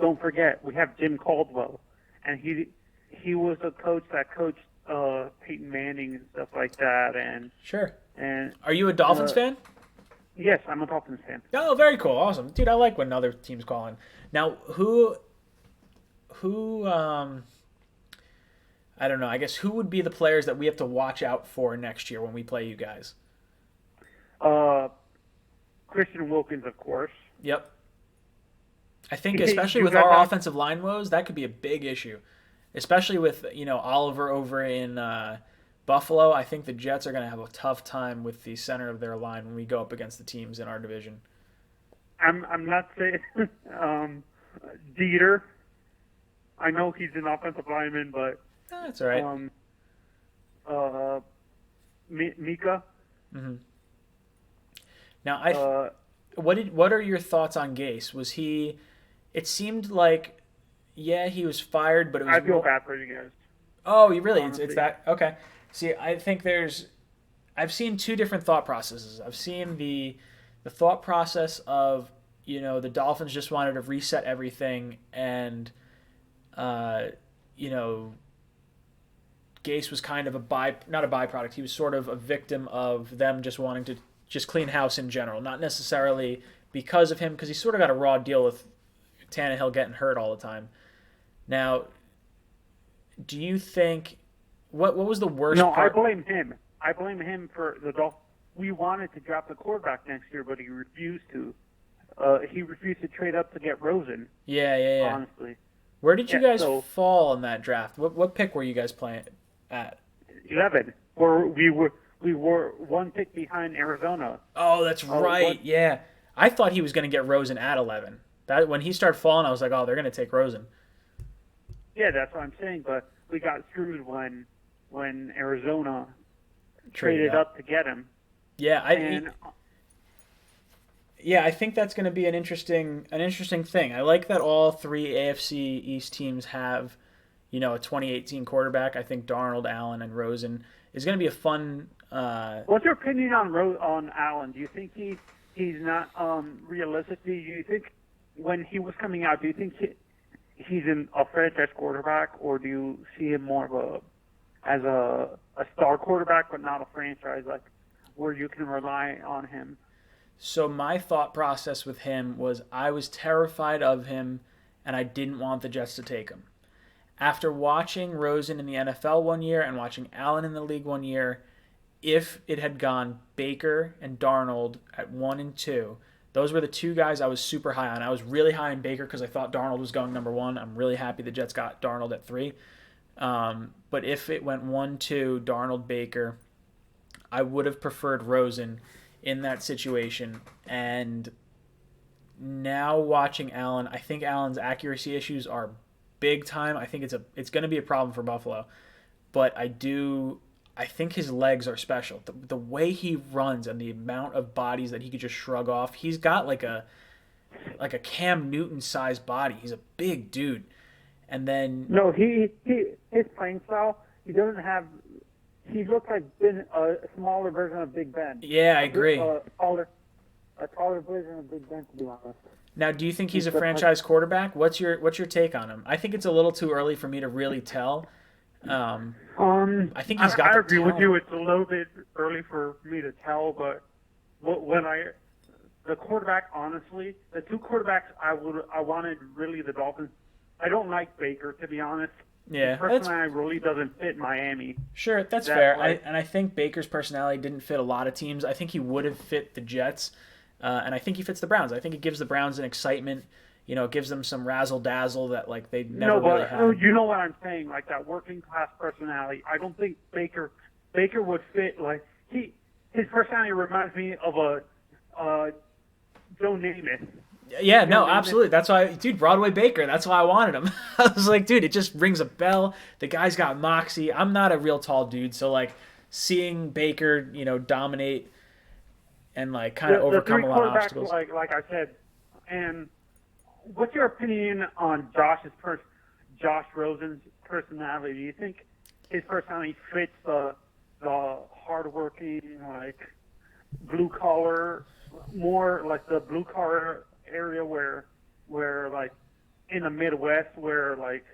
don't forget we have Jim Caldwell, and he was a coach that coached Peyton Manning and stuff like that. And sure. And are you a Dolphins fan? Yes, I'm a Dolphins fan. Oh, very cool, awesome, dude. I like when other teams call in. Now, who? I don't know. I guess who would be the players that we have to watch out for next year when we play you guys? Christian Wilkins, of course. Yep. I think especially with our offensive line woes, that could be a big issue. Especially with, Oliver over in Buffalo. I think the Jets are going to have a tough time with the center of their line when we go up against the teams in our division. I'm not saying Dieter. I know he's an offensive lineman, but that's all right. Mika. Mm-hmm. Now, what are your thoughts on Gase? Was he? It seemed like, yeah, he was fired, but it was. I feel bad for you guys. Oh, you really? It's that okay? See, I think I've seen two different thought processes. I've seen the thought process of the Dolphins just wanted to reset everything, and Gase was kind of not a byproduct. He was sort of a victim of them just wanting to just clean house in general, not necessarily because of him, because he sort of got a raw deal with Tannehill getting hurt all the time. Now, do you think what was the worst part? I blame him. I blame him for the Dolphins. We wanted to draft the quarterback next year, but he refused to. He refused to trade up to get Rosen. Yeah. Honestly. Where did you guys fall in that draft? What pick were you guys playing at? 11. We were one pick behind Arizona. Oh, that's right. Yeah. I thought he was going to get Rosen at 11. That when he started falling, I was like, oh, they're going to take Rosen. Yeah, that's what I'm saying. But we got screwed when Arizona traded up to get him. Yeah, I think that's going to be an interesting thing. I like that all three AFC East teams have, a 2018 quarterback. I think Darnold, Allen, and Rosen is going to be a fun. What's your opinion on Allen? Do you think he's not realistic? Do you think when he was coming out, do you think he's a franchise quarterback, or do you see him more as a star quarterback, but not a franchise, like where you can rely on him? So my thought process with him was I was terrified of him, and I didn't want the Jets to take him. After watching Rosen in the NFL one year and watching Allen in the league one year, if it had gone Baker and Darnold at 1 and 2, those were the two guys I was super high on. I was really high on Baker because I thought Darnold was going number 1. I'm really happy the Jets got Darnold at 3. But if it went 1-2, Darnold, Baker, I would have preferred Rosen in that situation. And now watching Allen, I think Allen's accuracy issues are big time. I think it's going to be a problem for Buffalo. But I think his legs are special. The way he runs and the amount of bodies that he could just shrug off. He's got like a Cam Newton sized body. He's a big dude. And then his playing style, he doesn't have. He looks like a smaller version of Big Ben. Yeah, I agree. A taller version of Big Ben, to be honest. Now, do you think he's a franchise quarterback? What's your take on him? I think it's a little too early for me to really tell. I think he's got. I agree with you. It's a little bit early for me to tell, but the quarterback, honestly, the two quarterbacks I wanted really the Dolphins. I don't like Baker, to be honest. Yeah, his personality really doesn't fit Miami. Sure, that's fair. I think Baker's personality didn't fit a lot of teams. I think he would have fit the Jets, and I think he fits the Browns. I think it gives the Browns an excitement. It gives them some razzle dazzle that like they never really had. You know what I'm saying? Like that working class personality. I don't think Baker would fit. Like his personality reminds me of a Joe Namath. Yeah, You know no, what I mean? absolutely. That's why, dude, Broadway Baker. That's why I wanted him. I was like, dude, it just rings a bell. The guy's got moxie. I'm not a real tall dude, so like seeing Baker, dominate and like kind of The overcome three a lot of quarterbacks, obstacles. like I said, and what's your opinion on Josh Rosen's personality? Do you think his personality fits the hardworking, like blue collar, more like the blue collar area where like in the Midwest, where like,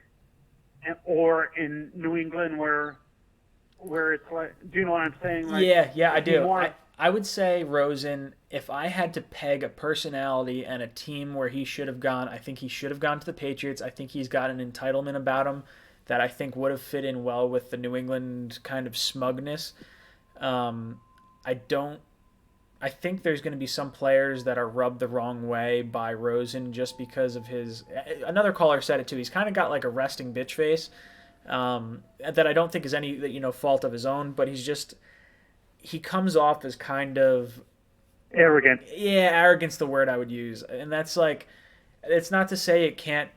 or in New England where it's like, do you know what I'm saying? Like, Yeah, I is he do. more- I would say Rosen, if I had to peg a personality and a team where he should have gone, I think he should have gone to the Patriots. I think he's got an entitlement about him that I think would have fit in well with the New England kind of smugness. I don't. I think there's going to be some players that are rubbed the wrong way by Rosen just because of his. Another caller said it too. He's kind of got like a resting bitch face that I don't think is any fault of his own, but he comes off as kind of arrogant. Yeah, arrogant's the word I would use, and that's like, it's not to say it can't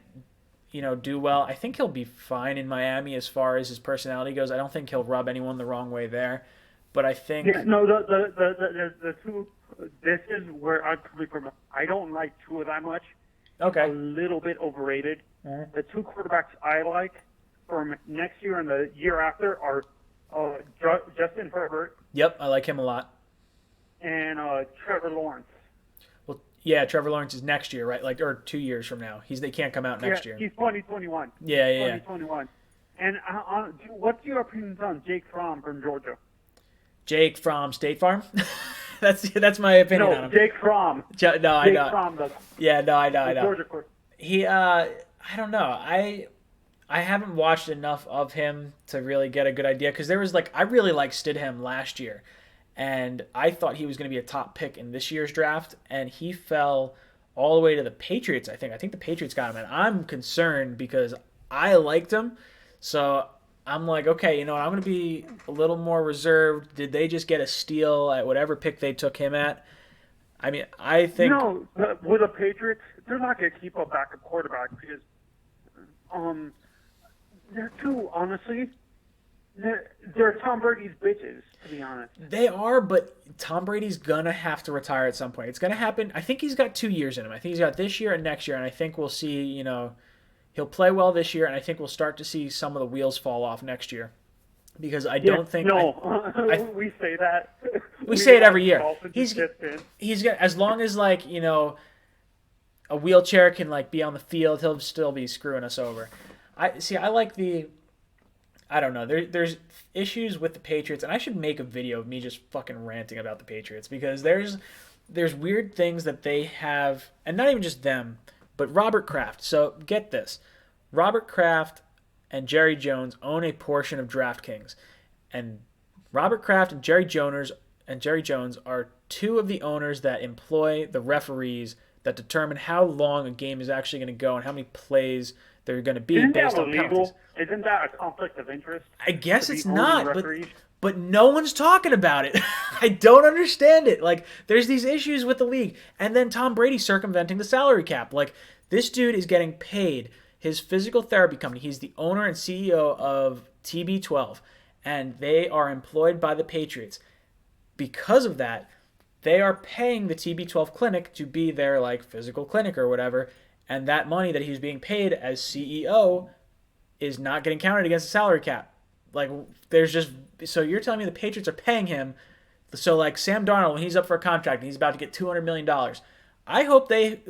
do well. I think he'll be fine in Miami as far as his personality goes. I don't think he'll rub anyone the wrong way there. But I think no, the two. This is where I'm coming from. I don't like Tua that much. Okay. A little bit overrated. The two quarterbacks I like from next year and the year after are Justin Herbert. Yep, I like him a lot. And Trevor Lawrence. Well, yeah, Trevor Lawrence is next year, right? Like, or 2 years from now. They can't come out next year. He's 2021. Yeah. 2021. And what's your opinions on Jake Fromm from Georgia? Jake from State Farm. that's my opinion on him. Jake Fromm. I know. I know. Georgia course. He, I don't know. I haven't watched enough of him to really get a good idea because there was I really liked Stidham last year, and I thought he was going to be a top pick in this year's draft, and he fell all the way to the Patriots. I think the Patriots got him, and I'm concerned because I liked him, so. I'm like, okay, I'm going to be a little more reserved. Did they just get a steal at whatever pick they took him at? I mean, I think... with the Patriots, they're not going to keep a backup quarterback because they're too, honestly, they're Tom Brady's bitches, to be honest. They are, but Tom Brady's going to have to retire at some point. It's going to happen. I think he's got 2 years in him. I think he's got this year and next year, and I think we'll see, he'll play well this year, and I think we'll start to see some of the wheels fall off next year. Because I don't think... we say that. We say it every year. He's got, as long as, a wheelchair can, be on the field, he'll still be screwing us over. I like I don't know. There's issues with the Patriots, and I should make a video of me just fucking ranting about the Patriots, because there's weird things that they have, and not even just them, but Robert Kraft. So get this. Robert Kraft and Jerry Jones own a portion of DraftKings. And Robert Kraft and Jerry Jones are two of the owners that employ the referees that determine how long a game is actually going to go and how many plays there are going to be based on penalties. Isn't that a conflict of interest? I guess it's not, but no one's talking about it. I don't understand it. There's these issues with the league. And then Tom Brady circumventing the salary cap. This dude is getting paid. His physical therapy company, he's the owner and CEO of TB12, and they are employed by the Patriots. Because of that, they are paying the TB12 clinic to be their physical clinic or whatever, and that money that he's being paid as CEO is not getting counted against the salary cap. So you're telling me the Patriots are paying him, so Sam Darnold, when he's up for a contract and he's about to get $200 million, I hope they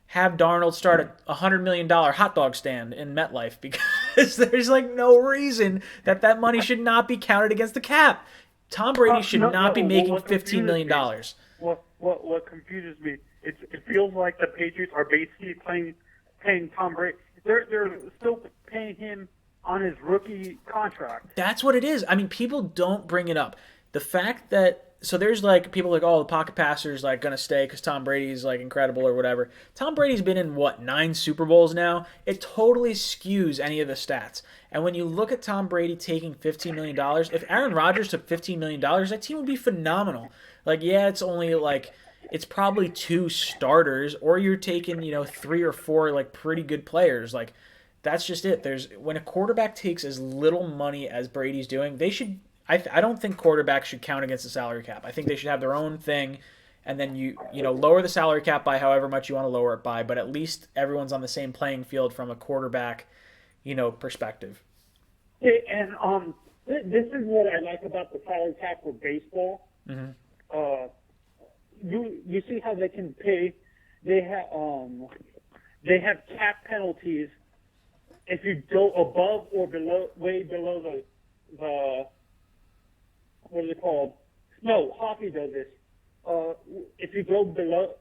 have Darnold start a $100 million hot dog stand in MetLife, because there's no reason that money should not be counted against the cap. Tom Brady should not be making $15 million. What confuses me, it feels like the Patriots are basically paying Tom Brady. They're still paying him on his rookie contract. That's what it is. I mean, people don't bring it up. The fact that there's people the pocket passer's gonna stay because Tom Brady's incredible or whatever. Tom Brady's been in 9 Super Bowls now. It totally skews any of the stats. And when you look at Tom Brady taking $15 million, if Aaron Rodgers took $15 million, that team would be phenomenal. It's only it's probably 2 starters, or you're taking 3 or 4 like pretty good players. Like that's just it. There's when a quarterback takes as little money as Brady's doing, they should. I don't think quarterbacks should count against the salary cap. I think they should have their own thing, and then you lower the salary cap by however much you want to lower it by. But at least everyone's on the same playing field from a quarterback, perspective. And this is what I like about the salary cap for baseball. Mm-hmm. You see how they can pay? They have cap penalties if you go above or below, way below the what is it called? No, hockey does this. If you go below,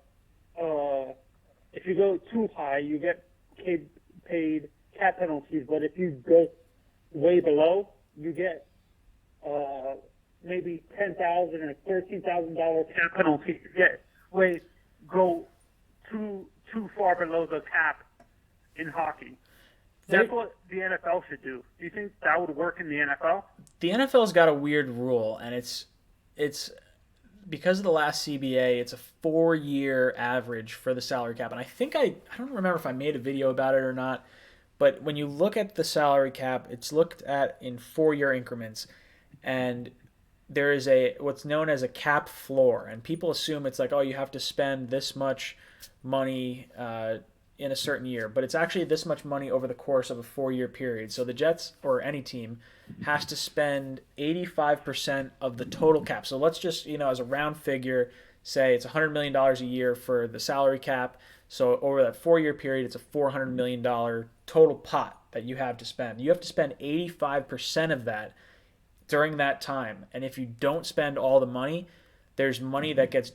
if you go too high, you get paid cap penalties. But if you go way below, you get maybe $10,000 or $13,000 cap penalty. Go too far below the cap in hockey. That's what the NFL should do. Do you think that would work in the NFL? The NFL's got a weird rule, and it's because of the last CBA. It's a 4-year average for the salary cap, and I think I don't remember if I made a video about it or not. But when you look at the salary cap, it's looked at in 4-year increments, and there is what's known as a cap floor, and people assume it's like, oh, you have to spend this much money in a certain year, but it's actually this much money over the course of a 4-year period. So the Jets or any team has to spend 85% of the total cap. So let's just, as a round figure, say it's $100 million a year for the salary cap. So over that 4-year period, it's a $400 million total pot that you have to spend. You have to spend 85% of that during that time. And if you don't spend all the money, there's money that gets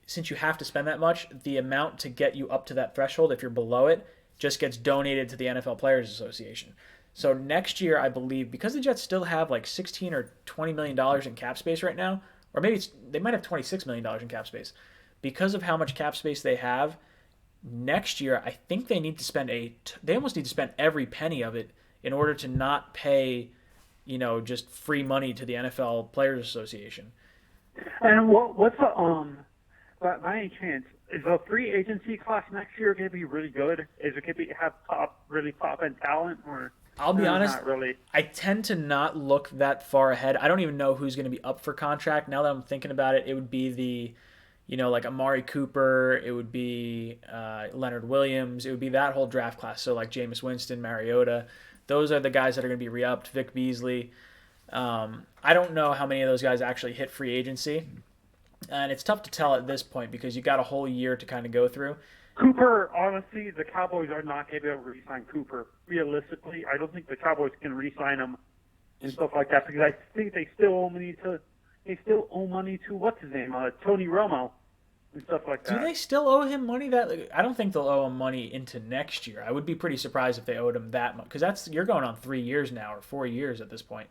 since you have to spend that much, the amount to get you up to that threshold, if you're below it, just gets donated to the NFL Players Association. So next year, I believe, because the Jets still have like $16 or $20 million in cap space right now, or maybe they might have $26 million in cap space, because of how much cap space they have, next year, I think they need to spend they almost need to spend every penny of it in order to not pay, just free money to the NFL Players Association. And what's by any chance, is the free agency class next year going to be really good? Is it going to have really top end talent, or? I'll be honest, not really. I tend to not look that far ahead. I don't even know who's going to be up for contract. Now that I'm thinking about it, it would be like Amari Cooper, it would be Leonard Williams, it would be that whole draft class. So like Jameis Winston, Mariota, those are the guys that are going to be re-upped. Vic Beasley. I don't know how many of those guys actually hit free agency. And it's tough to tell at this point because you got a whole year to kind of go through. Cooper, honestly, the Cowboys are not going to be able to re-sign Cooper. Realistically, I don't think the Cowboys can re-sign him and stuff like that because I think they still owe money to what's his name, Tony Romo, and stuff like that. Do they still owe him money? I don't think they'll owe him money into next year. I would be pretty surprised if they owed him that much because you're going on 3 years now or 4 years at this point.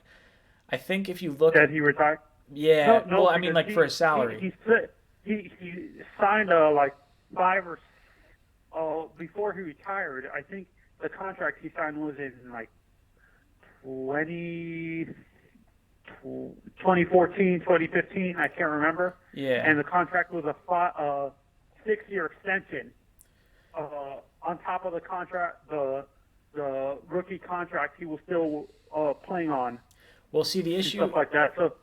I think if you look at he retired. Yeah, no, well, I mean, for his salary. He signed 5 or before he retired. I think the contract he signed was in 2014, 2015. I can't remember. Yeah. And the contract was a 6-year extension. On top of the contract, the rookie contract he was still playing on. Well, see the issue stuff like that. So.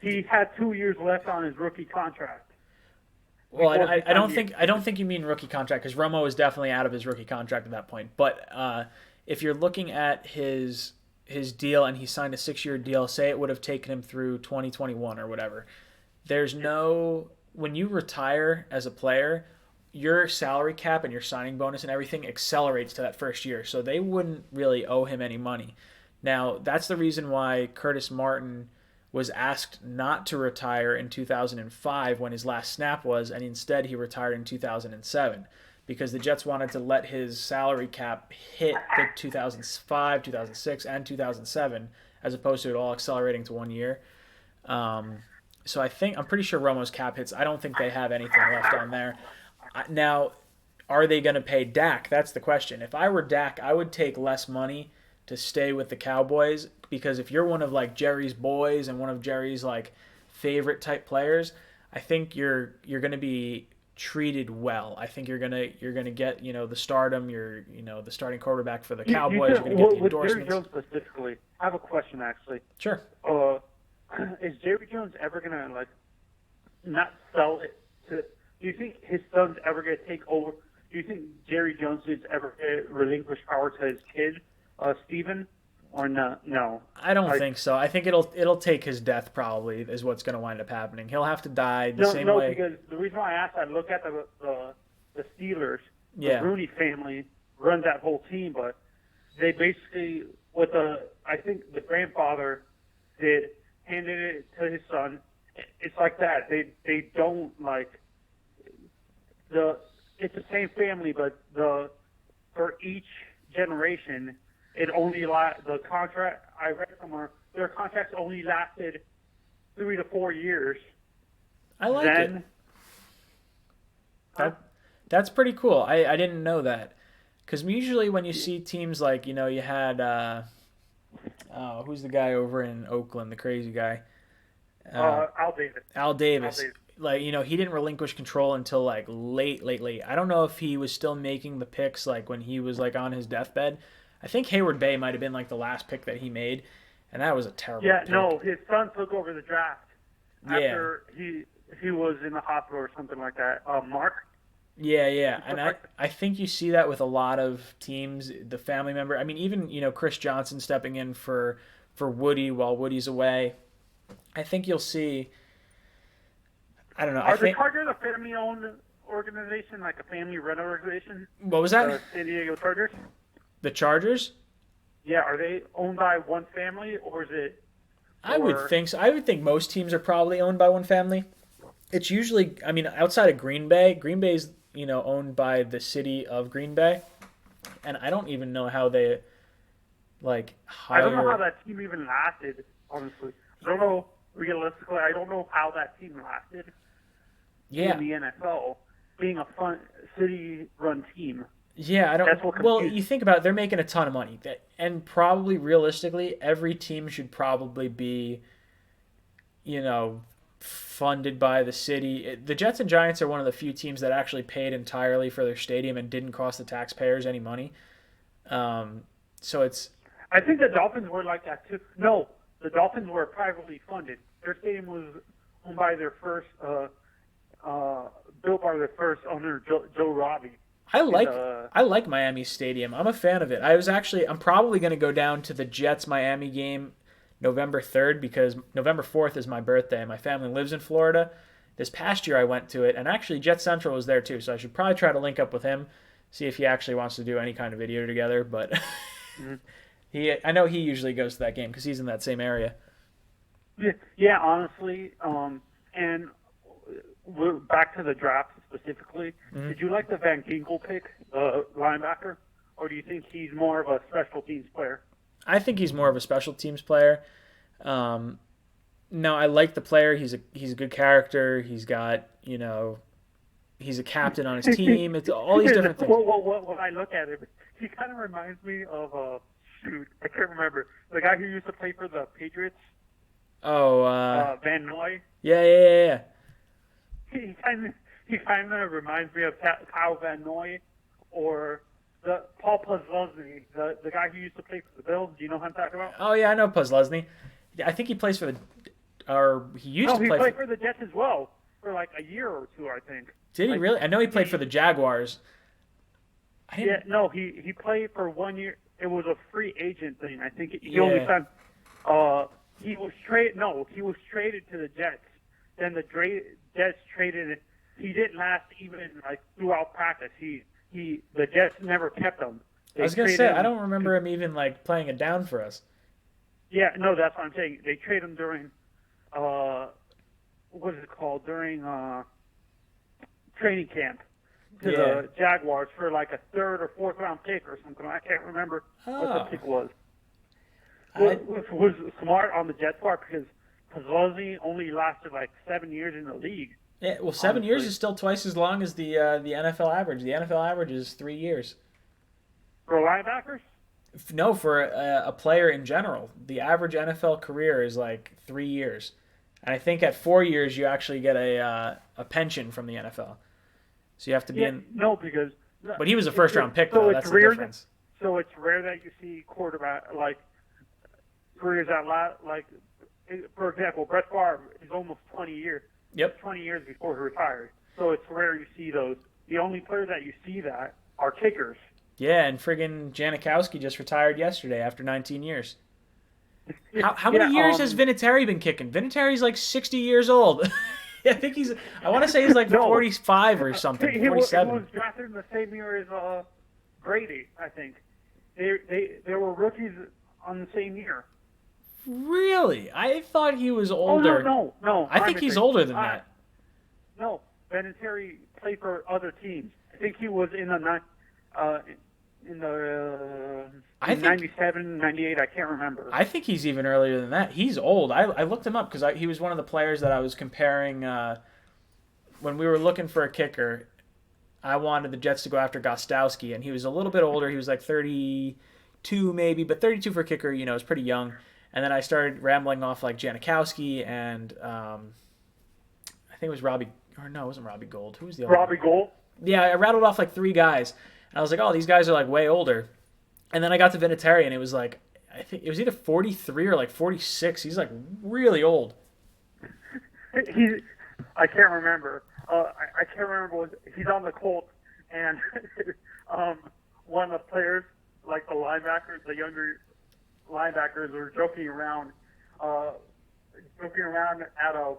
He had 2 years left on his rookie contract. Well, I don't think you mean rookie contract because Romo was definitely out of his rookie contract at that point. But if you're looking at his deal and he signed a 6-year deal, say it would have taken him through 2021 or whatever. When you retire as a player, your salary cap and your signing bonus and everything accelerates to that first year. So they wouldn't really owe him any money. Now, that's the reason why Curtis Martin was asked not to retire in 2005 when his last snap was, and instead he retired in 2007 because the Jets wanted to let his salary cap hit the 2005, 2006, and 2007 as opposed to it all accelerating to 1 year. So I'm pretty sure Romo's cap hits. I don't think they have anything left on there. Now, are they going to pay Dak? That's the question. If I were Dak, I would take less money to stay with the Cowboys because if you're one of Jerry's boys and one of Jerry's favorite type players, I think you're going to be treated well. I think you're gonna get the stardom. You're the starting quarterback for the Cowboys. You're going to get the with Jerry endorsements. Jones specifically, I have a question actually. Sure. Is Jerry Jones ever gonna like not sell it to? Do you think his son's ever gonna take over? Do you think Jerry Jones is ever gonna relinquish power to his kid, Steven, or no? No. I don't think so. I think it'll take his death probably is what's going to wind up happening. He'll have to die the same way. No, because the reason why I asked, I look at the Steelers. Yeah. The Rooney family runs that whole team, but they basically I think the grandfather handed it to his son. It's like that. They don't like it's the same family, but for each generation, it only the contract I read somewhere their contracts only lasted 3 to 4 years. I like it. That's pretty cool. I didn't know that, because usually when you see teams like you had who's the guy over in Oakland, the crazy guy, Al Davis. Al Davis. Like he didn't relinquish control until like late. I don't know if he was still making the picks like when he was like on his deathbed. I think Hayward Bay might have been like the last pick that he made, and that was a terrible pick. No, his son took over the draft after he was in the hospital or something like that. Mark. Yeah, and I think you see that with a lot of teams. The family member. I mean, even Chris Johnson stepping in for Woody while Woody's away. I think you'll see. I don't know. Are the Chargers a family-owned organization, like a family-run organization? What was that? The San Diego Chargers. The Chargers? Yeah, are they owned by one family, or is it? I would think so. I would think most teams are probably owned by one family. It's usually, I mean, outside of Green Bay's owned by the city of Green Bay, and I don't even know how they hire. I don't know how that team even lasted. Honestly, I don't know. Realistically, I don't know how that team lasted. Yeah. In the NFL, being a fun city-run team. Yeah, I don't. That's what well, you think about it, they're making a ton of money, and probably realistically, every team should probably be, funded by the city. The Jets and Giants are one of the few teams that actually paid entirely for their stadium and didn't cost the taxpayers any money. So it's. I think the Dolphins were like that too. No, the Dolphins were privately funded. Their stadium was owned by their first, built by their first owner, Joe Robbie. I like Miami Stadium. I'm a fan of it. I'm probably going to go down to the Jets Miami game November 3rd because November 4th is my birthday. My family lives in Florida. This past year I went to it, and actually Jet Central was there too, so I should probably try to link up with him, see if he actually wants to do any kind of video together, but I know he usually goes to that game because he's in that same area. Yeah, honestly, and we're back to the draft specifically. Mm-hmm. Did you like the Van Ginkel pick, linebacker, or do you think he's more of a special teams player? I think he's more of a special teams player. No, I like the player. He's a good character. He's got he's a captain on his team. It's all these different things. When I look at him, he kind of reminds me of I can't remember the guy who used to play for the Patriots. Oh, Van Noy. Yeah. He kind of reminds me of Kyle Van Noy or the Paul Posluszny, the guy who used to play for the Bills. Do you know who I'm talking about? Oh yeah, I know Posluszny. I think he plays for he played for the Jets as well for like a year or two, I think. Did he really? I know he played for the Jaguars. Yeah, no, he played for 1 year. It was a free agent thing. I think he only signed. He was traded to the Jets. Then the Jets traded. He didn't last even throughout practice. The Jets never kept him. I was gonna say I don't remember him even playing it down for us. Yeah, no, that's what I'm saying. They traded him during what is it called? During training camp to the Jaguars for a third or fourth round pick or something. I can't remember what the pick was. Which was smart on the Jets part because Posluszny only lasted 7 years in the league. Yeah, well, 7 years is still twice as long as the NFL average. The NFL average is 3 years. For linebackers? No, for a player in general. The average NFL career is 3 years. And I think at 4 years you actually get a pension from the NFL. So you have to be in. No, because. But he was a first round pick, so though. it's That's the rare difference. So it's rare that you see quarterback like careers that last, like, for example, Brett Favre is almost 20 years. Yep. 20 years before he retired. So it's rare you see those. The only players that you see that are kickers. Yeah, and friggin' Janikowski just retired yesterday after 19 years. How many years has Vinatieri been kicking? Vinatieri's like 60 years old. I think I want to say he's like 45 or something, 47. He was drafted in the same year as Brady, I think. They were rookies on the same year. Really? I thought he was older. Oh, no. I think he's older than that. No, Vinatieri played for other teams. I think he was in the 97, 98, I can't remember. I think he's even earlier than that. He's old. I looked him up because he was one of the players that I was comparing when we were looking for a kicker. I wanted the Jets to go after Gostowski, and he was a little bit older. He was like 32 maybe, but 32 for a kicker, is pretty young. And then I started rambling off like Janikowski and I think it was Robbie, or no, it wasn't Robbie Gold. Who was the other Robbie Gold? Yeah, I rattled off like 3 guys. And I was like, oh, these guys are like way older. And then I got to Vinatieri, and it was like, I think it was either 43 or like 46. He's like really old. I can't remember. I can't remember. He's on the Colts, and one of the players, like the linebackers, the younger linebackers, were joking around at a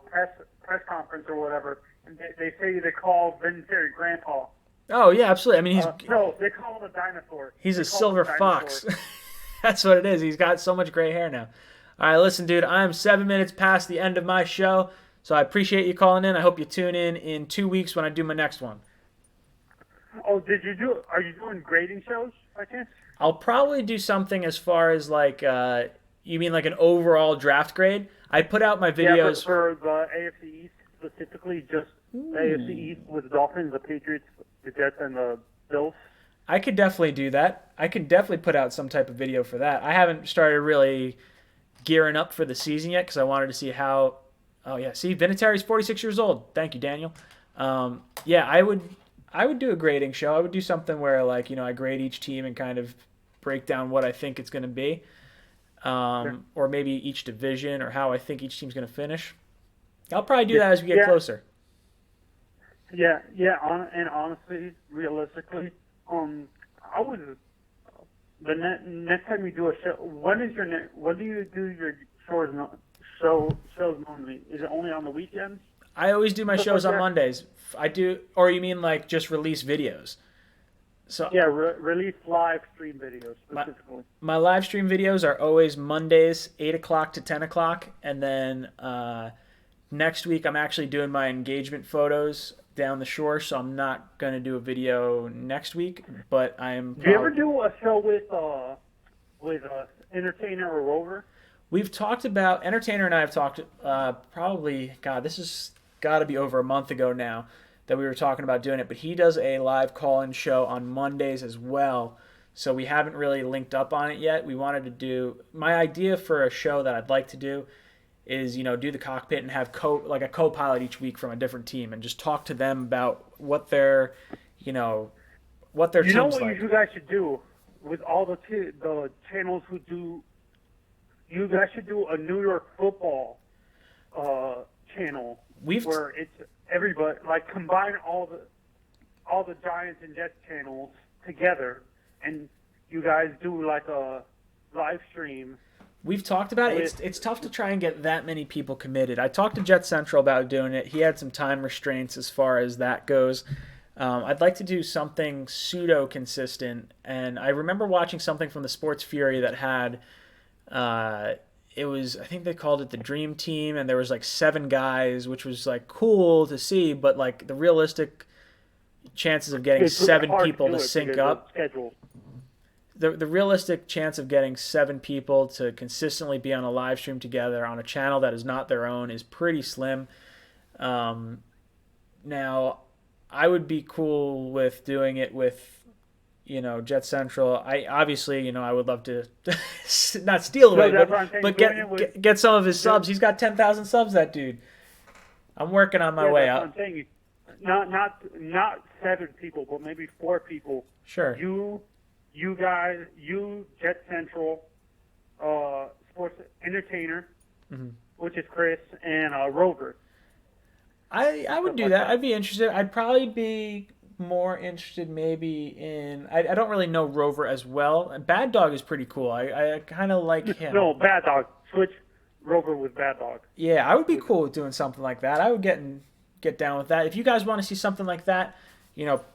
press conference or whatever, and they say they call Vinatieri Grandpa. Oh yeah, absolutely. I mean, no, they call him a dinosaur. He's a silver fox. That's what it is. He's got so much gray hair now. All right, listen, dude. I'm 7 minutes past the end of my show, so I appreciate you calling in. I hope you tune in 2 weeks when I do my next one. Oh, are you doing grading shows by chance? I'll probably do something as far as like, you mean like an overall draft grade? I put out my videos. Yeah, for the AFC East specifically, just the AFC East with the Dolphins, the Patriots, the Jets, and the Bills. I could definitely do that. I could definitely put out some type of video for that. I haven't started really gearing up for the season yet because I wanted to see how. Oh yeah, see, Vinatieri's 46 years old. Thank you, Daniel. Yeah, I would do a grading show. I would do something where like I grade each team and kind of break down what I think it's going to be, or maybe each division or how I think each team's going to finish. I'll probably do that as we get closer. Yeah, and honestly, realistically, I would. The next time you do a show, when do you do your shows normally? Is it only on the weekends? I always do my shows on Mondays. I do, or you mean like just release videos? So yeah, release live stream videos specifically. My live stream videos are always Mondays, 8 o'clock to 10 o'clock, and then next week I'm actually doing my engagement photos down the shore, so I'm not going to do a video next week, but I'm... Do you ever do a show with Entertainer or Rover? We've talked about... Entertainer and I have talked probably... God, this has got to be over a month ago now that we were talking about doing it, but he does a live call-in show on Mondays as well, so we haven't really linked up on it yet. We wanted to do... My idea for a show that I'd like to do is, do the Cockpit and have a co-pilot each week from a different team and just talk to them about what their, what their team's like. You guys should do with all the channels who do, you guys should do a New York football channel where it's everybody, like combine all the Giants and Jets channels together, and you guys do like a live stream. We've talked about it. It's tough to try and get that many people committed. I talked to Jet Central about doing it. He had some time restraints as far as that goes. I'd like to do something pseudo-consistent. And I remember watching something from the Sports Fury that had, it was, I think they called it the Dream Team, and there was like 7 guys, which was like cool to see, but like the realistic chances of getting 7 people to sync up. The realistic chance of getting 7 people to consistently be on a live stream together on a channel that is not their own is pretty slim. Now, I would be cool with doing it with Jet Central. I obviously, I would love to not steal away, that's what I'm saying. but Join it with- get some of his subs. He's got 10,000 subs, that dude. I'm working on my way that's up. what I'm saying. Not 7 people, but maybe 4 people. Sure. You guys, Jet Central, Sports Entertainer, which is Chris, and Rover. I would do that. I'd be interested. I'd probably be more interested maybe in. I don't really know Rover as well. Bad Dog is pretty cool. I kind of like him. No, Bad Dog. Switch Rover with Bad Dog. Yeah, I would be cool with doing something like that. I would get down with that. If you guys want to see something like that,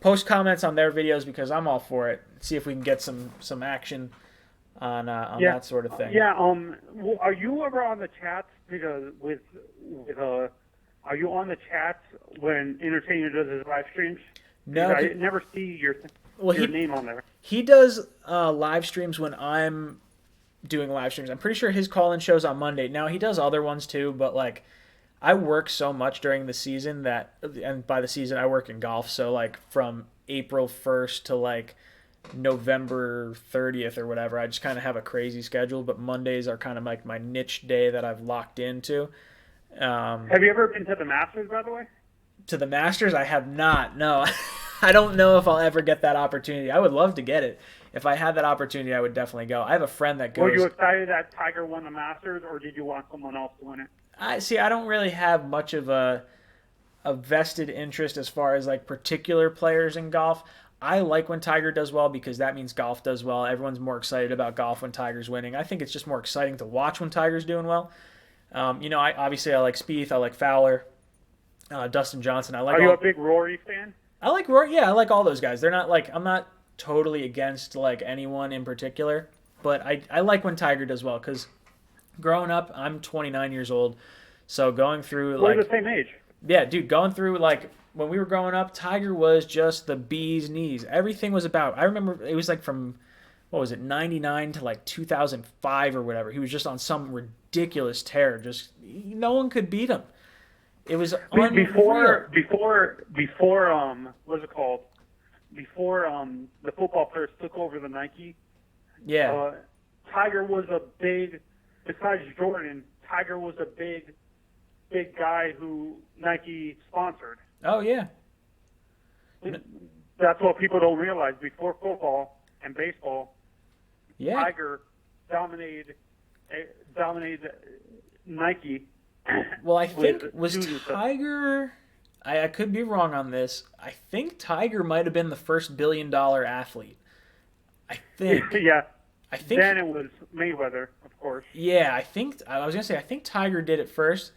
post comments on their videos because I'm all for it. See if we can get some action on that sort of thing. Yeah. Are you ever on the chats because are you on the chats when Entertainer does his live streams? No, I never see your name on there. He does live streams when I'm doing live streams. I'm pretty sure his call-in show's on Monday. Now, he does other ones too, but like I work so much during the season and by the season I work in golf, so like from April 1st to like November 30th or whatever, I just kind of have a crazy schedule, but Mondays are kind of like my niche day that I've locked into. Have you ever been to the Masters, by the way? To the Masters, I have not. No, I don't know if I'll ever get that opportunity. I would love to get it. If I had that opportunity, I would definitely go. I have a friend that goes. Were you excited that Tiger won the Masters, or did you want someone else to win it? I don't really have much of a vested interest as far as like particular players in golf. I like when Tiger does well because that means golf does well. Everyone's more excited about golf when Tiger's winning. I think it's just more exciting to watch when Tiger's doing well. I like Spieth, I like Fowler, Dustin Johnson. Are you a big Rory fan? I like Rory. Yeah, I like all those guys. They're not like I'm not totally against like anyone in particular, but I like when Tiger does well because growing up, I'm 29 years old, so going through We're the same age. Yeah, dude, going through like when we were growing up, Tiger was just the bee's knees. Everything was about. I remember it was like from what was it, 99 to like 2005 or whatever. He was just on some ridiculous tear. Just no one could beat him. It was before what's it called? Before the football players took over the Nike. Yeah. Tiger was a big, besides Jordan, Tiger was a big guy who Nike sponsored. Oh yeah. That's what people don't realize. Before football and baseball, yeah, Tiger dominated Nike. Well, I think was Tiger. I could be wrong on this. I think Tiger might have been the first $1 billion athlete. I think. Yeah. I think. Then it was Mayweather, of course. Yeah, I think Tiger did it first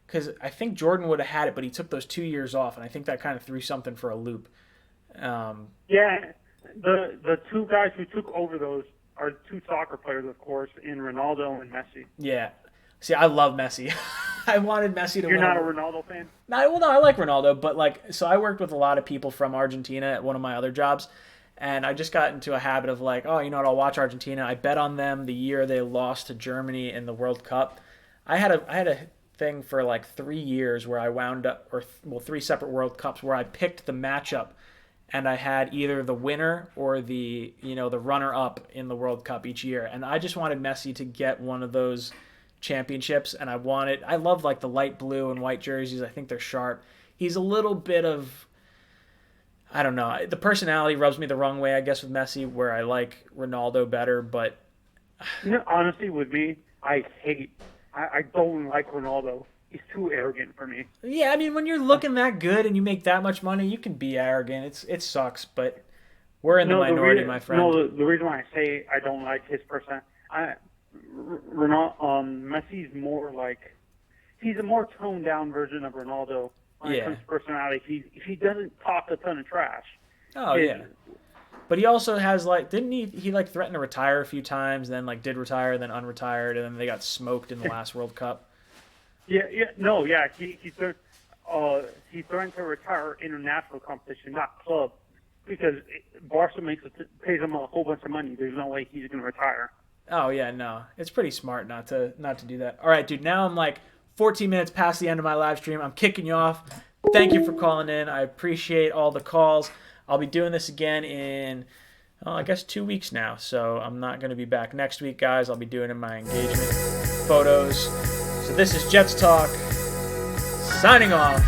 because I think Jordan would have had it, but he took those 2 years off, and I think that kind of threw something for a loop. Yeah, the two guys who took over those are two soccer players, of course, in Ronaldo and Messi. Yeah. See, I love Messi. I wanted Messi to win. You're not a Ronaldo fan? No, I like Ronaldo, but so I worked with a lot of people from Argentina at one of my other jobs, and I just got into a habit of like, oh, you know what, I'll watch Argentina. I bet on them the year they lost to Germany in the World Cup. I had a thing for like 3 years where I wound up, 3 separate World Cups where I picked the matchup, and I had either the winner or the runner-up in the World Cup each year, and I just wanted Messi to get one of those championships, and I love like the light blue and white jerseys. I think they're sharp. He's a little bit of, I don't know, the personality rubs me the wrong way, I guess, with Messi, where I like Ronaldo better, but honestly, with me, I don't like Ronaldo. He's too arrogant for me. Yeah, I mean, when you're looking that good and you make that much money, you can be arrogant. It sucks, but we're in the minority, my friend. No, the reason why I say I don't like his Messi's more like, he's a more toned down version of Ronaldo when it comes to personality. He doesn't talk a ton of trash. Oh, yeah. But he also has didn't he threaten to retire a few times, then did retire, then unretired, and then they got smoked in the last World Cup. He threatened to retire international competition, not club, because Barca pays him a whole bunch of money. There's no way he's going to retire. Oh yeah, no, it's pretty smart not to do that. All right, dude. Now I'm 14 minutes past the end of my live stream. I'm kicking you off. Thank you for calling in. I appreciate all the calls. I'll be doing this again in I guess 2 weeks now. So I'm not going to be back next week, guys. I'll be doing my engagement photos. So this is Jets Talk, signing off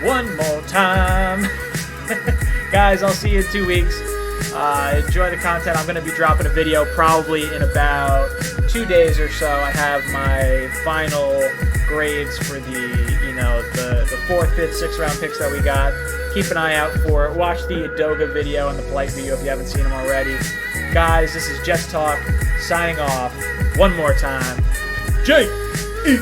one more time. Guys, I'll see you in 2 weeks. Enjoy the content. I'm going to be dropping a video probably in about 2 days or so. I have my final grades for the 4th, 5th, 6th round picks that we got. Keep an eye out for it. Watch the Adoga video and the Polite video if you haven't seen them already. Guys, this is Jets Talk, signing off one more time. J-E-T-A!